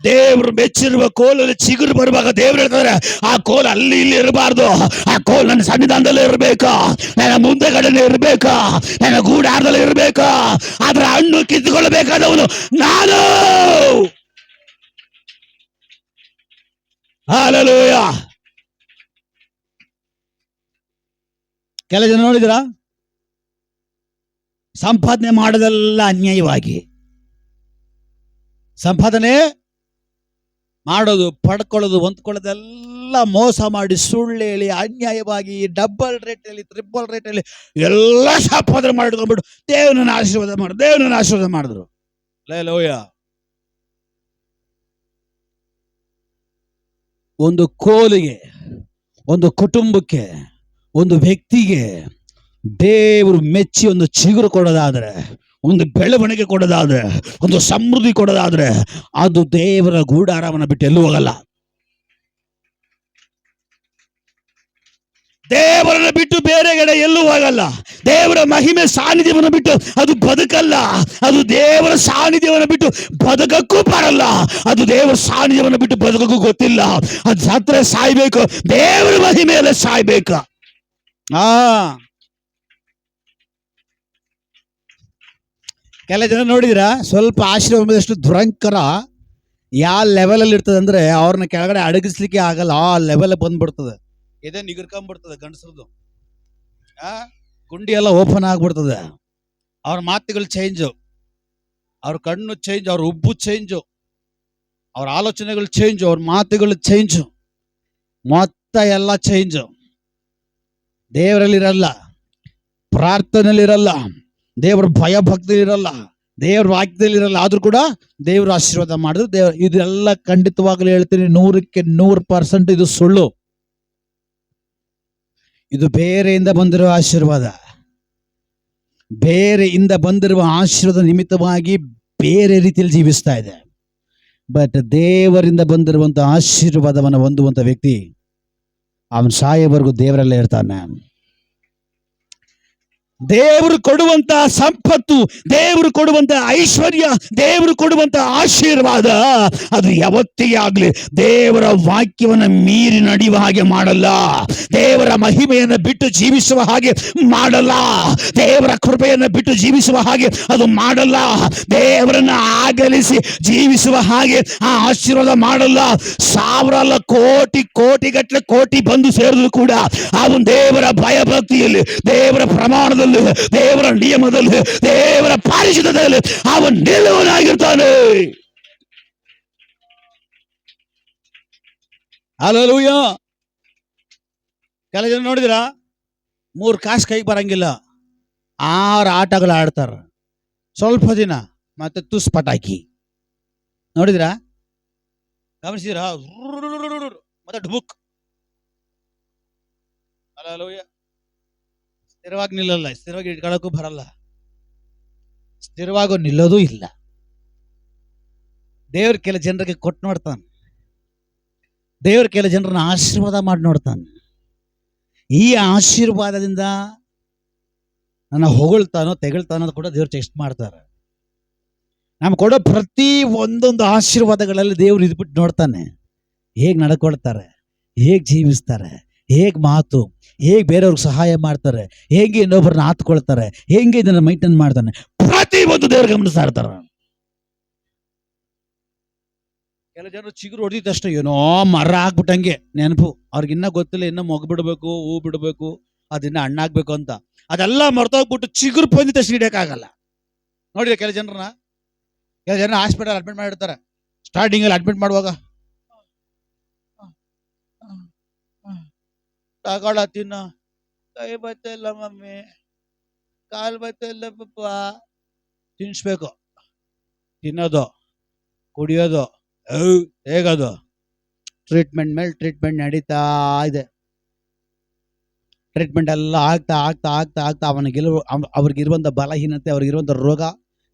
ದೇವರು ಮೆಚ್ಚಿರುವ ಕೋಲಲ್ಲಿ ಚಿಗುರು ಬರುವಾಗ ದೇವರು ಹೇಳ್ತಾರೆ, ಆ ಕೋಲ್ ಅಲ್ಲಿ ಇಲ್ಲಿ ಇರಬಾರ್ದು, ಆ ಕೋಲ್ ನನ್ನ ಸನ್ನಿಧಾನದಲ್ಲೇ ಇರಬೇಕಾ, ನನ್ನ ಮುಂದೆಗಡೆನೆ ಇರಬೇಕಾ, ನನ್ನ ಗೂಡಾರದಲ್ಲಿ ಇರಬೇಕಾ. ಅದರ ಹಣ್ಣು ಕಿತ್ತುಕೊಳ್ಳಬೇಕಾದವನು ನಾನು. ಹಲ್ಲೆಲೂಯಾ. ಕೆಲ ಜನ ನೋಡಿದ್ರ, ಸಂಪಾದನೆ ಮಾಡೋದೆಲ್ಲ ಅನ್ಯಾಯವಾಗಿ ಸಂಪಾದನೆ ಮಾಡೋದು, ಪಡ್ಕೊಳ್ಳೋದು, ಹೊಂದ್ಕೊಳ್ಳೋದೆಲ್ಲ ಮೋಸ ಮಾಡಿ, ಸುಳ್ಳು ಹೇಳಿ, ಅನ್ಯಾಯವಾಗಿ, ಡಬಲ್ ರೇಟಲ್ಲಿ, ಟ್ರಿಪಲ್ ರೇಟಲ್ಲಿ ಎಲ್ಲ ಸಂಪಾದನೆ ಮಾಡಿಟ್ಕೊಂಡ್ಬಿಟ್ಟು ದೇವರನ್ನ ಆಶೀರ್ವಾದ ಮಾಡಿದ್ರು. ಹಲ್ಲೆಲೂಯಾ. ಒಂದು ಕೋಲಿಗೆ, ಒಂದು ಕುಟುಂಬಕ್ಕೆ, ಒಂದು ವ್ಯಕ್ತಿಗೆ ದೇವರು ಮೆಚ್ಚಿ ಒಂದು ಚಿಗುರು ಕೊಡೋದಾದ್ರೆ, ಒಂದು ಬೆಳವಣಿಗೆ ಕೊಡೋದಾದ್ರೆ, ಒಂದು ಸಮೃದ್ಧಿ ಕೊಡೋದಾದ್ರೆ ಅದು ದೇವರ ಗೂಡಾರವನ್ನ ಬಿಟ್ಟು ಎಲ್ಲೂ ಹೋಗಲ್ಲ. ದೇವರನ್ನ ಬಿಟ್ಟು ಬೇರೆ ಕಡೆ ಎಲ್ಲೂ ಹೋಗಲ್ಲ. ದೇವರ ಮಹಿಮೆ ಸಾನ್ನಿಧ್ಯವನ್ನು ಬಿಟ್ಟು ಅದು ಬದುಕಲ್ಲ. ಅದು ದೇವರ ಸಾನ್ನಿಧ್ಯವನ್ನು ಬಿಟ್ಟು ಬದುಕಕ್ಕೂ ಬರಲ್ಲ. ಅದು ದೇವರ ಸಾನ್ನಿಧ್ಯವನ್ನು ಬಿಟ್ಟು ಬದುಕಕ್ಕೂ ಗೊತ್ತಿಲ್ಲ. ಅದು ಸತ್ರೆ ಸಾಯ್ಬೇಕು, ದೇವರ ಮಹಿಮೆಯಲ್ಲೇ ಸಾಯ್ಬೇಕು. ಕೆಲ ಜನ ನೋಡಿದ್ರ, ಸ್ವಲ್ಪ ಆಶೀರ್ವಾದಷ್ಟು ದುರಂಕರ ಯಾವ ಲೆವೆಲಲ್ಲಿ ಇರ್ತದೆ ಅಂದ್ರೆ ಅವ್ರನ್ನ ಕೆಳಗಡೆ ಅಡಗಿಸ್ಲಿಕ್ಕೆ ಆಗಲ್ಲ. ಆ ಲೆವೆಲ್ ಬಂದ್ಬಿಡ್ತದೆ. ಇದೇ ನಿಗರ್ಕೊಂಡ್ಬಿಡ್ತದೆ ಗಂಡಸರದು. ಗುಂಡಿ ಎಲ್ಲ ಓಪನ್ ಆಗ್ಬಿಡ್ತದೆ. ಅವ್ರ ಮಾತುಗಳು ಚೇಂಜು, ಅವ್ರ ಕಣ್ಣು ಚೇಂಜ್, ಅವ್ರ ಉಬ್ಬು ಚೇಂಜು, ಅವ್ರ ಆಲೋಚನೆಗಳು ಚೇಂಜು, ಅವ್ರ ಮಾತುಗಳು ಚೇಂಜು, ಮೊತ್ತ ಎಲ್ಲ ಚೇಂಜು. ದೇವರಲ್ಲಿರಲ್ಲ, ಪ್ರಾರ್ಥನೆಯಲ್ಲಿರಲ್ಲ, ದೇವರ ಭಯ ಭಕ್ತಿಯಲ್ಲಿರಲ್ಲ, ದೇವರ ವಾಕ್ಯದಲ್ಲಿರಲ್ಲ. ಆದ್ರೂ ಕೂಡ ದೇವರು ಆಶೀರ್ವಾದ ಮಾಡಿದ್ರು. ದೇವ್ರ ಇದೆಲ್ಲ ಖಂಡಿತವಾಗ್ಲೂ ಹೇಳ್ತೀನಿ, 100% ಇದು ಸುಳ್ಳು. ಇದು ಬೇರೆಯಿಂದ ಬಂದಿರುವ ಆಶೀರ್ವಾದ. ಬೇರೆಯಿಂದ ಬಂದಿರುವ ಆಶೀರ್ವಾದ ನಿಮಿತ್ತವಾಗಿ ಬೇರೆ ರೀತಿಯಲ್ಲಿ ಜೀವಿಸ್ತಾ ಇದೆ. ಬಟ್ ದೇವರಿಂದ ಬಂದಿರುವಂತ ಆಶೀರ್ವಾದವನ್ನು ಹೊಂದುವಂತ ವ್ಯಕ್ತಿ ಅವನು ಸಾಯೋವರೆಗೂ ದೇವರಲ್ಲೇ ಇರ್ತಾನೆ. ದೇವರು ಕೊಡುವಂತ ಸಂಪತ್ತು, ದೇವರು ಕೊಡುವಂತ ಐಶ್ವರ್ಯ, ದೇವರು ಕೊಡುವಂತ ಆಶೀರ್ವಾದ ಅದು ಯಾವತ್ತಿಗೆ ಆಗ್ಲಿ ದೇವರ ವಾಕ್ಯವನ್ನ ಮೀರಿ ನಡೆಯುವ ಹಾಗೆ ಮಾಡಲ್ಲ. ದೇವರ ಮಹಿಮೆಯನ್ನು ಬಿಟ್ಟು ಜೀವಿಸುವ ಹಾಗೆ ಮಾಡಲ್ಲ. ದೇವರ ಕೃಪೆಯನ್ನು ಬಿಟ್ಟು ಜೀವಿಸುವ ಹಾಗೆ ಅದು ಮಾಡಲ್ಲ. ದೇವರನ್ನ ಆಗಲಿಸಿ ಜೀವಿಸುವ ಹಾಗೆ ಆ ಆಶೀರ್ವಾದ ಮಾಡಲ್ಲ. ಸಾವಿರ ಅಲ್ಲ, ಕೋಟಿಗಟ್ಟಲೆ ಕೋಟಿ ಬಂದು ಸೇರಿದ್ರು ಕೂಡ ಅವನು ದೇವರ ಭಯಭಕ್ತಿಯಲ್ಲಿ, ದೇವರ ಪ್ರಮಾಣದಲ್ಲಿ, ದೇವರ ನಿಯಮದಲ್ಲಿ, ದೇವರ ಪರಿಶುದ್ಧತೆಯಲ್ಲಿ ಅವನು ನಿಲ್ಲುವನಾಗಿರ್ತಾನೆ. ಹಲ್ಲೆಲೂಯಾ. ಕೆಲ ಜನ ನೋಡಿದಿರಾ, 3 ಕಾಸು ಕೈಗೆ ಬರಂಗಿಲ್ಲ, 6 ಆಟಗಳು ಆಡ್ತಾರ. ಸ್ವಲ್ಪ ದಿನ ಮತ್ತೆ ತುಸ್ ಪಟಾಕಿ ನೋಡಿದಿರಾ, ಗಮನಿಸಿದಿರಾ? ಮತ್ತೆ ಡುಬುಕ್. ಹಲ್ಲೆಲೂಯಾ. ಸ್ಥಿರವಾಗಿ ನಿಲ್ಲಲ್ಲ, ಸ್ಥಿರವಾಗಿ ಇಟ್ಕೊಳ್ಳೋಕ್ಕೂ ಬರಲ್ಲ, ಸ್ಥಿರವಾಗೂ ನಿಲ್ಲೋದು ಇಲ್ಲ. ದೇವ್ರ ಕೆಲ ಜನರಿಗೆ ಕೊಟ್ಟು ನೋಡ್ತಾನೆ, ದೇವ್ರ ಕೆಲ ಜನರನ್ನ ಆಶೀರ್ವಾದ ಮಾಡಿ ನೋಡ್ತಾನೆ. ಈ ಆಶೀರ್ವಾದದಿಂದ ನನ್ನ ಹೊಗಳ್ತಾನೋ ತೆಗಳ್ತಾನೋ ಅಂತ ಕೂಡ ದೇವ್ರು ಟೆಸ್ಟ್ ಮಾಡ್ತಾರೆ. ನಮ್ಗೆ ಕೊಡೋ ಪ್ರತಿ ಒಂದೊಂದು ಆಶೀರ್ವಾದಗಳಲ್ಲಿ ದೇವ್ರು ಇದ್ಬಿಟ್ಟು ನೋಡ್ತಾನೆ, ಹೇಗೆ ನಡ್ಕೊಳ್ತಾರೆ, ಹೇಗೆ ಜೀವಿಸ್ತಾರೆ, ಹೇಗೆ ಮಾತು, ಹೇಗೆ ಬೇರೆಯವ್ರಿಗೆ ಸಹಾಯ ಮಾಡ್ತಾರೆ, ಹೇಗೆ ಇನ್ನೊಬ್ಬರನ್ನ ಆತ್ಕೊಳ್ತಾರೆ, ಹೇಗೆ ಇದನ್ನ ಮೈಂಟೈನ್ ಮಾಡ್ತಾನೆ, ಪ್ರತಿ ಒಂದು ದೇವ್ರು ಗಮನಿಸ್ತಾ ಇರ್ತಾರೆ. ಕೆಲ ಜನರು ಚಿಗುರು ಹೊಡೆದ ತಕ್ಷಣ ಏನೋ ಮರ ಆಗ್ಬಿಟ್ಟಂಗೆ ನೆನಪು, ಅವ್ರಿಗಿನ್ನ ಗೊತ್ತಿಲ್ಲ, ಇನ್ನ ಮೊಗ್ ಬಿಡಬೇಕು, ಹೂ ಬಿಡಬೇಕು, ಅದಿನ್ನ ಹಣ್ಣಾಗ್ಬೇಕು ಅಂತ. ಅದೆಲ್ಲ ಮರ್ತೋಗ್ಬಿಟ್ಟು ಚಿಗುರು ಬಂದಿದ ತಕ್ಷಣ ಹಿಡಿಯಕ್ಕಾಗಲ್ಲ. ನೋಡಿದ್ರೆ ಕೆಲ ಜನ ಹಾಸ್ಪಿಟಲ್ ಅಡ್ಮಿಟ್ ಮಾಡಿರ್ತಾರೆ. ಸ್ಟಾರ್ಟಿಂಗ್ ಅಲ್ಲಿ ಅಡ್ಮಿಟ್ ಮಾಡುವಾಗ ತಗೊಳ ತಿನ್ನ, ಕೈ ಬತ್ತಿಲ್ಲ ಮಮ್ಮಿ, ಕಾಲು ಬತ್ತಿಲ್ಲ ಪಪ್ಪ, ತಿನ್ಸ್ಬೇಕು, ತಿನ್ನೋದು, ಕುಡಿಯೋದು, ಹೇಗದು ಟ್ರೀಟ್ಮೆಂಟ್ ಮೇಲೆ ಟ್ರೀಟ್ಮೆಂಟ್ ನಡೀತಾ ಇದೆ. ಟ್ರೀಟ್ಮೆಂಟ್ ಎಲ್ಲ ಆಗ್ತಾ ಆಗ್ತಾ ಆಗ್ತಾ ಆಗ್ತಾ ಅವ್ರಿಗಿರುವಂಥ ಬಲಹೀನತೆ, ಅವ್ರಿಗಿರುವಂಥ ರೋಗ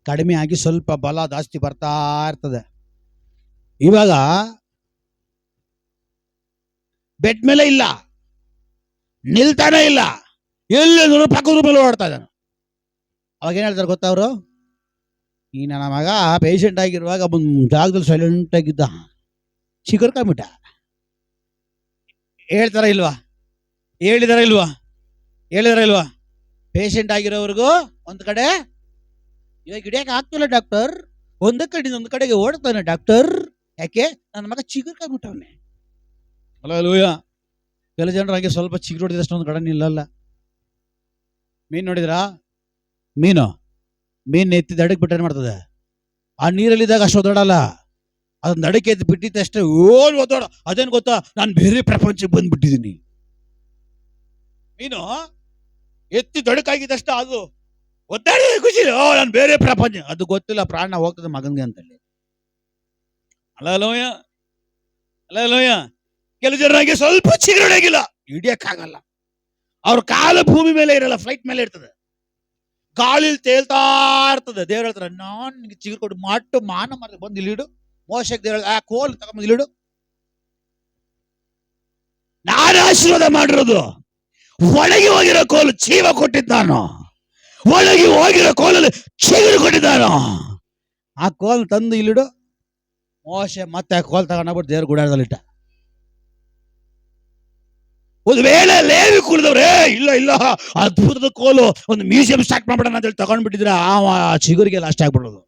ಕಡಿಮೆ ಆಗಿ ಸ್ವಲ್ಪ ಬಲ ಜಾಸ್ತಿ ಬರ್ತಾ ಇರ್ತದೆ. ಇವಾಗ ಬೆಡ್ ಮೇಲೆ ಇಲ್ಲ, ನಿಲ್ತಾನೆ ಇಲ್ಲ, ಎಲ್ಲ ಪಕ್ಕದ ಮೇಲೆ ಓಡ್ತಾ ಇದ್ದಾನೆ. ಅವಾಗ ಏನ್ ಹೇಳ್ತಾರೆ ಗೊತ್ತಾ ಅವರು? ಈ ನನ್ನ ಮಗ ಪೇಷಂಟ್ ಆಗಿರುವಾಗ ಜಾಗದಲ್ಲಿ ಸೈಲೆಂಟ್ ಆಗಿದ್ದ, ಚಿಗುರ್ಕೊಂಬಿಟ್ಟ. ಹೇಳ್ತಾರ ಇಲ್ವಾ? ಹೇಳಿದಾರ ಇಲ್ವಾ? ಪೇಷಂಟ್ ಆಗಿರೋವ್ರಿಗೂ ಒಂದ್ ಕಡೆ ಇವಾಗ ಹಿಡಿಯಕ್ಕೆ ಆಗ್ತಿಲ್ಲ ಡಾಕ್ಟರ್, ಒಂದೇ ಕಡೆಯಿಂದ ಒಂದು ಕಡೆಗೆ ಓಡ್ತಾನೆ ಡಾಕ್ಟರ್. ಯಾಕೆ? ನನ್ನ ಮಗ ಚಿಗುರ್ಕೊಂಬಿಟ್ಟವನೆ. ಹಲ್ಲೆಲೂಯಾ. ಕೆಲ ಜನರು ಹಾಗೆ ಸ್ವಲ್ಪ ಚಿಗುರು ಹೊಡೆದಷ್ಟು ಒಂದು ಕಡೆ ನಿಲ್ಲಲ್ಲ. ಮೀನು ನೋಡಿದ್ರಾ? ಮೀನ್ ಎತ್ತಿ ದಡಕ್ಕೆ ಬಿಟ್ಟರೆ ಮಾಡ್ತದೆ. ಆ ನೀರಲ್ಲಿದ್ದಾಗ ಅಷ್ಟು ಒದ್ದಾಡಲ್ಲ, ಅದನ್ನ ದಡಕ್ಕೆ ಎತ್ತಿ ಬಿಟ್ಟಿದ್ದಷ್ಟೇ ಓಡ್ ಒದ್ದಾಡ. ಅದೇನು ಗೊತ್ತಾ, ನಾನು ಬೇರೆ ಪ್ರಪಂಚಕ್ಕೆ ಬಂದ್ಬಿಟ್ಟಿದ್ದೀನಿ. ಮೀನು ಎತ್ತಿ ದಡಕ್ಕಾಗಿದ್ದಷ್ಟ ಅದು ಒದ್ದಾಡಿದ ಖುಷಿ, ನಾನು ಬೇರೆ ಪ್ರಪಂಚ. ಅದು ಗೊತ್ತಿಲ್ಲ, ಪ್ರಾಣ ಹೋಗ್ತದೆ ಮಗನ್ಗೆ ಅಂತೇಳಿ. ಹಲ್ಲೆಲೂಯಾ. ಕೆಲವು ಜನರಾಗಿ ಸ್ವಲ್ಪ ಚಿಗುರೊಡಗಿಲ್ಲ, ಹಿಡಿಯಕ್ಕಾಗಲ್ಲ. ಅವ್ರ ಕಾಲು ಭೂಮಿ ಮೇಲೆ ಇರಲ್ಲ, ಫ್ಲೈಟ್ ಮೇಲೆ ಇರ್ತದೆ, ಗಾಳಿಲಿ ತೇಲ್ತಾ ಇರ್ತದೆ. ದೇವ್ರು ಹೇಳ್ತಾರೆ, ನಾನು ನಿನಗೆ ಚಿಗುರು ಕೊಟ್ಟು ಮಾಟು ಮಾನ ಮಾಡಿ ಬಂದು ಇಲ್ಲಿಡು. ಮೋಶಕ್ಕೆ ದೇವ್ರ ಆ ಕೋಲ್ ತಗೊಂಬಂದು ಇಲ್ಲಿಡು, ನಾನು ಆಶೀರ್ವಾದ ಮಾಡಿರೋದು. ಒಳಗೆ ಹೋಗಿರೋ ಕೋಲು ಜೀವ ಕೊಟ್ಟಿದ್ದಾನೋ, ಒಳಗೆ ಹೋಗಿರೋ ಕೋಲಲ್ಲಿ ಚಿಗುರು ಕೊಟ್ಟಿದ್ದಾನೋ. ಆ ಕೋಲ್ ತಂದು ಇಲ್ಲಿಡು. ಮೋಶೆ ಮತ್ತೆ ಆ ಕೋಲ್ ತಗೊಂಡೋಗ್ಬಿಟ್ಟು ದೇವ್ರ ಗುಡಾರದಲ್ಲಿಟ್ಟ. ಒಂದು ವೇಳೆ ಲೇವಿ ಕುಳಿದವ್ರೆ, ಇಲ್ಲ ಅದ್ಭುತದ ಕೋಲು, ಒಂದು ಮ್ಯೂಸಿಯಂ ಸ್ಟಾರ್ಟ್ ಮಾಡ್ಬಿಡೋಣ ಅಂತ ಹೇಳಿ ತಗೊಂಡ್ಬಿಟ್ಟಿದ್ರೆ ಆ ಚಿಗುರಿಗೆ ಲಾಸ್ಟ್ ಆಗ್ಬಿಡೋದು,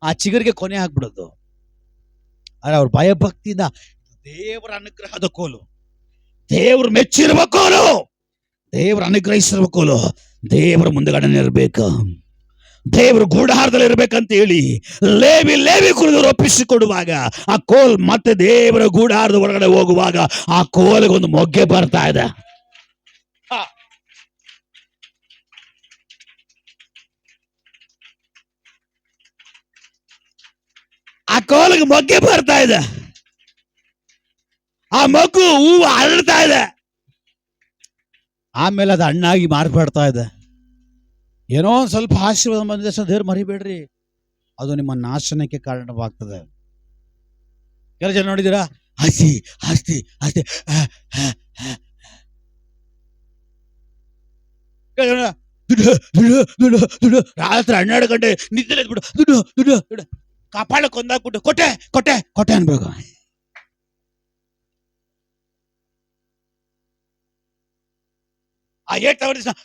ಆ ಚಿಗುರಿಗೆ ಕೊನೆ ಆಗ್ಬಿಡೋದು. ಆದ್ರೆ ಅವ್ರ ಭಯಭಕ್ತಿಯಿಂದ ದೇವರ ಅನುಗ್ರಹದ ಕೋಲು, ದೇವರು ಮೆಚ್ಚಿರುವ ಕೋಲು, ದೇವರು ಅನುಗ್ರಹಿಸಿರುವ ಕೋಲು ದೇವರ ಮುಂದೆಗಡೆ ಇರಬೇಕು, ದೇವರು ಗೂಢಾರದಲ್ಲಿ ಇರ್ಬೇಕಂತ ಹೇಳಿ ಲೇವಿ ಕುರಿದವರು ಒಪ್ಪಿಸಿಕೊಡುವಾಗ ಆ ಕೋಲ್ ಮತ್ತೆ ದೇವರ ಗೂಢಾರದ ಒಳಗಡೆ ಹೋಗುವಾಗ ಆ ಕೋಲಿಗೆ ಒಂದು ಮೊಗ್ಗೆ ಬರ್ತಾ ಇದೆ. ಆ ಕೋಲಿಗೆ ಮೊಗ್ಗೆ ಬರ್ತಾ ಇದೆ, ಆ ಮಗು ಹೂವು ಅರಳ್ತಾ ಇದೆ, ಆಮೇಲೆ ಅದು ಹಣ್ಣಾಗಿ ಮಾರ್ಪಡ್ತಾ ಇದೆ. ಏನೋ ಒಂದು ಸ್ವಲ್ಪ ಆಶೀರ್ವಾದ ಬಂದಿದೆ, ದೇವ್ರು ಮರಿಬೇಡ್ರಿ, ಅದು ನಿಮ್ಮ ನಾಶನಕ್ಕೆ ಕಾರಣವಾಗ್ತದೆ. ಕೆಲ ಜನ ನೋಡಿದ್ದೀರಾ, ಆಸ್ತಿ ದುಡ್ಡು ದುಡ್ಡು ದುಡ್ಡು ದುಡ್ಡು ರಾತ್ರಿ 12 ಗಂಟೆ ನಿದ್ದೆ ಬಿಡು, ದುಡ್ಡು ದುಡ್ಡು ದುಡ್ಡು ಕಪಾಳ ಕೊಂದಾಕ್ಬಿಟ್ಟು ಕೊಟ್ಟೆ ಕೊಟ್ಟೆ ಕೊಟ್ಟೆ ಅನ್ಬೇಕು. ಆ ಏಟ್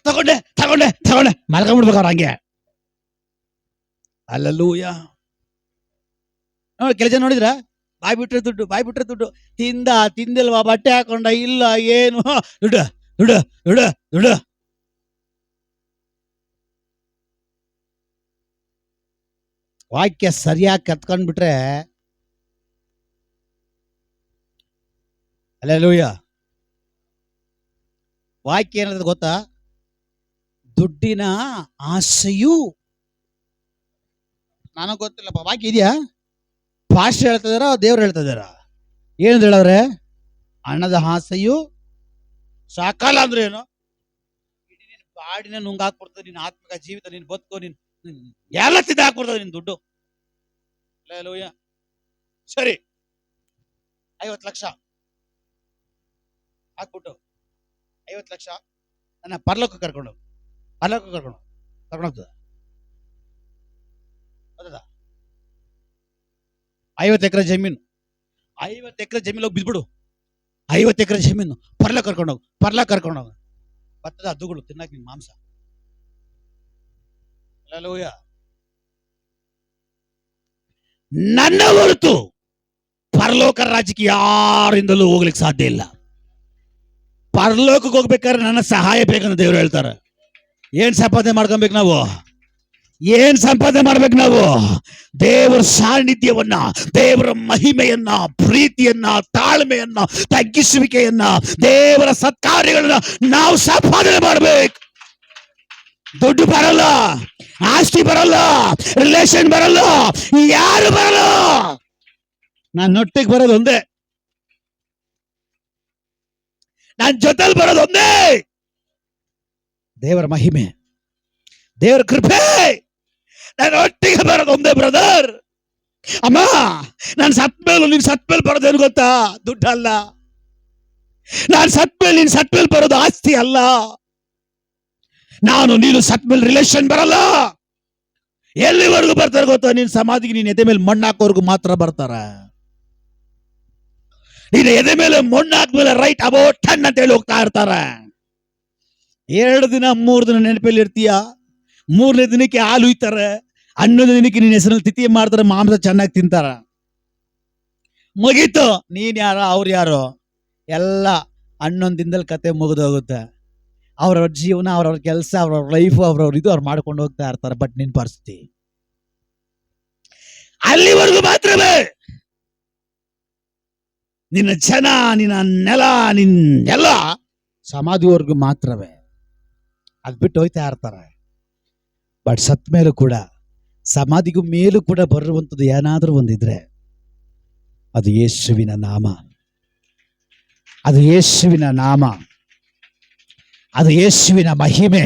ತಗೊಂಡೆ ತಗೊಂಡೆ ತಗೊಂಡೆ ಮಲ್ಕೊಂಡ್ಬಿಡ್ಬೇಕು ಅವ್ರ ಹಂಗೆ. ಅಲ್ಲೂಯ ನೋಡಿ ಕೆಲಸ ನೋಡಿದ್ರ, ಬಾಯ್ ಬಿಟ್ರೆ ದುಡ್ಡು, ಬಾಯ್ ಬಿಟ್ರೆ ದುಡ್ಡು, ತಿಂದಿಲ್ವಾ, ಬಟ್ಟೆ ಹಾಕೊಂಡ ಇಲ್ಲ, ಏನು ದುಡ್ಡು ದುಡ್ಡು ದುಡ್ಡು ದುಡ್ಡು. ವಾಕ್ಯ ಸರಿಯಾಗಿ ಕತ್ಕೊಂಡ್ಬಿಟ್ರೆ ಅಲ್ಲೆಲೂಯ. ವಾಕ್ಯ ಏನಂದ್ರೆ ಗೊತ್ತಾ, ದುಡ್ಡಿನ ಆಸೆಯು, ನನಗೆ ಗೊತ್ತಿಲ್ಲಪ್ಪ ವಾಕ್ಯ ಇದೆಯಾ, ಭಾಷೆ ಹೇಳ್ತಿದಾರ ದೇವ್ರು ಹೇಳ್ತಿದಾರ, ಏನಂತ ಹೇಳವ್ರೆ, ಹಣದ ಆಸೆಯು ಸಾಕಲ್ಲ ಅಂದ್ರೆ ಏನು, ಇಡೀ ನಿನ್ ಬಾಡಿನ ನುಂಗಾಕ್ಬಿಡ್ತದೆ, ನಿನ್ನ ಆತ್ಮಿಕ ಜೀವಿತ, ನಿನ್ ಬದುಕು, ನಿನ್ ಎಲ್ಲ ತಿದ್ದ ಹಾಕ್ಬಿಡ್ತದೆ ನಿನ್ ದುಡ್ಡು. ಅಲ್ಲೆಲೂಯ. ಸರಿ, 50 ಲಕ್ಷ ಹಾಕ್ಬಿಟ್ಟು 50 ಲಕ್ಷ ನನ್ನ ಪರಲೋಕ ಕರ್ಕೊಂಡು ಕರ್ಕೊಂಡೋಗ್ತದ. 50 ಎಕರೆ ಜಮೀನು, 50 ಎಕರೆ ಜಮೀನು ಹೋಗಿ ಬಿದ್ಬಿಡು, 50 ಎಕರೆ ಜಮೀನು ಪರ್ಲ ಕರ್ಕೊಂಡೋಗ ಭತ್ತದ ಹದ್ದುಗಳು ತಿನ್ನಕ್ ನಿನ್ ಮಾಂಸ. ಹಲ್ಲೆಲೂಯ. ನನ್ನ ಹೊರತು ಪರಲೋಕ ರಾಜ್ಯಕ್ಕೆ ಯಾರಿಂದಲೂ ಹೋಗ್ಲಿಕ್ಕೆ ಸಾಧ್ಯ ಇಲ್ಲ. ಪರಲೋಕಕ್ಕೆ ಹೋಗ್ಬೇಕಾದ್ರೆ ನನ್ನ ಸಹಾಯ ಬೇಕಂತ ದೇವ್ರು ಹೇಳ್ತಾರೆ. ಏನ್ ಸಂಪಾದನೆ ಮಾಡ್ಕೊಬೇಕು ನಾವು, ಏನ್ ಸಂಪಾದನೆ ಮಾಡ್ಬೇಕು ನಾವು, ದೇವರ ಸಾನ್ನಿಧ್ಯವನ್ನ, ದೇವರ ಮಹಿಮೆಯನ್ನ, ಪ್ರೀತಿಯನ್ನ, ತಾಳ್ಮೆಯನ್ನ, ತಗ್ಗಿಸುವಿಕೆಯನ್ನ, ದೇವರ ಸತ್ಕಾರ್ಯಗಳನ್ನ ನಾವು ಸಂಪಾದನೆ ಮಾಡ್ಬೇಕು. ದುಡ್ಡು ಬರಲ್ಲ, ಆಸ್ತಿ ಬರಲ್ಲ, ರಿಲೇಷನ್ ಬರಲ್ಲ, ಯಾರು ಬರಲ್ಲ. ನಾನು ಒಟ್ಟಿಗೆ ಬರೋದು ಒಂದೇ, ನನ್ನ ಜೊತೆಲಿ ಬರೋದು ಒಂದೇ, ದೇವರ ಮಹಿಮೆ, ದೇವರ ಕೃಪೆ. ನಾನು ಒಟ್ಟಿಗೆ ಬರೋದು ಒಂದೇ ಬ್ರದರ್. ಅಮ್ಮ, ನಾನು ಸತ್ಮೇಲೆ ನೀನ್ ಸತ್ಮೇಲೆ ಬರೋದೇನು ಗೊತ್ತಾ, ದುಡ್ಡಲ್ಲ. ನಾನು ಸತ್ಮೇಲೆ ನೀನ್ ಸತ್ಮೇಲೆ ಬರೋದು ಆಸ್ತಿ ಅಲ್ಲ. ನಾನು ನೀನು ಸತ್ಮೇಲೆ ರಿಲೇಷನ್ ಬರಲ್ಲ. ಎಲ್ಲಿವರೆಗೂ ಬರ್ತಾರೆ ಗೊತ್ತಾ, ನೀನ್ ಸಮಾಧಿಗೆ ನೀನ್ ಎದೆ ಮೇಲೆ ಮಣ್ಣು ಹಾಕೋರ್ಗು ಮಾತ್ರ ಬರ್ತಾರ. ನೀನು ಎದೆ ಮೇಲೆ ಮಣ್ಣು ಹಾಕ್ಮೇಲೆ ರೈಟ್ ಅಬೌಟ್ 10 ಅಂತ ಹೇಳಿ ಹೋಗ್ತಾ ಇರ್ತಾರ. 2 ದಿನ 3 ದಿನ ನೆನಪಲ್ಲಿ ಇರ್ತೀಯ, 3ನೇ ದಿನಕ್ಕೆ ಹಾಲು ಹುಯ್ತಾರೆ, 11ನೇ ದಿನಕ್ಕೆ ನಿನ್ನ ಹೆಸರಲ್ಲಿ ತಿಥಿ ಮಾಡ್ತಾರೆ, ಮಾಂಸ ಚೆನ್ನಾಗಿ ತಿಂತಾರ. ಮುಗೀತು, ನೀನ್ ಯಾರೋ ಅವ್ರು ಯಾರೋ ಎಲ್ಲ 11 ದಿನದಲ್ಲಿ ಕತೆ ಮುಗಿದೋಗುತ್ತೆ. ಅವ್ರವ್ರ ಜೀವನ, ಅವ್ರವ್ರ ಕೆಲಸ, ಅವ್ರವ್ರ ಲೈಫ್, ಅವ್ರವ್ರ ಇದು ಅವ್ರು ಮಾಡ್ಕೊಂಡು ಹೋಗ್ತಾ ಇರ್ತಾರೆ. ಬಟ್ ನಿನ್ ಪರಿಸ್ಥಿತಿ ಅಲ್ಲಿವರೆಗೂ ಮಾತ್ರವೇ. ನಿನ್ನ ಜನ, ನಿನ್ನ ನೆಲ, ನಿನ್ನೆಲ್ಲ ಸಮಾಧಿವರೆಗೂ ಮಾತ್ರವೇ. ಅದ್ ಬಿಟ್ಟು ಹೋಗ್ತಾ ಇರ್ತಾರೆ. ಬಟ್ ಸತ್ ಮೇಲೂ ಕೂಡ, ಸಮಾಧಿಗೂ ಮೇಲೂ ಕೂಡ ಬರುವಂಥದ್ದು ಏನಾದ್ರೂ ಒಂದಿದ್ರೆ ಅದು ಯೇಸುವಿನ ನಾಮ, ಅದು ಯೇಸುವಿನ ನಾಮ, ಅದು ಯೇಸುವಿನ ಮಹಿಮೆ,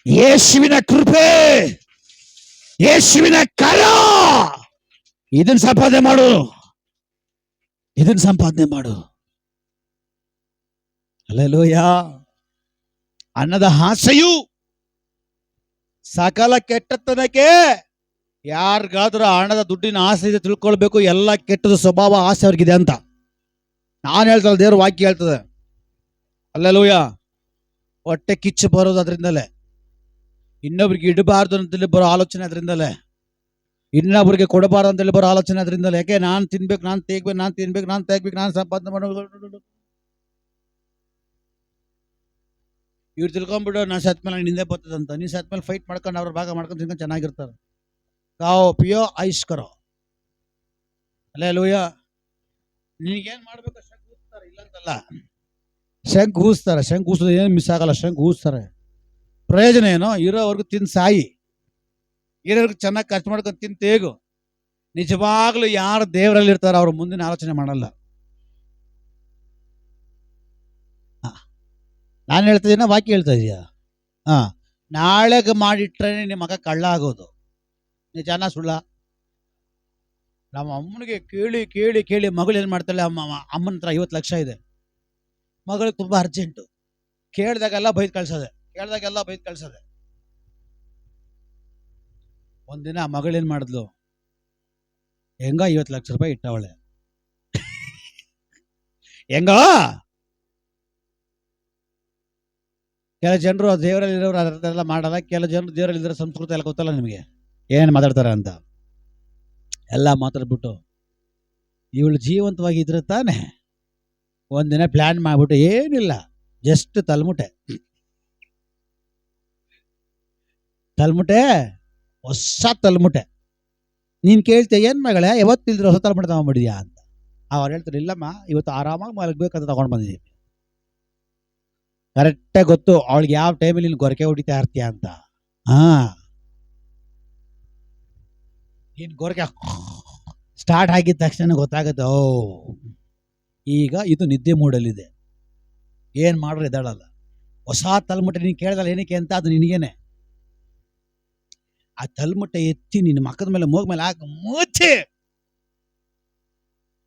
ಯೇಸುವಿನ ಕೃಪೆ, ಯೇಸುವಿನ ಕರ. ಇದನ್ನ ಸಂಪಾದನೆ ಮಾಡು, ಇದನ್ನ ಸಂಪಾದನೆ ಮಾಡು. ಹಲ್ಲೆಲೂಯ. ಅನ್ನದ ಆಸೆಯು ಸಕಲ ಕೆಟ್ಟತನಕ್ಕೆ. ಯಾರಿಗಾದ್ರೂ ಹಣದ ದುಡ್ಡಿನ ಆಸೆ ಇದೆ ತಿಳ್ಕೊಳ್ಬೇಕು, ಎಲ್ಲ ಕೆಟ್ಟದ ಸ್ವಭಾವ ಆಸೆ ಅವ್ರಿಗಿದೆ ಅಂತ ನಾನು ಹೇಳ್ತಲ್ಲ, ದೇವ್ರ ವಾಕ್ಯ ಹೇಳ್ತದೆ. ಹಲ್ಲೆಲೂಯ. ಹೊಟ್ಟೆ ಕಿಚ್ಚು ಬರೋದು ಅದರಿಂದಲೇ, ಇನ್ನೊಬ್ರಿಗೆ ಇಡಬಾರ್ದು ಅಂತೇಳಿ ಬರೋ ಆಲೋಚನೆ ಅದರಿಂದಲೇ, ಇನ್ನೊಬ್ರಿಗೆ ಕೊಡಬಾರ್ದು ಅಂತೇಳಿ ಬರೋ ಆಲೋಚನೆ ಅದರಿಂದಲೇ. ಯಾಕೆ, ನಾನು ತಿನ್ಬೇಕು, ನಾನು ತೆಗ್ಬೇಕು, ನಾನು ತಿನ್ಬೇಕು, ನಾನು ತೆಗ್ಬೇಕು, ನಾನು ಸಂಪಾದನೆ ಮಾಡೋದು. ಇವ್ರು ತಿಳ್ಕೊಂಡ್ಬಿಡು, ನಾನು ಸತ್ಮೇಲೆ ನಾನು ಹಿಂದೆ ಬರ್ತದಂತ. ನೀನು ಸತ್ಮೇಲೆ ಫೈಟ್ ಮಾಡ್ಕೊಂಡು ಅವ್ರ ಭಾಗ ಮಾಡ್ಕೊಂಡು ತಿನ್ಕೊಂಡು ಚೆನ್ನಾಗಿರ್ತಾರೆ. ಕಾವು ಪಿಯೋ ಐಸ್ ಕರೋ. ಹಲ್ಲೆಲೂಯ. ನಿನಗೇನು ಮಾಡ್ಬೇಕು, ಶಂಕ್ ಊಸ್ತಾರೆ, ಇಲ್ಲಂತಲ್ಲ, ಶಂಕ್ ಊಸ್ತಾರೆ. ಶಂಕ್ ಊಸೋದು ಏನು ಮಿಸ್ ಆಗಲ್ಲ, ಶಂಕ್ ಊಸ್ತಾರೆ. ಪ್ರಯೋಜನ ಏನೋ, ಇರೋವರೆಗೂ ತಿನ್ ಸಾಯಿ, ಇರೋರ್ಗು ಚೆನ್ನಾಗಿ ಖರ್ಚು ಮಾಡ್ಕೊಂಡು ತಿನ್ ತೇಗು. ನಿಜವಾಗ್ಲೂ ಯಾರು ದೇವರಲ್ಲಿ ಇರ್ತಾರೋ ಅವ್ರ ಮುಂದಿನ ಆಲೋಚನೆ ಮಾಡಲ್ಲ. ನಾನು ಹೇಳ್ತಾ ಇದೀನ, ವಾಕ್ಯ ಹೇಳ್ತಾ ಇದೀಯ. ನಾಳೆಗೆ ಮಾಡಿಟ್ರೆ ನಿಮ್ಮ ಮಗ ಕಳ್ಳ ಆಗೋದು ನಿಜಾನ ಸುಳ್ಳ? ನಮ್ಮ ಅಮ್ಮನಿಗೆ ಕೇಳಿ ಕೇಳಿ ಕೇಳಿ ಮಗಳು ಏನು ಮಾಡ್ತಾಳೆ, ಅಮ್ಮನ ಹತ್ರ 50 ಲಕ್ಷ ಇದೆ, ಮಗಳಿಗೆ ತುಂಬ ಅರ್ಜೆಂಟು, ಕೇಳಿದಾಗೆಲ್ಲ ಬೈದು ಕಳ್ಸೋದೆ. ಕೇಳ್ದಾಗೆಲ್ಲ ಬೈದ್ ಕಳ್ಸದೆ. ಒಂದಿನ ಮಗಳೇನ್ ಮಾಡಿದ್ಲು, ಹೆಂಗ 50 ಲಕ್ಷ ರೂಪಾಯಿ ಇಟ್ಟವಳೆ. ಹೆಂಗ ಕೆಲ ಜನರು ದೇವರಲ್ಲಿ ಇರೋರು ಅದೆಲ್ಲ ಮಾಡಲ್ಲ. ಕೆಲ ಜನರು ದೇವರಲ್ಲಿ ಇರೋ ಸಂಸ್ಕೃತಿ ಎಲ್ಲ ಗೊತ್ತಲ್ಲ ನಿಮಗೆ, ಏನ್ ಮಾತಾಡ್ತಾರ ಅಂತ ಎಲ್ಲ ಮಾತಾಡ್ಬಿಟ್ಟು, ಇವಳು ಜೀವಂತವಾಗಿ ಇದ್ರೆ ತಾನೆ ಒಂದಿನ ಪ್ಲಾನ್ ಮಾಡ್ಬಿಟ್ಟು, ಏನಿಲ್ಲ ಜಸ್ಟ್ ತಲೆಮುಟೆ ಹೊಸ ತಲೆಮುಟೆ. ನೀನ್ ಕೇಳ್ತೀಯ ಏನ್ ಮಗಳೇ ಯಾವತ್ತಿಲ್ದ್ರೆ ಹೊಸ ತಲೆಮುಟೆ ತಗೊಂಡ್ಬಿಡಿದ್ಯಾ ಅಂತ. ಅವ್ರು ಹೇಳ್ತಾರೆ, ಇಲ್ಲಮ್ಮ ಇವತ್ತು ಆರಾಮಾಗಿ ಮಲಗ್ಬೇಕಂತ ತಗೊಂಡ್ ಬಂದಿದ್ದೀನಿ. ಕರೆಕ್ಟಾಗಿ ಗೊತ್ತು ಅವಳಿಗೆ ಯಾವ ಟೈಮಲ್ಲಿ ನೀನು ಗೊರಕೆ ಹೊಡಿತಾ ಇರ್ತೀಯ ಅಂತ. ನೀನ್ ಗೊರಕೆ ಸ್ಟಾರ್ಟ್ ಆಗಿದ ತಕ್ಷಣ ಗೊತ್ತಾಗುತ್ತೆ, ಓ ಈಗ ಇದು ನಿದ್ದೆ ಮೂಡಲ್ಲಿದೆ, ಏನ್ ಮಾಡ್ರೆ ಎದ್ದಾಳಲ್ಲ. ಹೊಸ ತಲೆಮುಟ್ಟೆ ನೀನು ಕೇಳ್ದಲ್ಲ ಏನಕ್ಕೆ ಅಂತ, ಅದು ನಿನಗೇನೆ. ಆ ತಲೆಮುಟ್ಟೆ ಎತ್ತಿ ನಿನ್ನ ಮಕ್ಕದ ಮೇಲೆ ಮೂಗ್ ಮೇಲೆ ಹಾಕಿ ಮುಚ್ಚಿ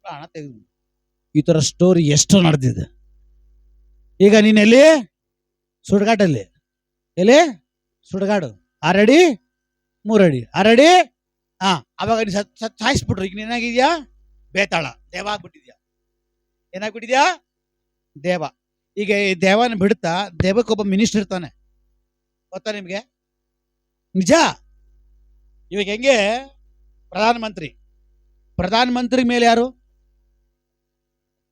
ಪ್ರಾಣ ತೆಗೆದು. ಈ ತರ ಸ್ಟೋರಿ ಎಷ್ಟು ನಡೆದಿದೆ. ಈಗ ನೀನ್ ಎಲ್ಲಿ ಸುಡ್ಗಾಟಲ್ಲಿ, ಎಲ್ಲಿ ಸುಡ್ಗಾಡು 6 ಅಡಿ 3 ಅಡಿ 6 ಅಡಿ. ಅವಾಗ ನೀನು ಸಾಯಿಸ್ಬಿಟ್ರು. ಈಗ ಏನಾಗಿದ್ಯಾ, ಬೇತಾಳ ದೇವ ಆಗ್ಬಿಟ್ಟಿದ್ಯಾ. ಏನಾಗ್ಬಿಟ್ಟಿದ್ಯಾ, ದೇವ. ಈಗ ಈ ದೇವನ ಬಿಡ್ತಾ ದೇವಕ್ಕೊಬ್ಬ ಮಿನಿಸ್ಟರ್ ಇರ್ತಾನೆ, ಗೊತ್ತಾ ನಿಮ್ಗೆ? ನಿಜ. ಇವಾಗ ಹೆಂಗೆ ಪ್ರಧಾನಮಂತ್ರಿ ಮೇಲೆ ಯಾರು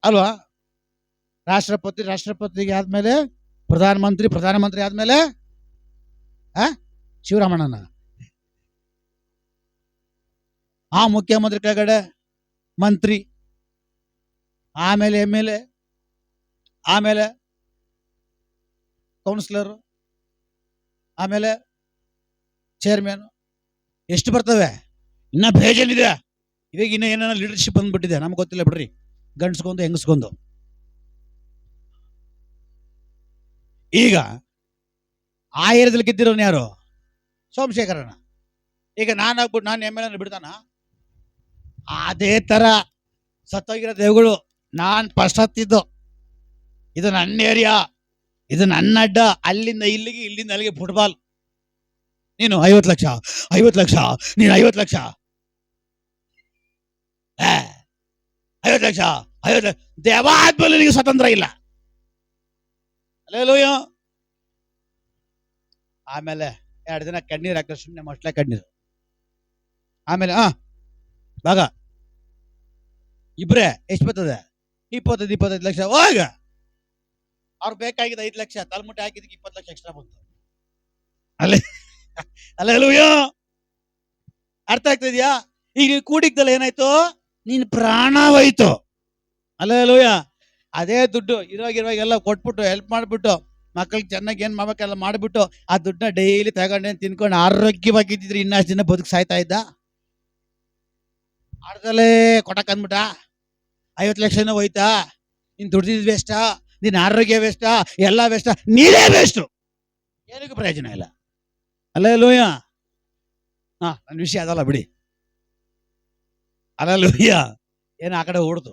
ಅಲ್ವಾ? ರಾಷ್ಟ್ರಪತಿಗೆ ಆದ್ಮೇಲೆ ಪ್ರಧಾನಮಂತ್ರಿ ಆದ್ಮೇಲೆ ಶಿವರಾಮಣ್ಣನ. ಮುಖ್ಯಮಂತ್ರಿ ಕೆಳಗಡೆ ಮಂತ್ರಿ, ಆಮೇಲೆ MLA, ಆಮೇಲೆ ಕೌನ್ಸಿಲರ್, ಆಮೇಲೆ ಚೇರ್ಮನ್. ಎಷ್ಟು ಬರ್ತವೆ? ಇನ್ನ ಬೇಜಾನಿದೆ. ಇವಾಗ ಇನ್ನ ಏನ ಲೀಡರ್ಶಿಪ್ ಬಂದ್ಬಿಟ್ಟಿದೆ, ನಮ್ಗೆ ಗೊತ್ತಿಲ್ಲ ಬಿಡ್ರಿ. ಗಂಡ್ಸ್ಗೊಂದು ಹೆಂಗಸ್ಗೊಂದು. ಈಗ ಆ ಏರಿಯಾದಲ್ಲಿ ಗೆದ್ದಿರೋನು ಯಾರು? ಸೋಮಶೇಖರನ. ಈಗ ನಾನು MLA ಬಿಡ್ತಾನ? ಅದೇ ತರ ಸತ್ತೋಗಿರೋ ದೇವುಗಳು. ನಾನ್ ಫಸ್ಟ್ ಹತ್ತಿದ್ದು, ಇದು ನನ್ನ ಏರಿಯಾ, ಇದು ನನ್ನ ಅಡ್ಡ, ಅಲ್ಲಿಂದ ಇಲ್ಲಿಗೆ ಇಲ್ಲಿಂದ ಅಲ್ಲಿಗೆ ಫುಟ್ಬಾಲ್. ನೀನು 50 ಲಕ್ಷ ನೀನು 50 ಲಕ್ಷ 50 ಲಕ್ಷ ದೇವ ಆದ್ಮೇಲೆ ನಿನಗೆ ಸ್ವತಂತ್ರ ಇಲ್ಲ. ಅಲ್ಲೇಲೂಯ. ಆಮೇಲೆ 2 ದಿನ ಕಣ್ಣೀರು ಹಾಕಿದ್ರೆ ಸುಮ್ಮನೆ ಮಟ್ಲೆ ಕಣ್ಣೀರು. ಆಮೇಲೆ ಭಾಗ ಇಬ್ರೆ ಎಷ್ಟು ಬರ್ತದೆ? 25 ಲಕ್ಷ. ಹೋಗ ಅವ್ರು ಬೇಕಾಗಿದ್ದ 5 ಲಕ್ಷ ತಲೆಮುಟ್ಟೆ ಹಾಕಿದಕ್ಕೆ 20 ಲಕ್ಷ ಎಕ್ಸ್ಟ್ರಾ ಬಂತು. ಅಲ್ಲೇಲೂಯ. ಅರ್ಥ ಆಗ್ತಿದ್ಯಾ? ಈಗ ಕೂಡಿದ್ದಲ್ಲ ಏನಾಯ್ತು? ನೀನ್ ಪ್ರಾಣ ಹೋಯ್ತು. ಅಲ್ಲೇಲೂಯ. ಅದೇ ದುಡ್ಡು ಇರುವಾಗ ಕೊಟ್ಬಿಟ್ಟು ಹೆಲ್ಪ್ ಮಾಡ್ಬಿಟ್ಟು ಮಕ್ಕಳಿಗೆ ಚೆನ್ನಾಗಿ ಏನ್ ಮಾಡ್ಬೇಕೆಲ್ಲ ಮಾಡ್ಬಿಟ್ಟು ಆ ದುಡ್ಡನ್ನ ಡೈಲಿ ತಗೊಂಡು ತಿನ್ಕೊಂಡು ಆರೋಗ್ಯವಾಗಿದ್ದಿದ್ರೆ ಇನ್ನಷ್ಟು ದಿನ ಬದುಕು ಸಾಯ್ತಾ ಇದ್ದ. ಅರ್ಧಲ್ಲೇ ಕೊಟ್ಟಕ್ ಅಂದ್ಬಿಟ್ಟ 50 ಲಕ್ಷನೂ ಹೋಯ್ತಾ? ನೀನ್ ದುಡ್ದಿದ್ ವೇಸ್ಟಾ, ನಿನ್ ಆರೋಗ್ಯ ವೇಸ್ಟಾ, ಎಲ್ಲ ವೇಸ್ಟಾ, ನೀನೇ ವೇಸ್ಟು, ಏನಕ್ಕೂ ಪ್ರಯೋಜನ ಇಲ್ಲ. ಅಲ್ಲೇಲೂಯ. ನನ್ನ ವಿಷಯ ಅದಲ್ಲ ಬಿಡಿ. ಅಲ್ಲೇಲೂಯ. ಏನು ಆ ಕಡೆ ಓಡ್ತು,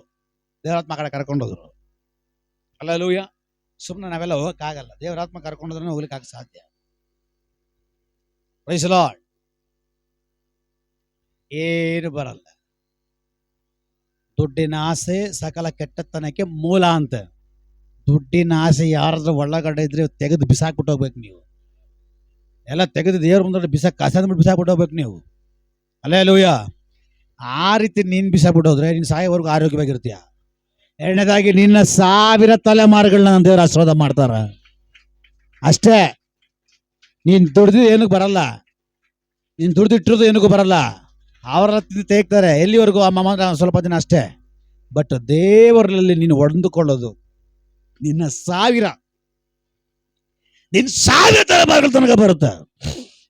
ದೇವರಾತ್ಮ ಆ ಕಡೆ ಕರ್ಕೊಂಡೋದ್ರು. ಅಲ್ಲೇಲೂಯ. ಸುಮ್ಮನೆ ನಾವೆಲ್ಲ ಹೋಗಕ್ಕಾಗಲ್ಲ, ದೇವರಾತ್ಮ ಕರ್ಕೊಂಡೋದ್ರೆ ಹೋಗ್ಲಿಕ್ಕೆ ಸಾಧ್ಯ. Praise the Lord. ಏನು ಬರಲ್ಲ. ದುಡ್ಡಿನ ಆಸೆ ಸಕಲ ಕೆಟ್ಟತನಕ್ಕೆ ಮೂಲ ಅಂತ. ದುಡ್ಡಿನ ಆಸೆ ಯಾರಾದ್ರೂ ಒಳಗಡೆ ಇದ್ರೆ ತೆಗೆದು ಬಿಸಾಕ್ಬಿಟ್ಟು ಹೋಗ್ಬೇಕು ನೀವು. ಎಲ್ಲ ತೆಗೆದು ದೇವ್ರ ಮುಂದೆ ಕಸಂದ್ಬಿಟ್ಟು ಬಿಸಾಕ್ಬಿಟ್ಟು ಹೋಗ್ಬೇಕು ನೀವು. ಅಲ್ಲೇಲೂಯ. ಆ ರೀತಿ ನೀನ್ ಬಿಸಾಕ್ಬಿಟ್ಟು ಹೋದ್ರೆ ನೀನ್ ಸಾಯೋವರೆಗೂ ಆರೋಗ್ಯವಾಗಿರ್ತೀಯ. ಎರಡನೇದಾಗಿ ನಿನ್ನ 1000 ತಲೆಮಾರುಗಳನ್ನ ದೇವ್ರ ಆಶೀರ್ವಾದ ಮಾಡ್ತಾರ. ಅಷ್ಟೇ. ನೀನ್ ದುಡ್ದು ಏನಕ್ಕೆ ಬರಲ್ಲ, ನೀನ್ ದುಡ್ದಿಟ್ಟಿರೋದು ಏನಕ್ಕೂ ಬರಲ್ಲ. ಅವರ ತೆಗ್ತಾರೆ ಎಲ್ಲಿವರೆಗೂ ಅಮ್ಮ ಸ್ವಲ್ಪ ದಿನ ಅಷ್ಟೇ. ಬಟ್ ದೇವರಲ್ಲಿ ನೀನು ಹೊಡೆದುಕೊಳ್ಳೋದು ನಿನ್ನ 1000 ತಲೆಮಾರುಗಳ ತನಕ ಬರುತ್ತೆ.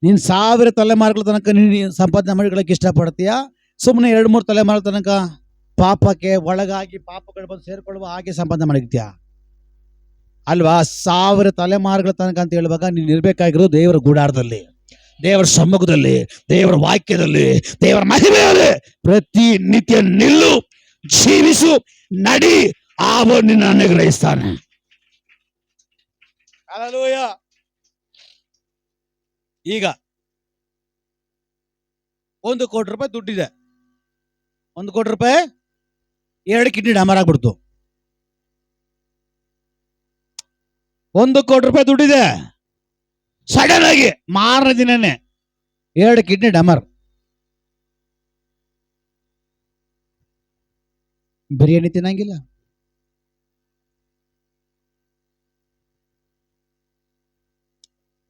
ನೀನ್ 1000 ತಲೆಮಾರುಗಳ ತನಕ ನೀನು ಸಂಪಾದನೆ ಮಾಡಿಕೊಳ್ಳಕ್ಕೆ ಇಷ್ಟಪಡ್ತೀಯ? ಸುಮ್ಮನೆ 2-3 ತಲೆಮಾರುಗಳ ತನಕ ಪಾಪಕ್ಕೆ ಒಳಗಾಗಿ ಪಾಪಗಳು ಬಂದು ಸೇರ್ಕೊಳ್ಳುವ ಹಾಗೆ ಸಂಪಾದನೆ ಮಾಡಿರ್ತೀಯ ಅಲ್ವಾ? 1000 ತಲೆಮಾರುಗಳ ತನಕ ಅಂತ ಹೇಳುವಾಗ ನೀನು ಇರ್ಬೇಕಾಗಿರೋದು ದೇವರ ಗೂಡಾರದಲ್ಲಿ, ದೇವರ ಸಮ್ಮುಖದಲ್ಲಿ, ದೇವರ ವಾಕ್ಯದಲ್ಲಿ, ದೇವರ ಮಹಿಮೆಯಲ್ಲಿ ಪ್ರತಿ ನಿತ್ಯ ನಿಲ್ಲು, ಜೀವಿಸು, ನಡಿ. ಆವ ನಿನ್ನ ಅನುಗ್ರಹಿಸ್ತಾನೆ. ಹಲ್ಲೆಲೂಯಾ. ಈಗ 1 ಕೋಟಿ ರೂಪಾಯಿ ದುಡ್ಡಿದೆ, 1 ಕೋಟಿ ರೂಪಾಯಿ 2 ಕಿಡ್ನಿ ಡಾಮರ್ ಆಗ್ಬಿಡ್ತು. 1 ಕೋಟಿ ರೂಪಾಯಿ ದುಡ್ಡಿದೆ, ಸಡನ್ ಆಗಿ ಮಾರನೇ ದಿನನೇ 2 ಕಿಡ್ನಿ ಡಾಮರ್. ಬಿರಿಯಾನಿ ತಿನ್ನಂಗಿಲ್ಲ,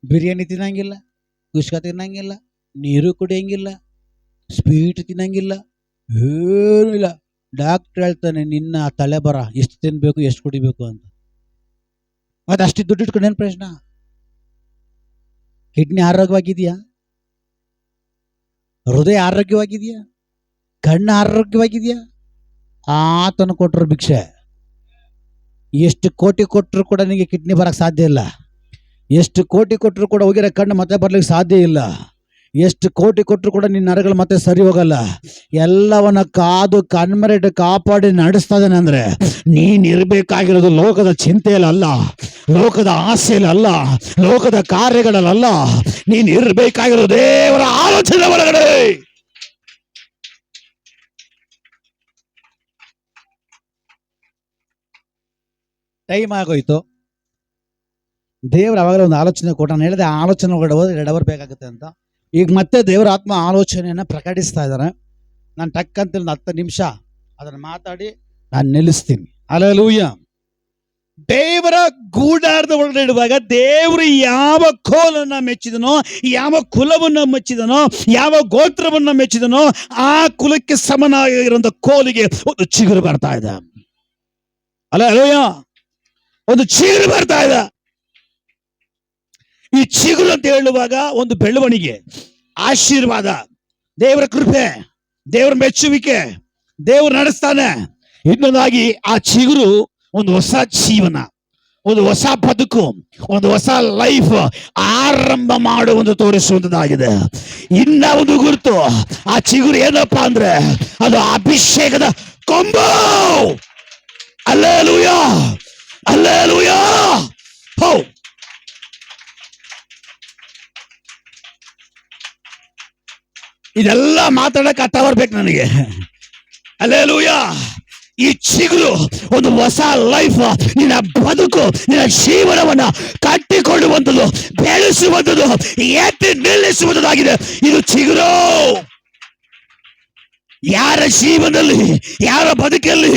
ಬಿರಿಯಾನಿ ತಿನ್ನಂಗಿಲ್ಲ, ಕುಷ್ಕ ತಿನ್ನಂಗಿಲ್ಲ, ನೀರು ಕುಡಿಯಂಗಿಲ್ಲ, ಸ್ವೀಟ್ ತಿನ್ನಂಗಿಲ್ಲ, ಏನೂ ಇಲ್ಲ. ಡಾಕ್ಟರ್ ಹೇಳ್ತಾನೆ ನಿನ್ನ ತಲೆ ಬರ ಎಷ್ಟು ತಿನ್ಬೇಕು ಎಷ್ಟು ಕುಡಿಬೇಕು ಅಂತ. ಮತ್ತೆ ಅಷ್ಟು ದುಡ್ಡು ಇಟ್ಕೊಂಡು ಏನು ಪ್ರಶ್ನ? ಕಿಡ್ನಿ ಆರೋಗ್ಯವಾಗಿದೆಯಾ? ಹೃದಯ ಆರೋಗ್ಯವಾಗಿದೆಯಾ? ಕಣ್ಣು ಆರೋಗ್ಯವಾಗಿದೆಯಾ? ಆತನು ಕೊಟ್ಟರು ಭಿಕ್ಷೆ. ಎಷ್ಟು ಕೋಟಿ ಕೊಟ್ಟರು ಕೂಡ ನಿನಗೆ ಕಿಡ್ನಿ ಬರಕ್ಕೆ ಸಾಧ್ಯ ಇಲ್ಲ. ಎಷ್ಟು ಕೋಟಿ ಕೊಟ್ಟರು ಕೂಡ ಹೋಗಿರೋ ಕಣ್ಣು ಮತ್ತೆ ಬರ್ಲಿಕ್ಕೆ ಸಾಧ್ಯ ಇಲ್ಲ. ಎಷ್ಟು ಕೋಟಿ ಕೊಟ್ಟರು ಕೂಡ ನಿನ್ನ ನರಗಳು ಮತ್ತೆ ಸರಿ ಹೋಗಲ್ಲ. ಎಲ್ಲವನ್ನ ಕಾದು ಕಣ್ಮರೆಟ್ಟು ಕಾಪಾಡಿ ನಡೆಸ್ತಾ ಇದ್ದಾನೆ ಅಂದ್ರೆ ನೀನ್ ಇರಬೇಕಾಗಿರೋದು ಲೋಕದ ಚಿಂತೆಯಲ್ಲ, ಲೋಕದ ಆಸೆಯಲ್ಲ, ಲೋಕದ ಕಾರ್ಯಗಳಲ್ಲ. ನೀನ್ ಇರಬೇಕಾಗಿರೋದು ದೇವರ ಆಲೋಚನೆ ಒಳಗಡೆ. ಟೈಮ್ ಆಗೋಯ್ತು. ದೇವ್ರ ಅವಾಗಲೇ ಒಂದು ಆಲೋಚನೆ ಕೊಟ್ಟ. ನಾನು ಹೇಳಿದೆ ಆಲೋಚನೆ ಒಳಗಡೆ ಹೋದ್ರೆ 2 ಅವರ್ ಬೇಕಾಗುತ್ತೆ ಅಂತ. ಈಗ ಮತ್ತೆ ದೇವರ ಆತ್ಮ ಆಲೋಚನೆಯನ್ನ ಪ್ರಕಟಿಸ್ತಾ ಇದ್ದಾರೆ. ನಾನು ಟಕ್ ಅಂತ 10 ನಿಮಿಷ ಅದನ್ನ ಮಾತಾಡಿ ನಾನು ನಿಲ್ಲಿಸ್ತೀನಿ. ಹಲ್ಲೆಲೂಯಾ. ದೇವರ ಗೂಡಾರದ ಒಳಗಡೆ ಇಡುವಾಗ ದೇವರು ಯಾವ ಕೋಲನ್ನ ಮೆಚ್ಚಿದನೋ, ಯಾವ ಕುಲವನ್ನ ಮೆಚ್ಚಿದನೋ, ಯಾವ ಗೋತ್ರವನ್ನ ಮೆಚ್ಚಿದನೋ ಆ ಕುಲಕ್ಕೆ ಸಮನಾಗಿರುವಂತ ಕೋಲಿಗೆ ಒಂದು ಚಿಗುರು ಬರ್ತಾ ಇದೆ. ಹಲ್ಲೆಲೂಯಾ. ಒಂದು ಚಿಗುರು ಬರ್ತಾ ಇದೆ. ಈ ಚಿಗುರು ಅಂತ ಹೇಳುವಾಗ ಒಂದು ಬೆಳವಣಿಗೆ, ಆಶೀರ್ವಾದ, ದೇವರ ಕೃಪೆ, ದೇವರ ಮೆಚ್ಚುವಿಕೆ, ದೇವರು ನಡೆಸ್ತಾನೆ. ಇನ್ನೊಂದಾಗಿ ಆ ಚಿಗುರು ಒಂದು ಹೊಸ ಜೀವನ, ಒಂದು ಹೊಸ ಬದುಕು, ಒಂದು ಹೊಸ ಲೈಫ್ ಆರಂಭ ಮಾಡುವಂತ ತೋರಿಸುವಂತದ್ದಾಗಿದೆ. ಇನ್ನ ಒಂದು ಗುರುತು ಆ ಚಿಗುರು ಏನಪ್ಪಾ ಅಂದ್ರೆ ಅದು ಅಭಿಷೇಕದ ಕೊಂಬು. Hallelujah, hallelujah. ಹೋ, ಇದೆಲ್ಲ ಮಾತಾಡಕ್ಕೆ 10 ಅವರ್ ಬೇಕು ನನಗೆ. ಹಲ್ಲೆಲೂಯಾ. ಈ ಚಿಗುರು ಒಂದು ಹೊಸ ಲೈಫ್, ನಿನ್ನ ಬದುಕು, ನಿನ್ನ ಜೀವನವನ್ನ ಕಟ್ಟಿಕೊಳ್ಳುವಂಥದ್ದು, ಬೆಳೆಸುವಂಥದ್ದು, ಎತ್ತಿ ನಿಲ್ಲಿಸುವಂಥದ್ದಾಗಿದೆ ಇದು ಚಿಗುರು. ಯಾರ ಜೀವನದಲ್ಲಿ, ಯಾರ ಬದುಕಲ್ಲಿ,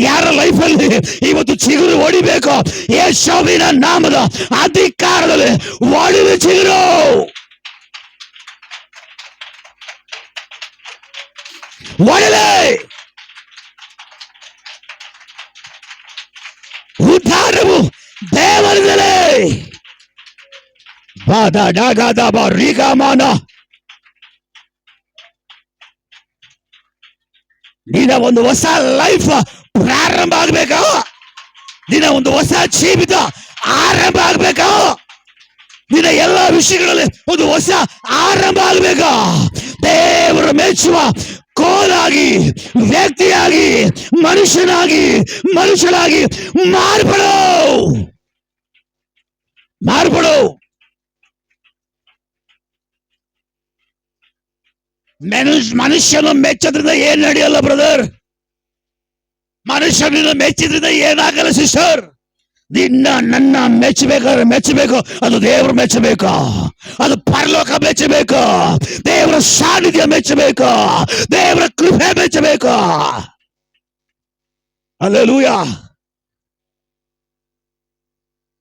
ಯಾರ ಲೈಫಲ್ಲಿ ಇವತ್ತು ಚಿಗುರು ಹೊಡಿಬೇಕು, ಯೇಸುವಿನ ನಾಮದ ಅಧಿಕಾರದಲ್ಲಿ ಹೊಡಿದ ಚಿಗುರು. ಒಡಲೆ ಉದ್ಧಾರವು ದೇವರಿಂದಲೇ. ನಿನ್ನ ಒಂದು ಹೊಸ ಲೈಫ್ ಪ್ರಾರಂಭ ಆಗ್ಬೇಕಾ? ನಿನ್ನ ಒಂದು ಹೊಸ ಜೀವಿತ ಆರಂಭ ಆಗ್ಬೇಕಾ? ನಿನ್ನ ಎಲ್ಲ ವಿಷಯಗಳಲ್ಲಿ ಒಂದು ಹೊಸ ಆರಂಭ ಆಗ್ಬೇಕಾ? ದೇವರು ಮೆಚ್ಚುವ ಕೋಲಾಗಿ, ವ್ಯಕ್ತಿಯಾಗಿ, ಮನುಷ್ಯನಾಗಿ ಮಾರ್ಪಡು. ಮನುಷ್ಯನು ಮೆಚ್ಚೋದ್ರಿಂದ ಏನ್ ನಡೆಯಲ್ಲ ಬ್ರದರ್. ಮನುಷ್ಯನನ್ನು ಮೆಚ್ಚಿದ್ರಿಂದ ಏನಾಗಲ್ಲ ಸಿಸ್ಟರ್. ನನ್ನ ಮೆಚ್ಚಬೇಕು, ಅದು ದೇವರು ಮೆಚ್ಚಬೇಕು, ಅದು ಪರಲೋಕ ಮೆಚ್ಚಬೇಕು, ದೇವರ ಸಾನ್ನಿಧ್ಯ ಮೆಚ್ಚಬೇಕು, ದೇವರ ಕೃಪೆ ಮೆಚ್ಚಬೇಕು. ಹಲ್ಲೆಲೂಯಾ.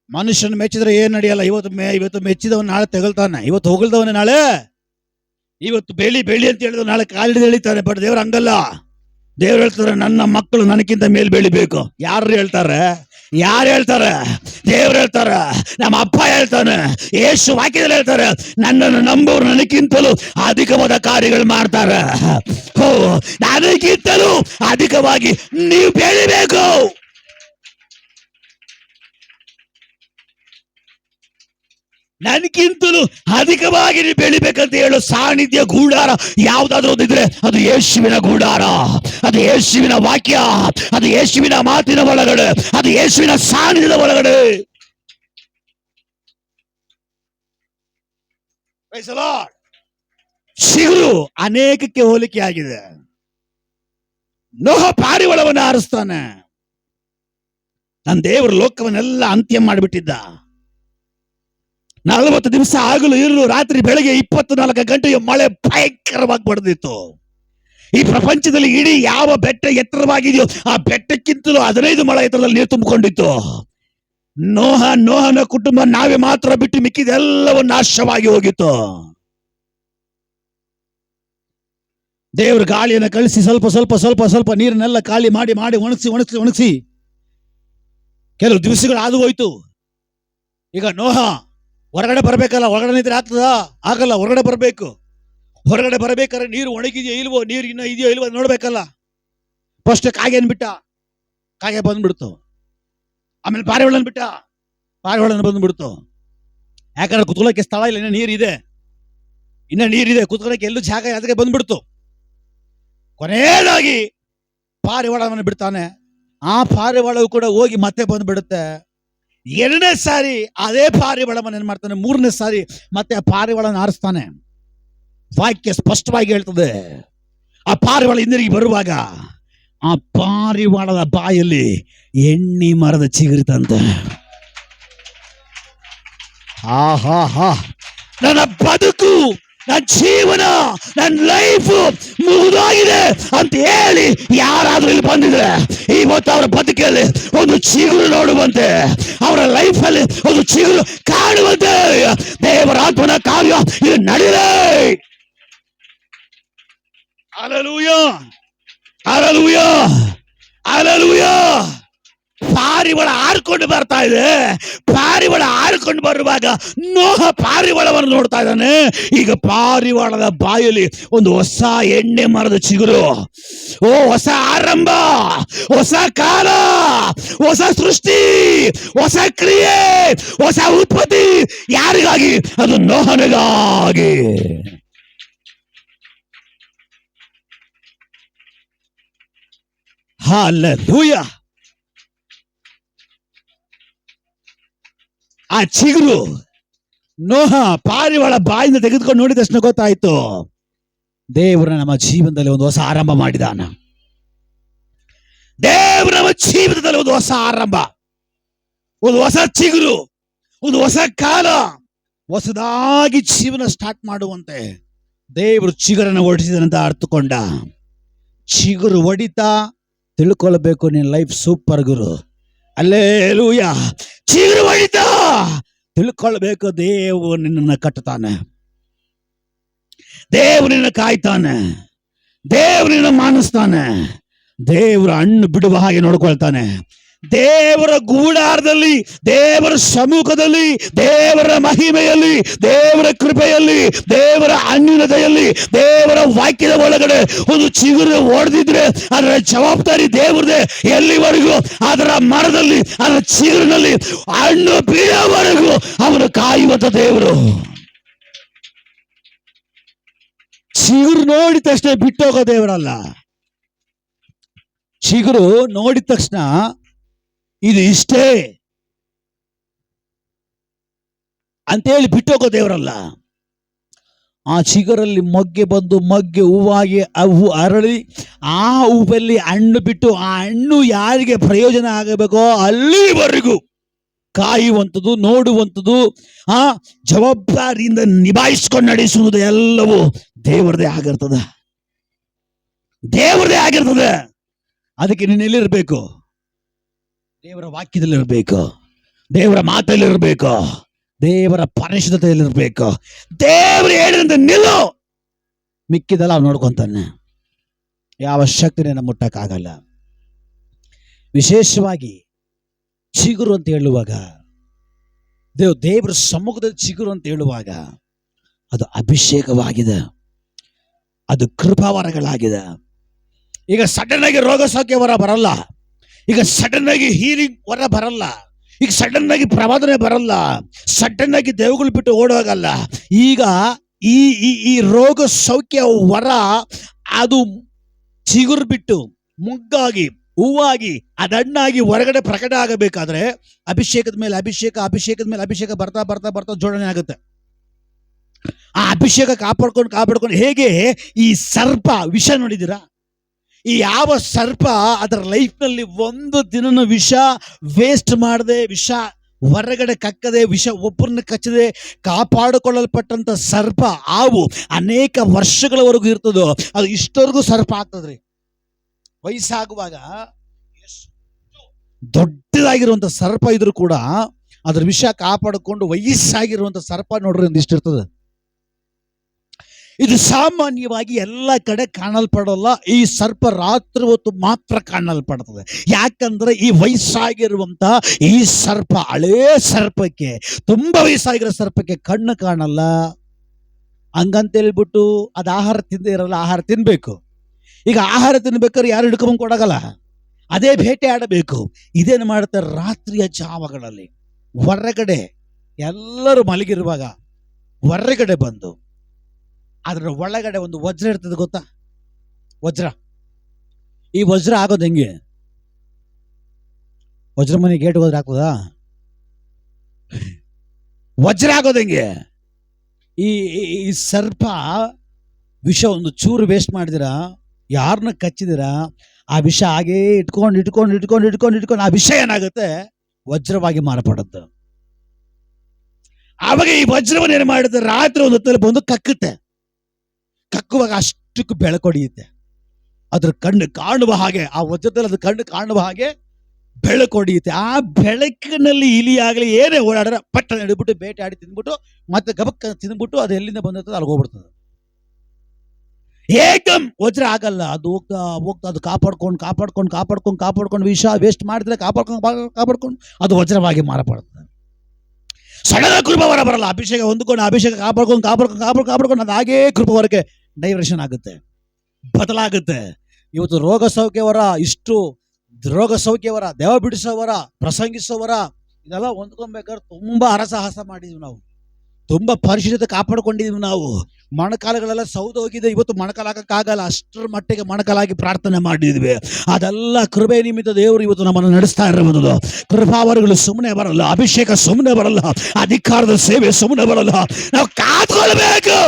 ಮನುಷ್ಯನ ಮೆಚ್ಚಿದ್ರೆ ಏನ್ ನಡೆಯಲ್ಲ. ಇವತ್ತು ಮೆಚ್ಚಿದವನ್ ನಾಳೆ ತೆಗಲ್ತಾನೆ, ಇವತ್ತು ಹೊಗಳ್ದವನೇ ನಾಳೆ, ಇವತ್ತು ಬೆಳಿ ಅಂತ ಹೇಳಿದ ನಾಳೆ ಕಾಲಿಡಿದು ಎಳಿತಾನೆ. ಬಟ್ ದೇವ್ರು ಹಂಗಲ್ಲ. ದೇವ್ರು ಹೇಳ್ತಾರೆ ನನ್ನ ಮಕ್ಕಳು ನನಗಿಂತ ಮೇಲೆ ಬೆಳಿಬೇಕು. ಯಾರು ಹೇಳ್ತಾರೆ? ದೇವ್ರು ಹೇಳ್ತಾರೆ, ನಮ್ಮ ಅಪ್ಪ ಹೇಳ್ತಾನೆ, ಯೇಸು ವಾಕ್ಯದಲ್ಲಿ ಹೇಳ್ತಾರೆ, ನನ್ನನ್ನು ನಂಬೋರು ನನಗಿಂತಲೂ ಅಧಿಕವಾದ ಕಾರ್ಯಗಳು ಮಾಡ್ತಾರೆ. ನನಗಿಂತಲೂ ಅಧಿಕವಾಗಿ ನೀವು ಬೆಳಿಬೇಕು. ನನಗಿಂತಲೂ ಅಧಿಕವಾಗಿ ನೀವು ಬೆಳಿಬೇಕಂತ ಹೇಳೋ ಸಾನ್ನಿಧ್ಯ ಗೂಡಾರ ಯಾವ್ದಾದ್ರು ಒಂದಿದ್ರೆ ಅದು ಯೇಸುವಿನ ಗೂಡಾರ, ಅದು ಯೇಸುವಿನ ವಾಕ್ಯ, ಅದು ಯೇಸುವಿನ ಮಾತಿನ ಒಳಗಡೆ, ಅದು ಯೇಸುವಿನ ಸಾನ್ನಿಧ್ಯದ ಒಳಗಡೆ. Praise the Lord. ಚಿಗುರು ಅನೇಕಕ್ಕೆ ಹೋಲಿಕೆ ಆಗಿದೆ. ನೋಹ ಪಾರಿವಾಳವನ್ನು ಆರಿಸ್ತಾನೆ. ನನ್ನ ದೇವರು ಲೋಕವನ್ನೆಲ್ಲ ಅಂತ್ಯ ಮಾಡಿಬಿಟ್ಟಿದ್ದ. 40 ದಿವಸ ಆಗಲು ಇರಲು ರಾತ್ರಿ ಬೆಳಗ್ಗೆ 24 ಗಂಟೆಯ ಮಳೆ ಭಯಂಕರವಾಗಿ ಬಡ್ದಿತ್ತು. ಈ ಪ್ರಪಂಚದಲ್ಲಿ ಇಡೀ ಯಾವ ಬೆಟ್ಟ ಎತ್ತರವಾಗಿದೆಯೋ ಆ ಬೆಟ್ಟಕ್ಕಿಂತಲೂ 15 ಮೊಳ ಎತ್ತರದಲ್ಲಿ ನೀರು ತುಂಬಿಕೊಂಡಿತ್ತು. ನೋಹನ ಕುಟುಂಬ ನಾವೇ ಮಾತ್ರ ಬಿಟ್ಟು ಮಿಕ್ಕಿದೆಲ್ಲವೂ ನಾಶವಾಗಿ ಹೋಗಿತ್ತು. ದೇವರು ಗಾಳಿಯನ್ನು ಕಳಿಸಿ ಸ್ವಲ್ಪ ಸ್ವಲ್ಪ ಸ್ವಲ್ಪ ಸ್ವಲ್ಪ ನೀರನ್ನೆಲ್ಲ ಖಾಲಿ ಮಾಡಿ ಮಾಡಿ ಒಣಗಿಸಿ ಕೆಲವು ದಿವಸಗಳು ಆದು ಹೋಯ್ತು. ಈಗ ನೋಹ ಹೊರಗಡೆ ಬರ್ಬೇಕಲ್ಲ, ಹೊರಗಡೆ ನಿಂತ್ರೆ ಆಗ್ತದಾ? ಆಗಲ್ಲ. ಹೊರಗಡೆ ಬರ್ಬೇಕು. ಹೊರಗಡೆ ಬರ್ಬೇಕಾದ್ರೆ ನೀರು ಒಣಗಿದೆಯೋ ಇಲ್ವೋ, ನೀರು ಇನ್ನೂ ಇದೆಯೋ ಇಲ್ವೋ ನೋಡ್ಬೇಕಲ್ಲ. ಫಸ್ಟ್ ಕಾಗೆನ್ ಬಿಟ್ಟ, ಕಾಗೆ ಬಂದ್ಬಿಡ್ತು. ಆಮೇಲೆ ಪಾರಿವಾಳನ ಬಿಟ್ಟ, ಪಾರಿವಾಳನ ಬಂದ್ಬಿಡ್ತು. ಯಾಕಂದ್ರೆ ಕುತ್ಕೊಳ್ಳೋಕೆ ಸ್ಥಳ ಇಲ್ಲ, ಇನ್ನ ನೀರಿದೆ ಕುತ್ಕೊಳ್ಳೋಕೆ ಎಲ್ಲೂ ಜಾಗ, ಅದಕ್ಕೆ ಬಂದ್ಬಿಡ್ತು. ಕೊನೆಯದಾಗಿ ಪಾರಿವಾಳವನ್ನು ಬಿಡ್ತಾನೆ. ಆ ಪಾರಿವಾಳವು ಕೂಡ ಹೋಗಿ ಮತ್ತೆ ಬಂದ್ಬಿಡುತ್ತೆ. 2ನೇ ಸಾರಿ ಅದೇ ಪಾರಿವಾಳವನ್ನು ಏನ್ ಮಾಡ್ತಾನೆ, 3ನೇ ಸಾರಿ ಮತ್ತೆ ಆ ಪಾರಿವಾಳನ ಆರಿಸ್ತಾನೆ. ವಾಕ್ಯ ಸ್ಪಷ್ಟವಾಗಿ ಹೇಳ್ತದೆ, ಆ ಪಾರಿವಾಳ ಹಿಂದಿರುಗಿ ಬರುವಾಗ ಆ ಪಾರಿವಾಳದ ಬಾಯಲ್ಲಿ ಎಣ್ಣೆ ಮರದ ಚಿಗುರಿತಂತೆ. ನನ್ನ ಬದುಕು, ನನ್ನ ಜೀವನ, ನನ್ನ ಲೈಫ್ ಮುಗಿದೋಗಿದೆ ಅಂತ ಹೇಳಿ ಯಾರಾದ್ರೂ ಇಲ್ಲಿ ಬಂದಿದ್ರೆ ಇವತ್ತು ಅವರ ಬದುಕಲ್ಲಿ ಒಂದು ಚಿಗುರು ನೋಡುವಂತೆ, ಅವರ ಲೈಫ್ ಅಲ್ಲಿ ಒಂದು ಚಿಗುರು ಕಾಣುವಂತೆ ದೇವರ ಆತ್ಮನ ಕಾರ್ಯ ಇದು ನಡೆಯಲೇ. Hallelujah, hallelujah, hallelujah. ಪಾರಿವಾಳ ಹಾರ್ಕೊಂಡು ಬರ್ತಾ ಇದೆ. ಪಾರಿವಾಳ ಹಾರ್ಕೊಂಡು ಬರುವಾಗ ನೋಹ ಪಾರಿವಾಳವನ್ನು ನೋಡ್ತಾ ಇದ್ದಾನೆ. ಈಗ ಪಾರಿವಾಳದ ಬಾಯಲ್ಲಿ ಒಂದು ಹೊಸ ಎಣ್ಣೆ ಮರದ ಚಿಗುರು. ಹೊಸ ಆರಂಭ, ಹೊಸ ಕಾಲ, ಹೊಸ ಸೃಷ್ಟಿ, ಹೊಸ ಕ್ರಿಯೆ, ಹೊಸ ಉತ್ಪತ್ತಿ. ಯಾರಿಗಾಗಿ? ಅದು ನೋಹನಿಗಾಗಿ. ಹಲ್ಲೆಲೂಯಾ. ಆ ಚಿಗುರು ನೋಹ ಪಾರಿವಾಳ ಬಾಯಿಂದ ತೆಗೆದುಕೊಂಡು ನೋಡಿದ ತಕ್ಷಣ ಗೊತ್ತಾಯ್ತು, ದೇವರು ನಮ್ಮ ಜೀವನದಲ್ಲಿ ಒಂದು ಹೊಸ ಆರಂಭ ಮಾಡಿದಾನ. ದೇವರು ನಮ್ಮ ಜೀವಿತದಲ್ಲಿ ಒಂದು ಹೊಸ ಆರಂಭ, ಒಂದು ಹೊಸ ಚಿಗುರು, ಒಂದು ಹೊಸ ಕಾಲ, ಹೊಸದಾಗಿ ಜೀವನ ಸ್ಟಾರ್ಟ್ ಮಾಡುವಂತೆ ದೇವರು ಚಿಗುರನ್ನು ಹೊಡಿಸಿದಂತ ಅರ್ಥಕೊಂಡ. ಚಿಗುರು ಹೊಡಿತಾ ತಿಳ್ಕೊಳ್ಬೇಕು, ನಿನ್ನ ಲೈಫ್ ಸೂಪರ್ ಗುರು. ಹಲ್ಲೆಲೂಯಾ. ಚಿಗುರು ಹೊಡಿತಾ ತಿಳ್ಕೊಳ್ಬೇಕು, ದೇವರು ನಿನ್ನನ್ನು ಕಟ್ಟುತ್ತಾನೆ, ದೇವರು ನಿನ್ನ ಕಾಯ್ತಾನೆ, ದೇವರು ನಿನ್ನ ಮಾನಿಸ್ತಾನೆ, ದೇವರ ಹಣ್ಣು ಬಿಡುವ ಹಾಗೆ ನೋಡ್ಕೊಳ್ತಾನೆ. ದೇವರ ಗೂಡಾರದಲ್ಲಿ, ದೇವರ ಸಮ್ಮುಖದಲ್ಲಿ, ದೇವರ ಮಹಿಮೆಯಲ್ಲಿ, ದೇವರ ಕೃಪೆಯಲ್ಲಿ, ದೇವರ ಅನ್ಯೂನತೆಯಲ್ಲಿ, ದೇವರ ವಾಕ್ಯದ ಒಳಗಡೆ ಒಂದು ಚಿಗುರು ಹೊಡೆದಿದ್ರೆ ಅದರ ಜವಾಬ್ದಾರಿ ದೇವರದೇ. ಎಲ್ಲಿವರೆಗೂ ಅದರ ಮರದಲ್ಲಿ, ಅದರ ಚಿಗುರಿನಲ್ಲಿ ಹಣ್ಣು ಬೀಳೋವರೆಗೂ ಅವನು ಕಾಯುವಂತ ದೇವರು. ಚಿಗುರು ನೋಡಿದ ತಕ್ಷಣ ಬಿಟ್ಟೋಗೋ ದೇವರಲ್ಲ. ಚಿಗುರು ನೋಡಿದ ತಕ್ಷಣ ಇದು ಇಷ್ಟೇ ಅಂತೇಳಿ ಬಿಟ್ಟೋಗೋ ದೇವರಲ್ಲ. ಆ ಚಿಗುರಲ್ಲಿ ಮೊಗ್ಗೆ ಬಂದು ಮೊಗ್ಗೆ ಹೂವಾಗಿ ಹೂವು ಅರಳಿ ಆ ಹೂವಲ್ಲಿ ಹಣ್ಣು ಬಿಟ್ಟು ಆ ಹಣ್ಣು ಯಾರಿಗೆ ಪ್ರಯೋಜನ ಆಗಬೇಕೋ ಅಲ್ಲಿವರೆಗೂ ಕಾಯುವಂಥದ್ದು, ನೋಡುವಂಥದ್ದು, ಆ ಜವಾಬ್ದಾರಿಯಿಂದ ನಿಭಾಯಿಸ್ಕೊಂಡು ನಡೆಸುವುದು ಎಲ್ಲವೂ ದೇವರದೇ ಆಗಿರ್ತದೆ, ದೇವರದೇ ಆಗಿರ್ತದೆ. ಅದಕ್ಕೆ ನೀನು ಎಲ್ಲಿರ್ಬೇಕು? ದೇವರ ವಾಕ್ಯದಲ್ಲಿರಬೇಕು, ದೇವರ ಮಾತಲ್ಲಿರಬೇಕು, ದೇವರ ಪರಿಶುದ್ಧತೆಯಲ್ಲಿರಬೇಕು. ದೇವರು ಹೇಳಿದಂತೆ ನಿಲ್ಲು, ಮಿಕ್ಕಿದಲ್ಲ ಅವ್ನು ನೋಡ್ಕೊಂತಾನೆ. ಯಾವ ಶಕ್ತಿನ ಮುಟ್ಟಕ್ಕಾಗಲ್ಲ. ವಿಶೇಷವಾಗಿ ಚಿಗುರು ಅಂತ ಹೇಳುವಾಗ, ದೇವರ ಸಮ್ಮುಖದಲ್ಲಿ ಚಿಗುರು ಅಂತ ಹೇಳುವಾಗ ಅದು ಅಭಿಷೇಕವಾಗಿದೆ, ಅದು ಕೃಪಾವರಗಳಾಗಿದೆ. ಈಗ ಸಡನ್ ಆಗಿ ರೋಗ ಸೌಖ್ಯ ವರ ಬರಲ್ಲ, ಈಗ ಸಡನ್ ಆಗಿ ಹೀಲಿಂಗ್ ವರ ಬರಲ್ಲ, ಈಗ ಸಡನ್ ಆಗಿ ಪ್ರವಾದನೆ ಬರಲ್ಲ, ಸಡನ್ ಆಗಿ ದೇವಗಳು ಬಿಟ್ಟು ಓಡೋಗಲ್ಲ. ಈಗ ಈ ರೋಗ ಸೌಖ್ಯ ವರ ಅದು ಚಿಗುರು ಬಿಟ್ಟು ಮುಗ್ಗಾಗಿ ಹೂವಾಗಿ ಅದಣ್ಣಾಗಿ ಹೊರಗಡೆ ಪ್ರಕಟ ಆಗಬೇಕಾದ್ರೆ ಅಭಿಷೇಕದ ಮೇಲೆ ಅಭಿಷೇಕ, ಅಭಿಷೇಕದ ಮೇಲೆ ಅಭಿಷೇಕ ಬರ್ತಾ ಬರ್ತಾ ಬರ್ತಾ ಜೋಡಣೆ ಆಗುತ್ತೆ. ಆ ಅಭಿಷೇಕ ಕಾಪಾಡ್ಕೊಂಡು ಹೇಗೆ ಈ ಸರ್ಪ ವಿಷ ನೋಡಿದ್ದೀರಾ? ಈ ಯಾವ ಸರ್ಪ ಅದರ ಲೈಫ್ನಲ್ಲಿ ಒಂದು ದಿನನೂ ವಿಷ ವೇಸ್ಟ್ ಮಾಡದೆ, ವಿಷ ಹೊರಗಡೆ ಕಕ್ಕದೆ, ವಿಷ ಒಬ್ಬರನ್ನ ಕಚ್ಚದೆ ಕಾಪಾಡಿಕೊಳ್ಳಲ್ಪಟ್ಟಂತ ಸರ್ಪ ಹಾವು ಅನೇಕ ವರ್ಷಗಳವರೆಗೂ ಇರ್ತದೋ ಅದು ಇಷ್ಟವರೆಗೂ ಸರ್ಪ ಆಗ್ತದ್ರಿ. ವಯಸ್ಸಾಗುವಾಗ ಎಷ್ಟು ದೊಡ್ಡದಾಗಿರುವಂತ ಸರ್ಪ ಇದ್ರೂ ಕೂಡ ಅದ್ರ ವಿಷ ಕಾಪಾಡಿಕೊಂಡು ವಯಸ್ಸಾಗಿರುವಂತ ಸರ್ಪ ನೋಡ್ರಿ ಒಂದಿಷ್ಟಿರ್ತದೆ. ಇದು ಸಾಮಾನ್ಯವಾಗಿ ಎಲ್ಲ ಕಡೆ ಕಾಣಲ್ಪಡೋಲ್ಲ. ಈ ಸರ್ಪ ರಾತ್ರಿ ಹೊತ್ತು ಮಾತ್ರ ಕಾಣಲ್ಪಡ್ತದೆ. ಯಾಕಂದ್ರೆ ಈ ವಯಸ್ಸಾಗಿರುವಂತ ಈ ಸರ್ಪ, ಹಳೇ ಸರ್ಪಕ್ಕೆ, ತುಂಬಾ ವಯಸ್ಸಾಗಿರೋ ಸರ್ಪಕ್ಕೆ ಕಣ್ಣು ಕಾಣಲ್ಲ. ಹಂಗಂತ ಹೇಳ್ಬಿಟ್ಟು ಅದು ಆಹಾರ ತಿಂದೇ ಇರಲ್ಲ, ಆಹಾರ ತಿನ್ಬೇಕು. ಈಗ ಆಹಾರ ತಿನ್ಬೇಕಾದ್ರೆ ಯಾರು ಹಿಡ್ಕೊಂಡ್ ಕೊಡಗಲ್ಲ, ಅದೇ ಬೇಟೆ ಆಡಬೇಕು. ಇದೇನು ಮಾಡ್ತಾರೆ, ರಾತ್ರಿಯ ಜಾವಗಳಲ್ಲಿ ಹೊರಗಡೆ ಎಲ್ಲರೂ ಮಲಗಿರುವಾಗ ಹೊರಗಡೆ ಬಂದು ಅದರ ಒಳಗಡೆ ಒಂದು ವಜ್ರ ಇರ್ತದೆ, ಗೊತ್ತಾ? ವಜ್ರ. ಈ ವಜ್ರ ಆಗೋದು ಹೆಂಗೆ? ವಜ್ರ ಮನೆ ಗೇಟ್ ಹೋದ್ರೆ ಆಗ್ತದಾ? ವಜ್ರ ಆಗೋದು ಹೆಂಗೆ? ಈ ಸರ್ಪ ವಿಷ ಒಂದು ಚೂರು ವೇಸ್ಟ್ ಮಾಡಿದಿರಾ, ಯಾರನ್ನ ಕಚ್ಚಿದಿರಾ, ಆ ವಿಷ ಹಾಗೇ ಇಟ್ಕೊಂಡು ಆ ವಿಷ ಏನಾಗುತ್ತೆ, ವಜ್ರವಾಗಿ ಮಾರ್ಪಡುತ್ತೆ. ಆವಾಗ ಈ ವಜ್ರವನ್ನು ಏನು ಮಾಡುತ್ತೆ, ರಾತ್ರಿ ಒಂದು ಹೊತ್ತಲ್ಲಿ ಬಂದು ಕಕ್ಕುತ್ತೆ. ಕಕ್ಕುವಾಗ ಅಷ್ಟಕ್ಕೂ ಬೆಳಕೊಡಿಯುತ್ತೆ. ಅದ್ರ ಕಣ್ಣು ಕಾಣುವ ಹಾಗೆ, ಆ ವಜ್ರದಲ್ಲಿ ಅದ್ರ ಕಣ್ಣು ಕಾಣುವ ಹಾಗೆ ಬೆಳಕೊಡಿಯುತ್ತೆ. ಆ ಬೆಳಕಿನಲ್ಲಿ ಇಲಿ ಆಗಲಿ ಏನೇ ಓಡಾಡ್ರೆ ಪಟ್ಟ ಹಿಡಿದ್ಬಿಟ್ಟು ಬೇಟೆ ಆಡಿ ತಿಂದ್ಬಿಟ್ಟು ಮತ್ತೆ ಗಬಕ್ಕ ತಿಂದ್ಬಿಟ್ಟು ಅದು ಎಲ್ಲಿಂದ ಬಂದಿರ್ತದೆ ಅಲ್ಲಿ ಹೋಗ್ಬಿಡ್ತದೆ. ಏಕಂ ವಜ್ರ ಆಗಲ್ಲ. ಅದು ಹೋಗ್ತಾ ಅದು ಕಾಪಾಡ್ಕೊಂಡು ವಿಷ ವೇಸ್ಟ್ ಮಾಡಿದ್ರೆ ಕಾಪಾಡ್ಕೊಂಡು ಅದು ವಜ್ರವಾಗಿ ಮಾರಪಡುತ್ತದೆ. ಸಡಲ ಕೃಪವರ ಬರಲ್ಲ. ಅಭಿಷೇಕ ಹೊಂದ್ಕೊಂಡು ಅಭಿಷೇಕ ಕಾಪಾಡ್ಕೊಂಡು ಅದು ಹಾಗೇ ಕೃಪವರಕ್ಕೆ ಡೈವರ್ಷನ್ ಆಗುತ್ತೆ, ಬದಲಾಗುತ್ತೆ. ಇವತ್ತು ರೋಗ ಸೌಖ್ಯವರ, ಇಷ್ಟು ರೋಗ ಸೌಖ್ಯವರ, ದೇವ ಬಿಡಿಸೋವರ, ಪ್ರಸಂಗಿಸೋವರ, ಇದೆಲ್ಲ ಹೊಂದ್ಕೊಬೇಕಾದ್ರೆ ತುಂಬಾ ಹರಸಾಹಸ ಮಾಡಿದ್ವಿ ನಾವು, ತುಂಬಾ ಪರಿಶುದ್ಧತೆ ಕಾಪಾಡ್ಕೊಂಡಿದ್ವಿ ನಾವು. ಮೊಣಕಾಲುಗಳೆಲ್ಲ ಸೌದೋಗಿದೆ. ಇವತ್ತು ಮೊಣಕಾಲಾಗಕ್ಕಾಗಲ್ಲ, ಅಷ್ಟರ ಮಟ್ಟಿಗೆ ಮೊಣಕಾಲಾಗಿ ಪ್ರಾರ್ಥನೆ ಮಾಡಿದ್ವಿ. ಅದೆಲ್ಲ ಕೃಪೆ ನಿಮಿತ್ತ ದೇವರು ಇವತ್ತು ನಮ್ಮನ್ನು ನಡೆಸ್ತಾ ಇರಬಹುದು. ಕೃಪಾವರಗಳು ಸುಮ್ಮನೆ ಬರಲ್ಲ, ಅಭಿಷೇಕ ಸುಮ್ಮನೆ ಬರಲ್ಲ, ಅಧಿಕಾರದ ಸೇವೆ ಸುಮ್ಮನೆ ಬರಲ್ಲ. ನಾವು ಕಾದ್ಕೊಳ್ಬೇಕು.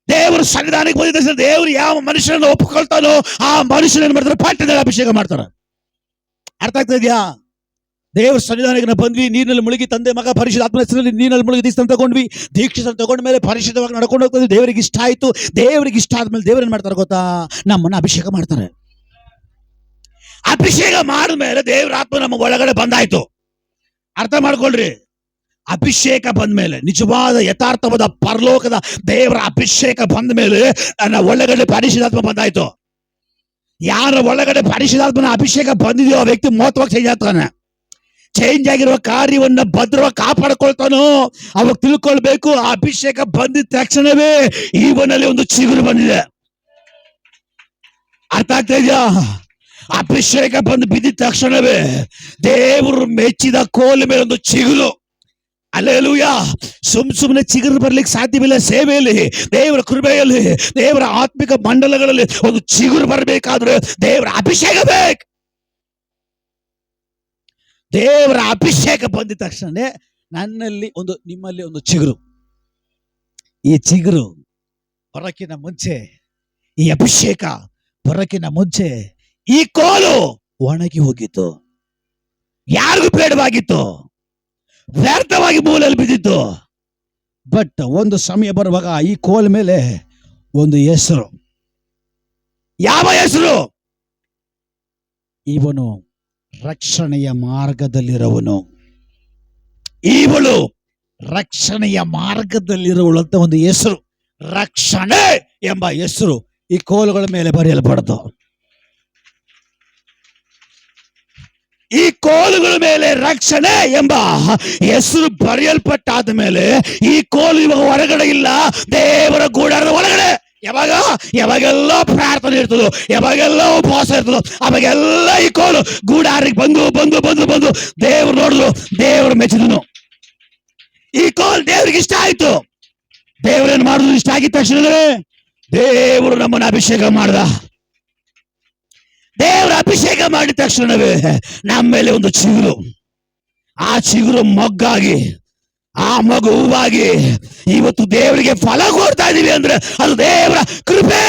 ದೇವರು ಸನ್ನಿಧಾನಕ್ಕೆ ಬಂದಿದ್ದ ದೇವರು ಯಾವ ಮನುಷ್ಯನನ್ನು ಒಪ್ಪಿಕೊಳ್ತಾನೋ ಆ ಮನುಷ್ಯನ ಮಾಡ್ತಾರೆ, ಪಟ್ಟಣದಲ್ಲಿ ಅಭಿಷೇಕ ಮಾಡ್ತಾರೆ. ಅರ್ಥ ಆಗ್ತಾ ಇದೆಯಾ? ದೇವರ ಸನ್ನಿಧಾನಕ್ಕೆ ನಾವು ಬಂದ್ವಿ, ನೀರಿನಲ್ಲಿ ಮುಳುಗಿ ತಂದೆ ಮಗ ಪರಿಶುದ್ಧ ಆತ್ಮನ ಹೆಸರಲ್ಲಿ ನೀರಿನಲ್ಲಿ ಮುಳುಗಿ ದೀಕ್ಷೆ ತಗೊಂಡ್ವಿ. ದೀಕ್ಷೆ ತಗೊಂಡ ಮೇಲೆ ಪರಿಶುದ್ಧವಾಗಿ ನಡ್ಕೊಂಡು ಹೋಗ್ತದೆ. ದೇವರಿಗೆ ಇಷ್ಟ ಆಯ್ತು. ದೇವರಿಗೆ ಇಷ್ಟ ಆದ್ಮೇಲೆ ದೇವರು ಏನ್ ಮಾಡ್ತಾರೆ ಗೊತ್ತಾ, ನಮ್ಮನ್ನ ಅಭಿಷೇಕ ಮಾಡ್ತಾರೆ. ಅಭಿಷೇಕ ಮಾಡಿದ್ಮೇಲೆ ದೇವರ ಆತ್ಮ ನಮ್ಮ ಒಳಗಡೆ ಬಂದಾಯ್ತು. ಅರ್ಥ ಮಾಡ್ಕೊಳ್ರಿ, ಅಭಿಷೇಕ ಬಂದ ಮೇಲೆ, ನಿಜವಾದ ಯಥಾರ್ಥವಾದ ಪರಲೋಕದ ದೇವರ ಅಭಿಷೇಕ ಬಂದ ಮೇಲೆ ನನ್ನ ಒಳಗಡೆ ಪರಿಶುದ್ಧಾತ್ಮ ಬಂದಾಯ್ತು. ಯಾರ ಒಳಗಡೆ ಪರಿಶುದ್ಧಾತ್ಮನ ಅಭಿಷೇಕ ಬಂದಿದೆಯೋ ಆ ವ್ಯಕ್ತಿ ಮಹತ್ವವಾಗಿ ಚೇಂಜ್ ಆಗ್ತಾನೆ. ಚೇಂಜ್ ಆಗಿರುವ ಕಾರ್ಯವನ್ನ ಭದ್ರವಾಗಿ ಕಾಪಾಡ್ಕೊಳ್ತಾನೋ ಅವಾಗ ತಿಳ್ಕೊಳ್ಬೇಕು, ಆ ಅಭಿಷೇಕ ಬಂದಿದ ತಕ್ಷಣವೇ ಇವನಲ್ಲಿ ಒಂದು ಚಿಗುರು ಬಂದಿದೆ. ಅರ್ಥ ಆಗ್ತಾ ಇದೆಯಾ? ಅಭಿಷೇಕ ಬಂದು ಬಿದ್ದಿದ ತಕ್ಷಣವೇ ದೇವರು ಮೆಚ್ಚಿದ ಕೋಲ ಮೇಲೆ ಒಂದು ಚಿಗುರು. ಹಲ್ಲೆಲೂಯಾ. ಸುಮ್ಮನೆ ಚಿಗುರು ಬರ್ಲಿಕ್ಕೆ ಸಾಧ್ಯವಿಲ್ಲ. ಸೇವೆಯಲ್ಲಿ, ದೇವರ ಕೃಪೆಯಲ್ಲಿ, ದೇವರ ಆತ್ಮಿಕ ಮಂಡಲಗಳಲ್ಲಿ ಒಂದು ಚಿಗುರು ಬರಬೇಕಾದ್ರೆ ದೇವರ ಅಭಿಷೇಕ ಬೇಕು. ದೇವರ ಅಭಿಷೇಕ ಬಂದಿದ ತಕ್ಷಣ ನನ್ನಲ್ಲಿ ಒಂದು, ನಿಮ್ಮಲ್ಲಿ ಒಂದು ಚಿಗುರು. ಈ ಚಿಗುರು ಬರೋಕ್ಕಿಂತ ಮುಂಚೆ, ಈ ಅಭಿಷೇಕ ಬರೋಕ್ಕಿಂತ ಮುಂಚೆ ಈ ಕೋಲು ಒಣಗಿ ಹೋಗಿತ್ತು, ಯಾರಿಗೂ ಬೇಡವಾಗಿತ್ತು, ವ್ಯರ್ಥವಾಗಿ ಮೂಲಲ್ಲಿ ಬಿದ್ದಿತ್ತು. ಬಟ್ ಒಂದು ಸಮಯ ಬರುವಾಗ ಈ ಕೋಲ್ ಮೇಲೆ ಒಂದು ಹೆಸರು. ಯಾವ ಹೆಸರು? ಇವನು ರಕ್ಷಣೆಯ ಮಾರ್ಗದಲ್ಲಿರುವನು, ಇವಳು ರಕ್ಷಣೆಯ ಮಾರ್ಗದಲ್ಲಿರುವಳು ಅಂತ ಒಂದು ಹೆಸರು, ರಕ್ಷಣೆ ಎಂಬ ಹೆಸರು ಈ ಕೋಲುಗಳ ಮೇಲೆ ಬರೆಯಲ್ಪಡ್ತು. ಈ ಕೋಲುಗಳ ಮೇಲೆ ರಕ್ಷಣೆ ಎಂಬ ಹೆಸರು ಬರೆಯಲ್ಪಟ್ಟಾದ ಮೇಲೆ ಈ ಕೋಲು ಇವಾಗ ಹೊರಗಡೆ ಇಲ್ಲ, ದೇವರ ಗೂಡಾರದ ಒಳಗಡೆ. ಯಾವಾಗೆಲ್ಲ ಪ್ರಾರ್ಥನೆ ಇರ್ತದೋ, ಯಾವಾಗೆಲ್ಲ ಉಪವಾಸ ಇರ್ತದೋ, ಅವಾಗೆಲ್ಲ ಈ ಕೋಲು ಗೂಡಾರಿಗೆ ಬಂದು ಬಂದು ಬಂದು ಬಂದು ದೇವರು ನೋಡಿದ್ರು, ದೇವರು ಮೆಚ್ಚಿದನು. ಈ ಕೋಲ್ ದೇವ್ರಿಗೆ ಇಷ್ಟ ಆಯ್ತು. ದೇವರೇನು ಮಾಡಿದ್ರು, ಇಷ್ಟ ಆಗಿದ ತಕ್ಷಣವೇ ದೇವರು ನಮ್ಮನ್ನು ಅಭಿಷೇಕ ಮಾಡ್ದ. ದೇವರ ಅಭಿಷೇಕ ಮಾಡಿದ ತಕ್ಷಣವೇ ನಮ್ಮ ಮೇಲೆ ಒಂದು ಚಿಗುರು, ಆ ಚಿಗುರು ಮೊಗ್ಗಾಗಿ ಆ ಮಗು ಹೂವಾಗಿ ಇವತ್ತು ದೇವರಿಗೆ ಫಲ ಕೊಡ್ತಾ ಇದೀವಿ ಅಂದ್ರೆ ಅದು ದೇವರ ಕೃಪೆ.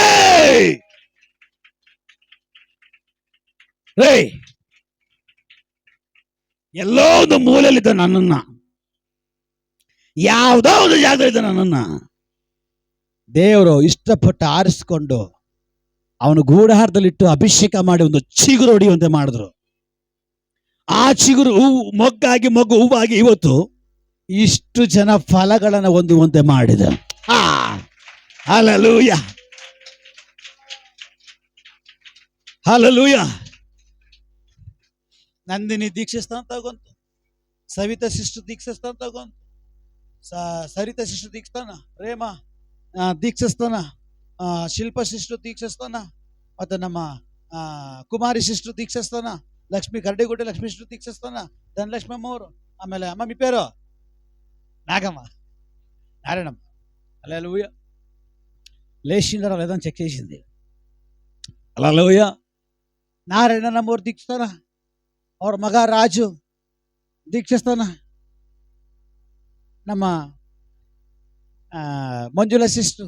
ಎಲ್ಲೋ ಒಂದು ಮೂಲೆಯಲ್ಲಿದ್ದ ನನ್ನನ್ನ, ಯಾವುದೋ ಒಂದು ಜಾಗದಲ್ಲಿದ್ದ ನನ್ನನ್ನ ದೇವರು ಇಷ್ಟಪಟ್ಟು ಆರಿಸಿಕೊಂಡು ಅವನು ಗೂಢಾರದಲ್ಲಿಟ್ಟು ಅಭಿಷೇಕ ಮಾಡಿ ಒಂದು ಚಿಗುರು ಹೊಡೆಯುವಂತೆ ಮಾಡಿದ್ರು. ಆ ಚಿಗುರು ಮೊಗ್ಗಾಗಿ ಮಗು ಹೂವಾಗಿ ಇವತ್ತು ಇಷ್ಟು ಜನ ಫಲಗಳನ್ನು ಹೊಂದುವಂತೆ ಮಾಡಿದ. Hallelujah, hallelujah. ನಂದಿನಿ ದೀಕ್ಷಾಸ್ಥಾನ ತಗೊಂತು, ಸವಿತಾ ಶಿಷ್ಟು ದೀಕ್ಷಾಸ್ಥಾನ ತಗೊಂತು, ಸರಿತಾ ಶಿಷ್ಟು ದೀಕ್ಷಾಸ್ಥಾನ, ಪ್ರೇಮ ದೀಕ್ಷಾಸ್ಥಾನ, ಶಿಲ್ಪ ಶಿಷ್ಟು ದೀಕ್ಷಾಸ್ಥಾನ, ಮತ್ತೆ ನಮ್ಮ ಕುಮಾರಿ ಶಿಷ್ಟು ದೀಕ್ಷಾಸ್ಥಾನ, ಲಕ್ಷ್ಮಿ ಕರಡಿಗುಡ್ಡೆ ಲಕ್ಷ್ಮಿ ಶಿಷ್ಟು ದೀಕ್ಷಾಸ್ಥಾನ, ಧನಲಕ್ಷ್ಮಿ ಅಮ್ಮವರು, ಆಮೇಲೆ ಅಮ್ಮ మీ పేరు నాగమ్మ, నారాయణమ్మ. హల్లెలూయా. లేచిందరా లేదని చెక్ చేసింది. హల్లెలూయా. నారాయణమ్మವರು ದೀಕ್ಷಾಸ್ಥಾನ, ಅವ್ರ ಮಗ ರಾಜು ದೀಕ್ಷಾಸ್ಥಾನ, ನಮ್ಮ ಮಂಜುಳಾ ಸಿಸ್ಟ್ರು,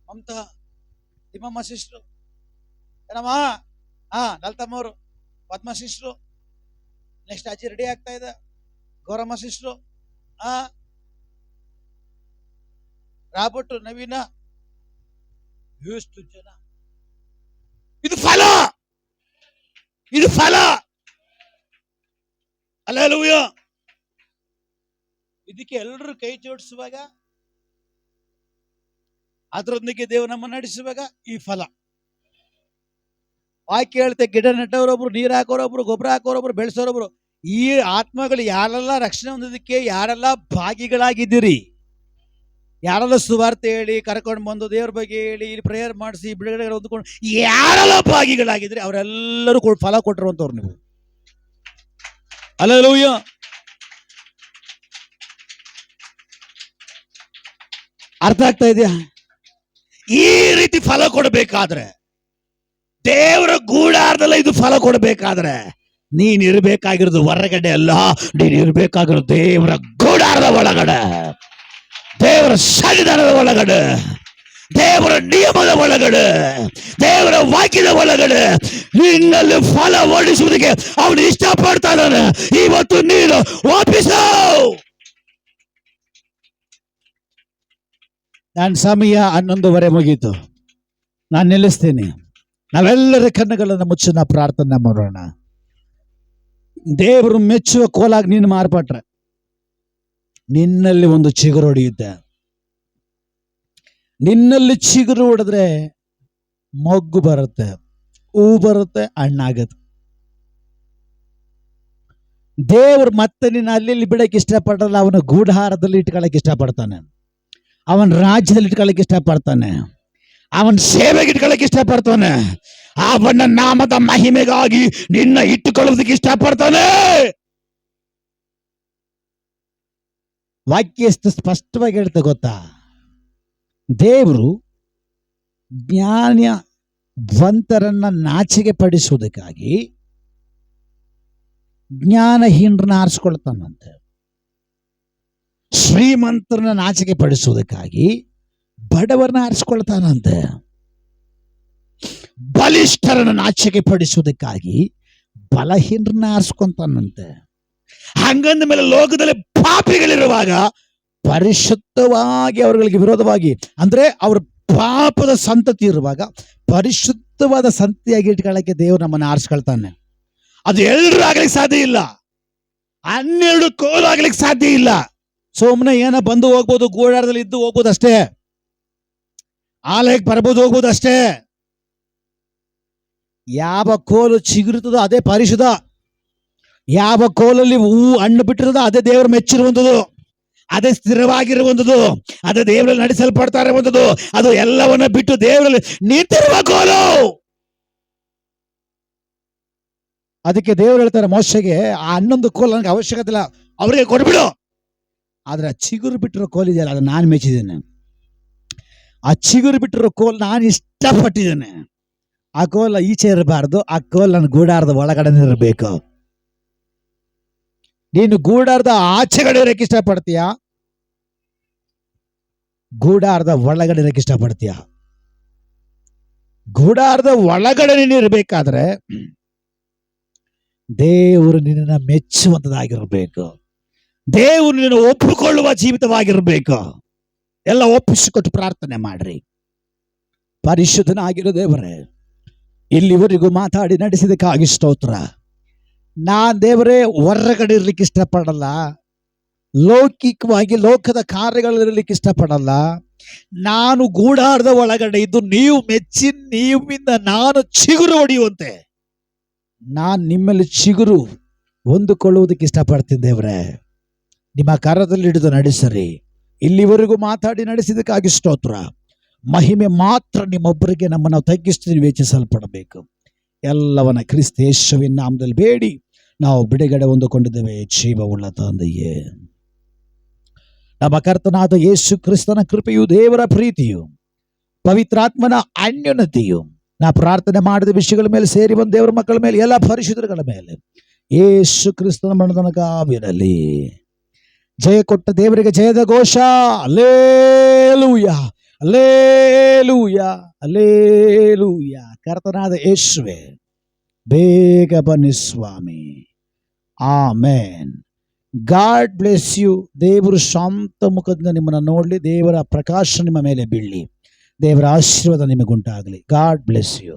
ಮಮತಾ ತಿಮ್ಮಮ್ಮ ಸಿಸ್ಟ್ರು, ಏನಮ್ಮ ನಲ್ತಮ್ಮವರು, ಪದ್ಮ ಸಿಸ್ಟ್ರು, ನೆಕ್ಸ್ಟ್ ಅಜ್ಜಿ ರೆಡಿ ಆಗ್ತಾ ಇದೆ, ಗೌರಮ್ಮ ಸಿಸ್ಟ್ರು, ರಾಬರ್ಟ್, ನವೀನ, ಎಷ್ಟು ಜನ. ಇದು ಫಲ, ಇದು ಫಲ. ಹಲ್ಲೆಲೂಯಾ. ಇದಕ್ಕೆ ಎಲ್ಲರೂ ಕೈ ಜೋಡಿಸುವಾಗ, ಅದರೊಂದಿಗೆ ದೇವರು ನಮ್ಮ ನಡೆಸುವಾಗ ಈ ಫಲ. ವಾಕ್ಯ ಹೇಳ್ತೆ, ಗಿಡ ನೆಟ್ಟವರೊಬ್ರು, ನೀರು ಹಾಕೋರೊಬ್ರು, ಗೊಬ್ಬರ ಹಾಕೋರೊಬ್ರು, ಬೆಳೆಸೋರೊಬ್ರು. ಈ ಆತ್ಮಗಳು ಯಾರೆಲ್ಲ ರಕ್ಷಣೆ ಹೊಂದೋದಕ್ಕೆ ಯಾರೆಲ್ಲ ಭಾಗಿಗಳಾಗಿದ್ದೀರಿ, ಯಾರೆಲ್ಲ ಸುವಾರ್ತೆ ಹೇಳಿ ಕರ್ಕೊಂಡು ಬಂದು ದೇವ್ರ ಬಗ್ಗೆ ಹೇಳಿ ಇಲ್ಲಿ ಪ್ರೇಯರ್ ಮಾಡಿಸಿ ಬಿಡುಗಡೆ ಹೊಂದ್ಕೊಂಡು ಯಾರೆಲ್ಲ ಭಾಗಿಗಳಾಗಿದ್ರಿ ಅವರೆಲ್ಲರೂ ಫಲ ಕೊಟ್ಟಿರುವಂತವ್ರು ನೀವು. ಹಲ್ಲೆಲೂಯಾ. ಅರ್ಥ ಆಗ್ತಾ ಇದೆಯಾ? ಈ ರೀತಿ ಫಲ ಕೊಡಬೇಕಾದ್ರೆ, ದೇವರ ಗೂಡಾರದಲ್ಲ ಇದು ಫಲ ಕೊಡಬೇಕಾದ್ರೆ ನೀನ್ ಇರಬೇಕಾಗಿರೋದು ಹೊರಗಡೆ ಅಲ್ಲ, ನೀನ್ ಇರಬೇಕಾಗಿರೋದು ದೇವರ ಗೂಡಾರದ ಒಳಗಡೆ, ದೇವರ ಸನ್ನಿಧಾನದ ಒಳಗಡೆ, ದೇವರ ನಿಯಮದ ಒಳಗಡೆ, ದೇವರ ವಾಕ್ಯದ ಒಳಗಡೆ ನಿನ್ನಲ್ಲಿ ಫಲ ಓಡಿಸುವುದಕ್ಕೆ ಅವನು ಇಷ್ಟಪಡ್ತಾ ಇದ್ದಾನೆ. ಇವತ್ತು ನೀನು ವಾಪಿಸು. ನನ್ನ ಸಮಯ 11:30 ಮುಗೀತು, ನಾನು ನಿಲ್ಲಿಸ್ತೀನಿ. ನಾವೆಲ್ಲರ ಕಣ್ಣುಗಳನ್ನು ಮುಚ್ಚಿ ನಾವು ಪ್ರಾರ್ಥನೆ ಮಾಡೋಣ. ದೇವರು ಮೆಚ್ಚುವ ಕೋಲಾಗಿ ನೀನು ಮಾರ್ಪಟ್ರೆ ನಿನ್ನಲ್ಲಿ ಒಂದು ಚಿಗುರು ಹೊಡೆಯುತ್ತೆ. ನಿನ್ನಲ್ಲಿ ಚಿಗುರು ಹೊಡೆದ್ರೆ ಮೊಗ್ಗು ಬರುತ್ತೆ, ಹೂ ಬರುತ್ತೆ, ಹಣ್ಣಾಗತ್ತೆ. ದೇವರು ಮತ್ತೆ ನಿನ್ನ ಅಲ್ಲಿ ಬಿಡಕ್ಕೆ ಇಷ್ಟಪಡಲ್ಲ, ಅವನ ಗೂಢಾರದಲ್ಲಿ ಇಟ್ಕೊಳ್ಳಕ್ಕೆ ಇಷ್ಟಪಡ್ತಾನೆ, ಅವನ ರಾಜ್ಯದಲ್ಲಿ ಇಟ್ಕೊಳ್ಳಕ್ಕೆ ಇಷ್ಟಪಡ್ತಾನೆ, ಅವನ ಸೇವೆಗೆ ಇಟ್ಕೊಳ್ಳಕ್ಕೆ ಇಷ್ಟಪಡ್ತಾನೆ, ಅವನ ನಾಮದ ಮಹಿಮೆಗಾಗಿ ನಿನ್ನ ಇಟ್ಟುಕೊಳ್ಳೋದಕ್ಕೆ ಇಷ್ಟಪಡ್ತಾನೆ. ವಾಕ್ಯ ಎಷ್ಟು ಸ್ಪಷ್ಟವಾಗಿ ಹೇಳ್ತಾ ಗೊತ್ತಾ? ದೇವರು ಜ್ಞಾನವಂತರನ್ನ ನಾಚಿಕೆ ಪಡಿಸುವುದಕ್ಕಾಗಿ ಜ್ಞಾನಹೀನರನ್ನ ಆರಿಸ್ಕೊಳ್ತಾನಂತೆ, ಶ್ರೀಮಂತರನ್ನ ನಾಚಿಕೆ ಪಡಿಸುವುದಕ್ಕಾಗಿ ಬಡವರನ್ನ ಆರಿಸ್ಕೊಳ್ತಾನಂತೆ, ಬಲಿಷ್ಠರನ್ನ ನಾಚಿಕೆ ಪಡಿಸುವುದಕ್ಕಾಗಿ ಬಲಹೀನರನ್ನ ಆರಿಸ್ಕೊಂತಾನಂತೆ. ಹಂಗಂದ ಮೇಲೆ ಲೋಕದಲ್ಲಿ ಪಾಪಿಗಳಿರುವಾಗ ಪರಿಶುದ್ಧವಾಗಿ ಅವರುಗಳಿಗೆ ವಿರೋಧವಾಗಿ, ಅಂದ್ರೆ ಅವ್ರ ಪಾಪದ ಸಂತತಿ ಇರುವಾಗ ಪರಿಶುದ್ಧವಾದ ಸಂತತಿಯಾಗಿ ಇಟ್ಕೊಳ್ಳಕ್ಕೆ ದೇವರು ನಮ್ಮನ್ನು ಆರಿಸ್ಕೊಳ್ತಾನೆ. ಅದು ಎಲ್ಲರೂ ಆಗ್ಲಿಕ್ಕೆ ಸಾಧ್ಯ ಇಲ್ಲ, 12 ಕೋಲು ಆಗ್ಲಿಕ್ಕೆ ಸಾಧ್ಯ ಇಲ್ಲ. ಸುಮ್ಮನೆ ಏನೋ ಬಂದು ಹೋಗ್ಬೋದು, ಗೂಡಾರದಲ್ಲಿ ಇದ್ದು ಹೋಗ್ಬೋದು ಅಷ್ಟೇ, ಆಲಯಕ್ಕೆ ಬರ್ಬೋದು ಹೋಗ್ಬೋದು ಅಷ್ಟೇ. ಯಾವ ಕೋಲು ಚಿಗುರುತ್ತದೋ ಅದೇ ಪರಿಶುದ್ಧ, ಯಾವ ಕೋಲಲ್ಲಿ ಹೂ ಹಣ್ಣು ಬಿಟ್ಟಿರೋದೋ ಅದೇ ದೇವರು ಮೆಚ್ಚಿರುವಂಥದ್ದು, ಅದೇ ಸ್ಥಿರವಾಗಿರುವಂಥದ್ದು, ಅದೇ ದೇವರಲ್ಲಿ ನಡೆಸಲ್ಪಡ್ತಾ ಇರುವಂಥದ್ದು. ಅದು ಎಲ್ಲವನ್ನ ಬಿಟ್ಟು ದೇವರಲ್ಲಿ ನಿಂತಿರುವ ಕೋಲು. ಅದಕ್ಕೆ ದೇವರು ಹೇಳ್ತಾರೆ ಮೋಶೆಗೆ, ಆ 11 ಕೋಲು ನನಗೆ ಅವಶ್ಯಕತೆ ಇಲ್ಲ, ಅವರಿಗೆ ಕೊಡ್ಬಿಡು. ಆದ್ರೆ ಆ ಚಿಗುರು ಬಿಟ್ಟಿರೋ ಕೋಲಿದೆಯಲ್ಲ, ಅದು ನಾನು ಮೆಚ್ಚಿದ್ದೇನೆ. ಆ ಚಿಗುರು ಬಿಟ್ಟಿರೋ ಕೋಲ್ ನಾನು ಇಷ್ಟಪಟ್ಟಿದ್ದೇನೆ. ಆ ಕೋಲ್ ಈಚೆ ಇರಬಾರ್ದು, ಆ ಕೋಲ್ ನನ್ನ ಗೂಡಾರದ ಒಳಗಡೆ ಇರಬೇಕು. ನೀನು ಗೂಡಾರದ ಆಚೆಗಡೆ ಇರಕ್ಕೆ ಇಷ್ಟಪಡ್ತೀಯಾ, ಗೂಡಾರದ ಒಳಗಡೆ ಇರಕ್ಕೆ ಇಷ್ಟಪಡ್ತೀಯಾ? ಗೂಡಾರದ ಒಳಗಡೆ ನೀನು ಇರಬೇಕಾದ್ರೆ ದೇವರು ನಿನ್ನ ಮೆಚ್ಚುವಂತದಾಗಿರ್ಬೇಕು, ದೇವರು ನಿನ್ನ ಒಪ್ಪಿಕೊಳ್ಳುವ ಜೀವಿತವಾಗಿರ್ಬೇಕು. ಎಲ್ಲ ಒಪ್ಪಿಸಿಕೊಟ್ಟು ಪ್ರಾರ್ಥನೆ ಮಾಡ್ರಿ. ಪರಿಶುದ್ಧನಾಗಿರೋ ದೇವರೇ, ಇಲ್ಲಿವರೆಗೂ ಮಾತಾಡಿ ನಡೆಸಿದಕ್ಕಾಗಿ ಸ್ತೋತ್ರ. ನಾನ್ ದೇವರೇ ಹೊರಗಡೆ ಇರ್ಲಿಕ್ಕೆ ಇಷ್ಟಪಡಲ್ಲ, ಲೌಕಿಕವಾಗಿ ಲೋಕದ ಕಾರ್ಯಗಳಿರ್ಲಿಕ್ಕೆ ಇಷ್ಟಪಡಲ್ಲ. ನಾನು ಗೂಡಾರದ ಒಳಗಡೆ ಇದ್ದು ನೀವು ಮೆಚ್ಚಿ ನೀವಿಂದ ನಾನು ಚಿಗುರು ಹೊಡೆಯುವಂತೆ ನಾನು ನಿಮ್ಮಲ್ಲಿ ಚಿಗುರು ಹೊಂದಿಕೊಳ್ಳುವುದಕ್ಕೆ ಇಷ್ಟಪಡ್ತೀನಿ ದೇವರೇ. ನಿಮ್ಮ ಕರದಲ್ಲಿ ಹಿಡಿದು ನಡೆಸರಿ. ಇಲ್ಲಿವರೆಗೂ ಮಾತಾಡಿ ನಡೆಸಿದಕ್ಕಾಗಿ ಸ್ತೋತ್ರ. ಮಹಿಮೆ ಮಾತ್ರ ನಿಮ್ಮೊಬ್ಬರಿಗೆ ನಮ್ಮನ್ನು ತಗ್ಗಿಸ್ತೀವಿ, ವೇಚಿಸಲ್ಪಡಬೇಕು. ಎಲ್ಲವನ್ನ ಕ್ರಿಸ್ತ ಯೇಸುವಿನ ನಾಮದಲ್ಲಿ ಬೇಡಿ ನಾವು ಬಿಡುಗಡೆ ಹೊಂದಿಕೊಂಡಿದ್ದೇವೆ. ಜೀವವುಳ್ಳ ತಂದೆಯೇ, ನಮ್ಮ ಕರ್ತನಾದ ಯೇಸು ಕ್ರಿಸ್ತನ ಕೃಪೆಯು, ದೇವರ ಪ್ರೀತಿಯು, ಪವಿತ್ರಾತ್ಮನ ಅನ್ಯೋನ್ಯತೆಯು ನಾ ಪ್ರಾರ್ಥನೆ ಮಾಡಿದ ವಿಷಯಗಳ ಮೇಲೆ ಸೇರಿ ಬಂದ ದೇವರ ಮಕ್ಕಳ ಮೇಲೆ, ಎಲ್ಲ ಪರಿಶುದ್ಧಗಳ ಮೇಲೆ ಯೇಸು ಕ್ರಿಸ್ತನ ಮರಣದನಗಾವಿರಲಿ. ಜಯ ಕೊಟ್ಟ ದೇವರಿಗೆ ಜಯದ ಘೋಷ. Alleluia, alleluia, alleluia. ಕರ್ತನಾದ ಯೇಸುವೇ, ಬೇಗ ಬನ್ನಿ ಸ್ವಾಮಿ. ಆಮೇನ್. God bless you. ದೇವರು ಶಾಂತ ಮುಖದಿಂದ ನಿಮ್ಮನ್ನು ನೋಡಲಿ, ದೇವರ ಪ್ರಕಾಶ ನಿಮ್ಮ ಮೇಲೆ ಬೀಳಲಿ, ದೇವರ ಆಶೀರ್ವಾದ ನಿಮಗುಂಟಾಗಲಿ. God bless you.